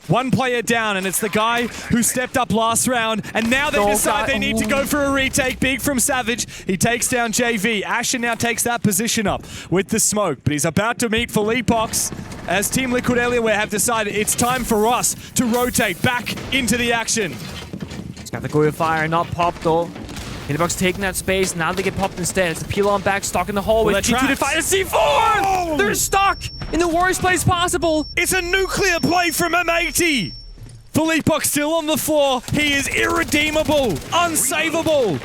1 player down, and it's the guy who stepped up last round, and now they decide they need to go for a retake. Big from Savage. He takes down JV. Ashen now takes that position up with the smoke, but he's about to meet Philippox as Team Liquid Alienware have decided it's time for us to rotate back into the action. He's got the Goyo fire, not popped though. Philippox taking that space, now they get popped instead. It's the peel on back, stuck in the hallway. Well, G2 to fight a C4! They're stuck in the worst place possible. It's a nuclear play from M80. Philippox still on the floor. He is irredeemable, unsavable.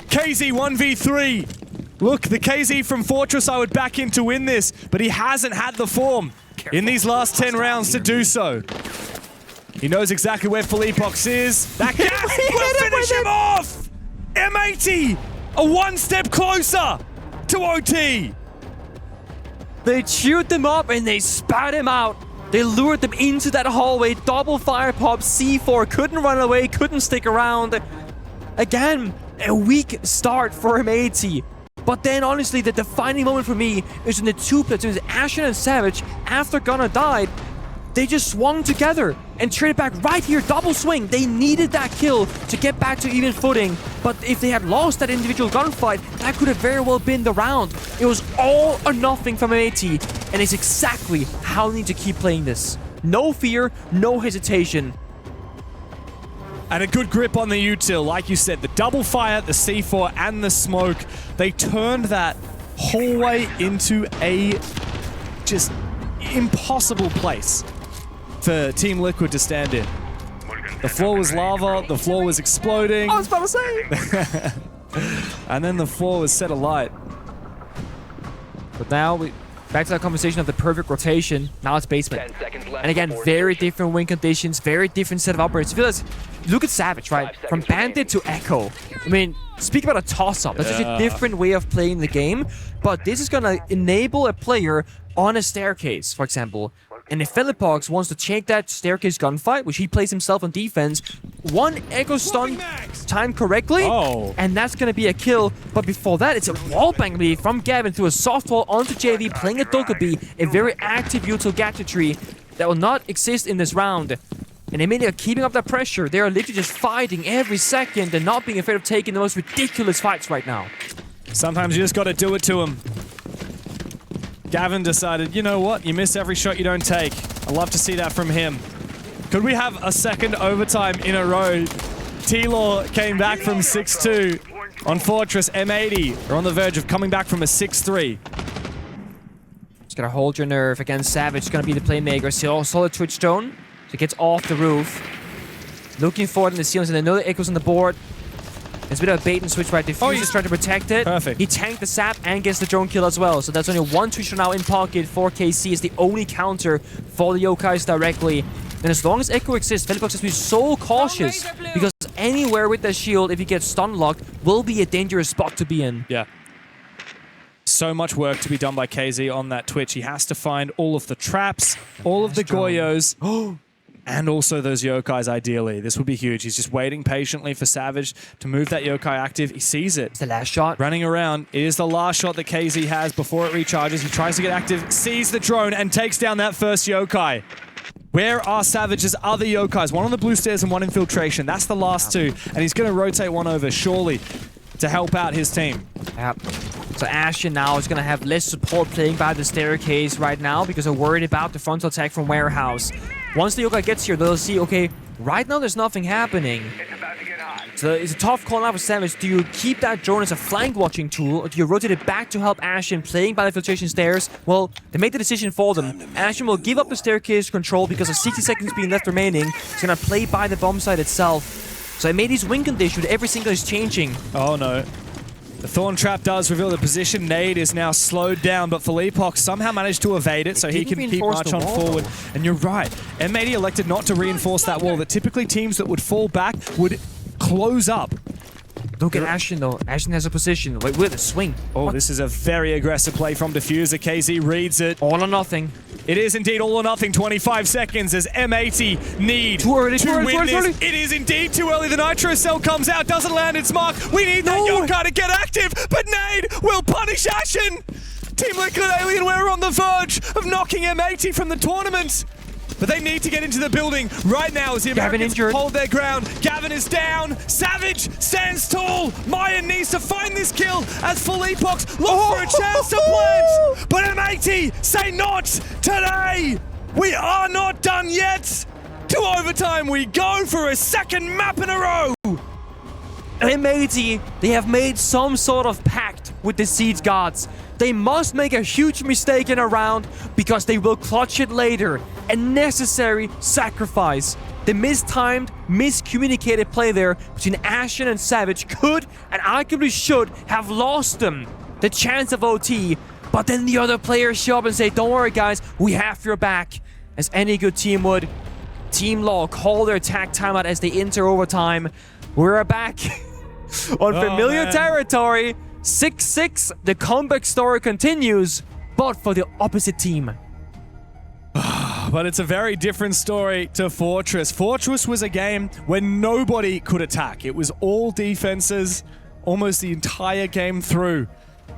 KZ 1v3. Look, the KZ from Fortress I would back in to win this, but he hasn't had the form in these last 10 rounds to do so. He knows exactly where Philippox is. That gas will finish him off! M80 are 1 step closer to OT. They chewed them up and they spat him out. They lured them into that hallway. Double fire pop. C4 couldn't run away, couldn't stick around. Again, a weak start for M80. But then, honestly, the defining moment for me is when the 2 platoons, Ashen and Savage, after Gunnar died, they just swung together and traded back right here. Double swing. They needed that kill to get back to even footing. But if they had lost that individual gunfight, that could have very well been the round. It was all or nothing from M80. And it's exactly how they need to keep playing this. No fear, no hesitation. And a good grip on the util. Like you said, the double fire, the C4, and the smoke. They turned that hallway into a just impossible place for Team Liquid to stand in. The floor was lava, the floor was exploding. I was about to say! And then the floor was set alight. But now, back to that conversation of the perfect rotation. Now it's basement. And again, very different win conditions, very different set of operations. I feel like, look at Savage, right? From Bandit to Echo. I mean, speak about a toss-up. That's such a different way of playing the game. But this is going to enable a player on a staircase, for example. And if Philippox wants to take that staircase gunfight, which he plays himself on defense, 1 Echo stun timed correctly, and that's going to be a kill. But before that, it's a wallbang lead from Gavin through a softball onto JV, playing a Dokkaebi, a very active util gadgetry that will not exist in this round. And they are keeping up that pressure. They are literally just fighting every second and not being afraid of taking the most ridiculous fights right now. Sometimes you just got to do it to him. Gavin decided, you know what? You miss every shot you don't take. I love to see that from him. Could we have a second overtime in a row? T-Law came back from 6-2 on Fortress. M80 are on the verge of coming back from a 6-3. Just gotta hold your nerve against Savage. It's gonna be the playmaker. Solid Twitch Stone. So he gets off the roof. Looking forward in the ceilings, and they know the Echo's on the board. It's a bit of a bait and switch, right? Diffuse is trying to protect it. Perfect. He tanked the sap and gets the drone kill as well. So that's only 1 Twitcher now in pocket for KC. Is the only counter for the Yokais directly. And as long as Echo exists, Philippox has to be so cautious because anywhere with that shield, if he gets stun locked, will be a dangerous spot to be in. Yeah. So much work to be done by KZ on that Twitch. He has to find all of the traps, all of the Goyos, and also those Yokais ideally. This would be huge. He's just waiting patiently for Savage to move that Yokai active. He sees it. It's the last shot. Running around. It is the last shot that KZ has before it recharges. He tries to get active, sees the drone, and takes down that first Yokai. Where are Savage's other Yokais? One on the blue stairs and one infiltration. That's the last two. And he's going to rotate one over, surely, to help out his team. Yep. So Ashen now is going to have less support playing by the staircase right now because they're worried about the frontal attack from Warehouse. Once the Yokai gets here, they'll see, okay, right now there's nothing happening. So it's a tough call now for Savage. Do you keep that drone as a flank watching tool, or do you rotate it back to help Ashen playing by the filtration stairs? Well, they made the decision for them. Ashen will give up the staircase control because of 60 seconds being left remaining. He's going to play by the bomb site itself. So I made his win condition with every single is changing. Oh no. The Thorn Trap does reveal the position. Nade is now slowed down, but Philippok somehow managed to evade it, so he can keep march on forward. And you're right. M80 elected not to reinforce that wall that typically teams that would fall back would close up. Look at Ashen, though. Ashen has a position. Wait, with a swing. Oh, this is a very aggressive play from Diffuser. KZ reads it. All or nothing. It is indeed all or nothing. 25 seconds as M80 need too early, to win this. It is indeed too early. The Nitro Cell comes out, doesn't land its mark. We need that Yokai to get active, but Nade will punish Ashen. Team Liquid Alienware on the verge of knocking M80 from the tournament. But they need to get into the building right now as the Americans hold their ground. Gavin is down. Savage stands tall. Mayan needs to find this kill as Philippok looks for a chance to plant. But M80 say not today. We are not done yet. To overtime we go for a second map in a row. M80, they have made some sort of pact with the Siege Gods. They must make a huge mistake in a round because they will clutch it later. A necessary sacrifice. The mistimed, miscommunicated play there between Ashen and Savage could and arguably should have lost them the chance of OT. But then the other players show up and say, don't worry guys, we have your back. As any good team would. Team Law call their attack timeout as they enter overtime. We're back on familiar territory. 6-6, the comeback story continues, but for the opposite team. But it's a very different story to Fortress. Fortress was a game where nobody could attack. It was all defenses almost the entire game through.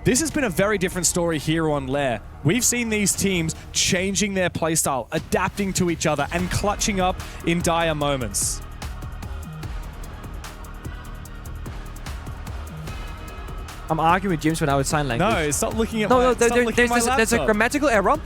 This has been a very different story here on Lair. We've seen these teams changing their playstyle, adapting to each other, and clutching up in dire moments. I'm arguing with James when I would sign language. No, stop looking at there's a grammatical error.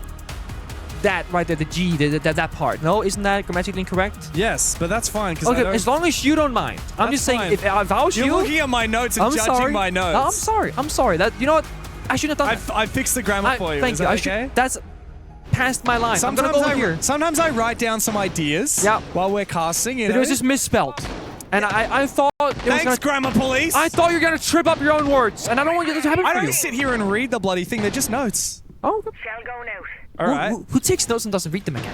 That right there, the G, that part. No, isn't that grammatically incorrect? Yes, but that's fine. Okay, as long as you don't mind. I'm just saying, if I was you... You're looking at my notes and judging my notes. No, I'm sorry. That, you know what? I shouldn't have done that. I fixed the grammar for you. Thank you. Okay? That's past my line. Sometimes I'm gonna go here. Sometimes I write down some ideas while we're casting. You know? It was just misspelled. And I thought it was gonna, grammar police. I thought you were gonna trip up your own words, and I don't want you to happen for you. I don't sit here and read the bloody thing. They're just notes. Oh. Shell going out. All right. Who takes notes and doesn't read them again?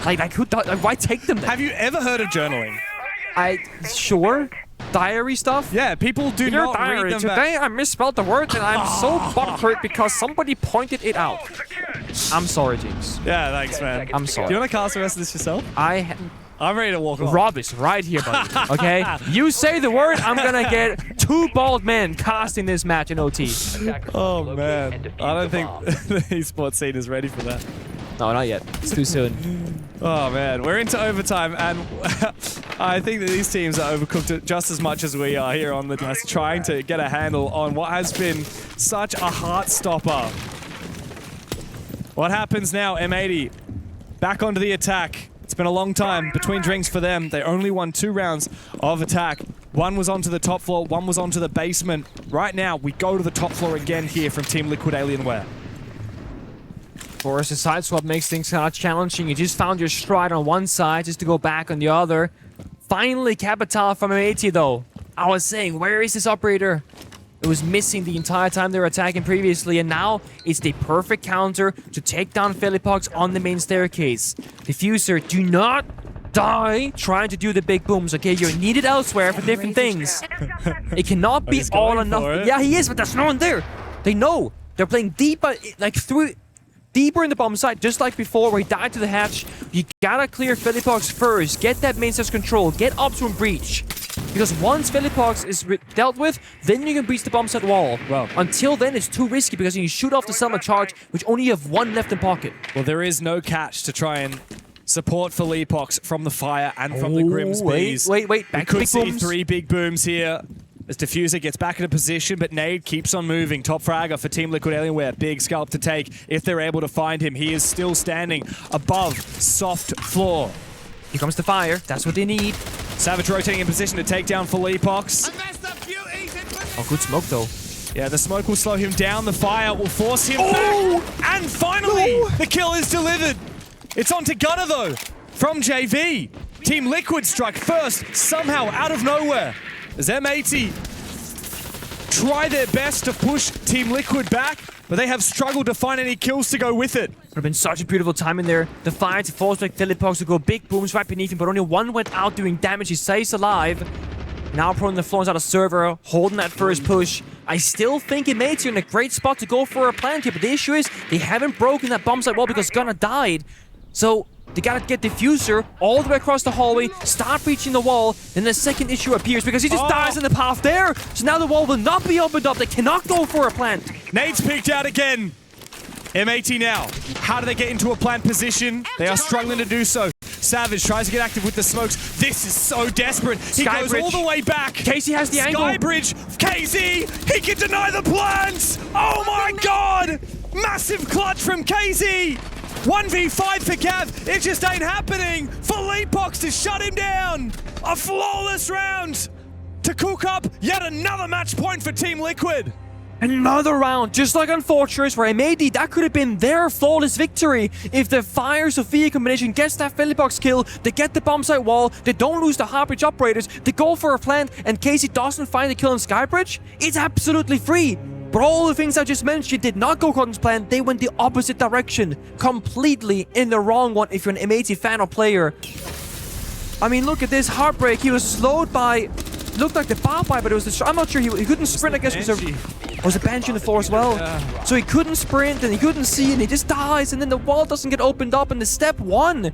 Why take them then? Have you ever heard of journaling? Sure. Diary stuff? Yeah, people do not read them back. Today I misspelled the word and I'm so butthurt because somebody pointed it out. I'm sorry, James. Yeah, thanks, man. I'm sorry. Do you want to cast the rest of this yourself? I'm ready to walk off. Rob is right here, buddy. Okay? You say the word, I'm gonna get 2 bald men casting this match in OT. Oh, man. I don't think the esports scene is ready for that. No, not yet. It's too soon. Oh, man. We're into overtime, and I think that these teams are overcooked just as much as we are here on the Nest, trying to get a handle on what has been such a heart stopper. What happens now? M80 back onto the attack. It's been a long time between drinks for them. They only won 2 rounds of attack. One was onto the top floor, one was onto the basement. Right now, we go to the top floor again here from Team Liquid Alienware. Of course, the side swap makes things kind of challenging. You just found your stride on one side just to go back on the other. Finally, Capital from M80 though. I was saying, where is this operator? It was missing the entire time they were attacking previously, and now it's the perfect counter to take down Philippok on the main staircase. Diffuser, do not die trying to do the big booms, okay? You're needed elsewhere for different things. It cannot be he's all or going for nothing. it. Yeah, he is, but there's no one there. They know. They're playing deeper, like deeper in the bomb site, just like before where he died to the hatch. You gotta clear Philippox first. Get that main stage control. Get up to a breach. Because once Philippox is dealt with, then you can breach the bomb site wall. Well, until then, it's too risky because you shoot off the summer charge, which only have one left in pocket. Well, there is no catch to try and support Philippox from the fire and from the Grimsby's. Wait. We Back to could big see booms. 3 big booms here. As Diffuser gets back into position, but Nade keeps on moving. Top fragger for Team Liquid Alienware. Big scalp to take if they're able to find him. He is still standing above soft floor. Here comes the fire. That's what they need. Savage rotating in position to take down Philippox. Oh, good smoke, though. Yeah, the smoke will slow him down. The fire will force him back. And finally, the kill is delivered. It's on to Gunner, though, from JV. Team Liquid strike first, somehow out of nowhere. As M80 try their best to push Team Liquid back, but they have struggled to find any kills to go with it. Would have been such a beautiful time in there. The fire to force back Philippox to go big booms right beneath him, but only one went out doing damage. He stays alive. Now prone the floor out of server, holding that first push. I still think M80 are in a great spot to go for a plant here, but the issue is they haven't broken that bomb site wall because Gunner died. So they gotta get Diffuser all the way across the hallway, start reaching the wall, then the second issue appears because he just dies in the path there. So now the wall will not be opened up. They cannot go for a plant. Nade's picked out again. M80 now. How do they get into a plant position? They are struggling to do so. Savage tries to get active with the smokes. This is so desperate. He goes all the way back. Casey has the angle. Skybridge. KZ. He can deny the plants. Oh my god. Massive clutch from KZ. 1v5 for Gav. It just ain't happening. Philippox to shut him down. A flawless round to cook up yet another match point for Team Liquid. Another round, just like on Fortress, where M80, that could have been their flawless victory. If the Fire Sophia combination gets that Philippox kill, they get the bomb site wall, they don't lose the Harbridge operators, they go for a plant, and Casey doesn't find the kill on Skybridge, it's absolutely free. But all the things I just mentioned did not go according to plan. They went the opposite direction. Completely in the wrong one if you're an M80 fan or player. I mean, look at this Heartbreak. He was slowed by... Looked like the bar by, but it was the... I'm not sure. He couldn't sprint, I guess. Was a bench in the floor as well. Yeah. So he couldn't sprint and he couldn't see and he just dies. And then the wall doesn't get opened up. And the step 1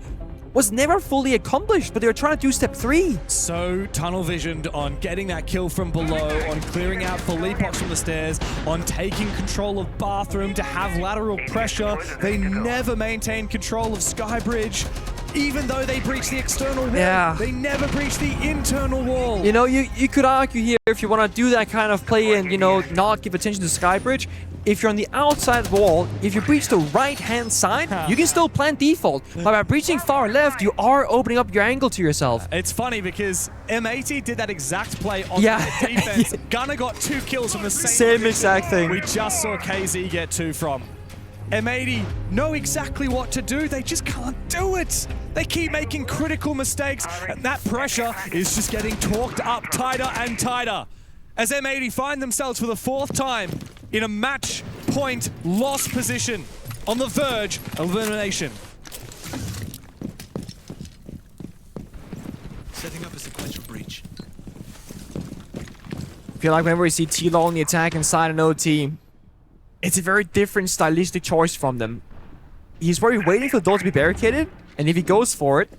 was never fully accomplished, but they were trying to do step 3. So tunnel visioned on getting that kill from below, on clearing out Philippox from the stairs, on taking control of bathroom to have lateral pressure. They never maintained control of Skybridge. Even though they breached the external wall, they never breached the internal wall. You know, you could argue here if you want to do that kind of play and, you know, not give attention to Skybridge. If you're on the outside wall, if you breach the right-hand side, you can still plant default. But by breaching far left, you are opening up your angle to yourself. It's funny because M80 did that exact play on the defense. Gunner got 2 kills from the same exact thing. We just saw KZ get 2 from. M80 know exactly what to do. They just can't do it. They keep making critical mistakes, and that pressure is just getting torqued up tighter and tighter. As M80 find themselves for the 4th time in a match point loss position on the verge of elimination. Setting up a sequential breach. I feel like whenever we see T-Law on the attack inside an OT, it's a very different stylistic choice from them. He's probably waiting for the door to be barricaded, and if he goes for it,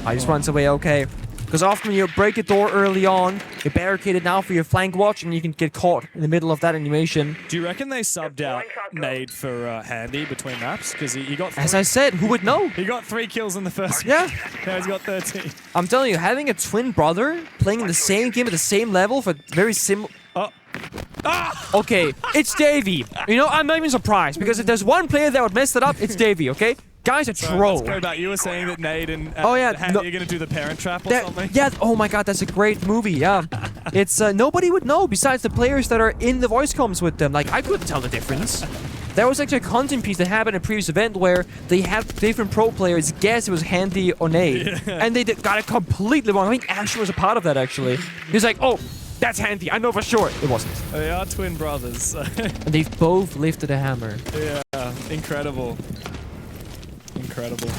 he just runs away okay. Because often when you break a door early on, you barricade it now for your flank watch, and you can get caught in the middle of that animation. Do you reckon they subbed out Nade for Handy between maps? Because he got 3. As I said, who would know? He got 3 kills in the first Yeah. Now he's got 13. I'm telling you, having a twin brother playing in the same game at the same level for very similar... Okay, it's Davey. You know, I'm not even surprised, because if there's one player that would mess it up, it's Davey, okay? Guy's a troll. Let's go back. You were saying that Nade and Handy are going to do the parent trap or something? Yeah, oh my god, that's a great movie, yeah. It's, nobody would know besides the players that are in the voice comms with them. Like, I couldn't tell the difference. There was actually a content piece that happened in a previous event where they had different pro players guess it was Handy or Nade. Yeah. And they got it completely wrong. I think Asher was a part of that, actually. He was like, oh, that's Handy, I know for sure. It wasn't. They are twin brothers. And they've both lifted a hammer. Yeah, incredible. Incredible.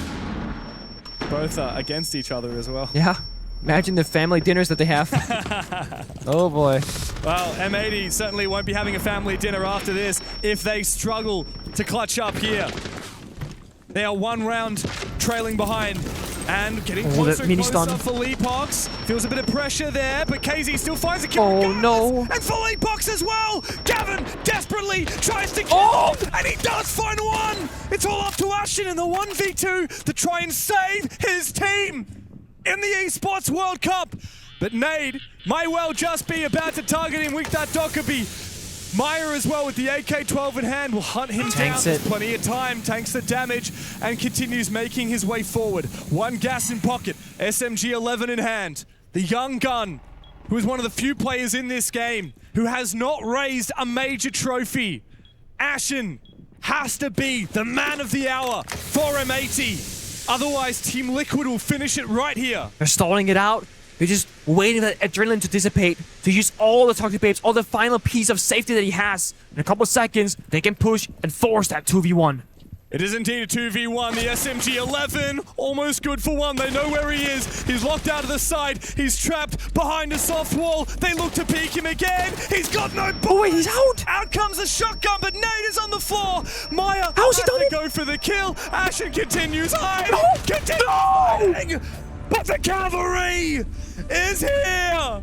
Both against each other as well. Yeah. Imagine the family dinners that they have. Oh boy. Well, M80 certainly won't be having a family dinner after this if they struggle to clutch up here. They are 1 round trailing behind and getting closer and closer for Leapox. Feels a bit of pressure there, but KZ still finds a kill. Oh no. And for Leapox as well. Gavin desperately tries to kill, and he does find one. It's all up to Ashen in the 1v2 to try and save his team in the Esports World Cup. But Nade might well just be about to target him with that Dockerby. Meyer as well with the AK-12 in hand will hunt him down. There's plenty of time, tanks the damage, and continues making his way forward. 1 gas in pocket, SMG-11 in hand. The young gun, who is one of the few players in this game who has not raised a major trophy. Ashen has to be the man of the hour for M80. Otherwise, Team Liquid will finish it right here. They're stalling it out. They're just waiting for that adrenaline to dissipate, to use all the toxic babes, all the final piece of safety that he has. In a couple seconds, they can push and force that 2v1. It is indeed a 2v1. The SMG-11, almost good for 1. They know where he is. He's locked out of the side. He's trapped behind a soft wall. They look to peek him again. He's got no bullets. Oh wait, he's out. Out comes the shotgun, but Nade is on the floor. Meyer How's he done it? go for the kill. Ashen continues high. No. Continues hiding. But the cavalry is here.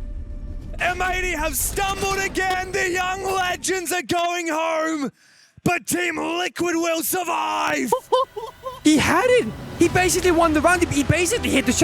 M80 have stumbled again. The young legends are going home. But Team Liquid will survive! He had it! He basically won the round. He basically hit the shot.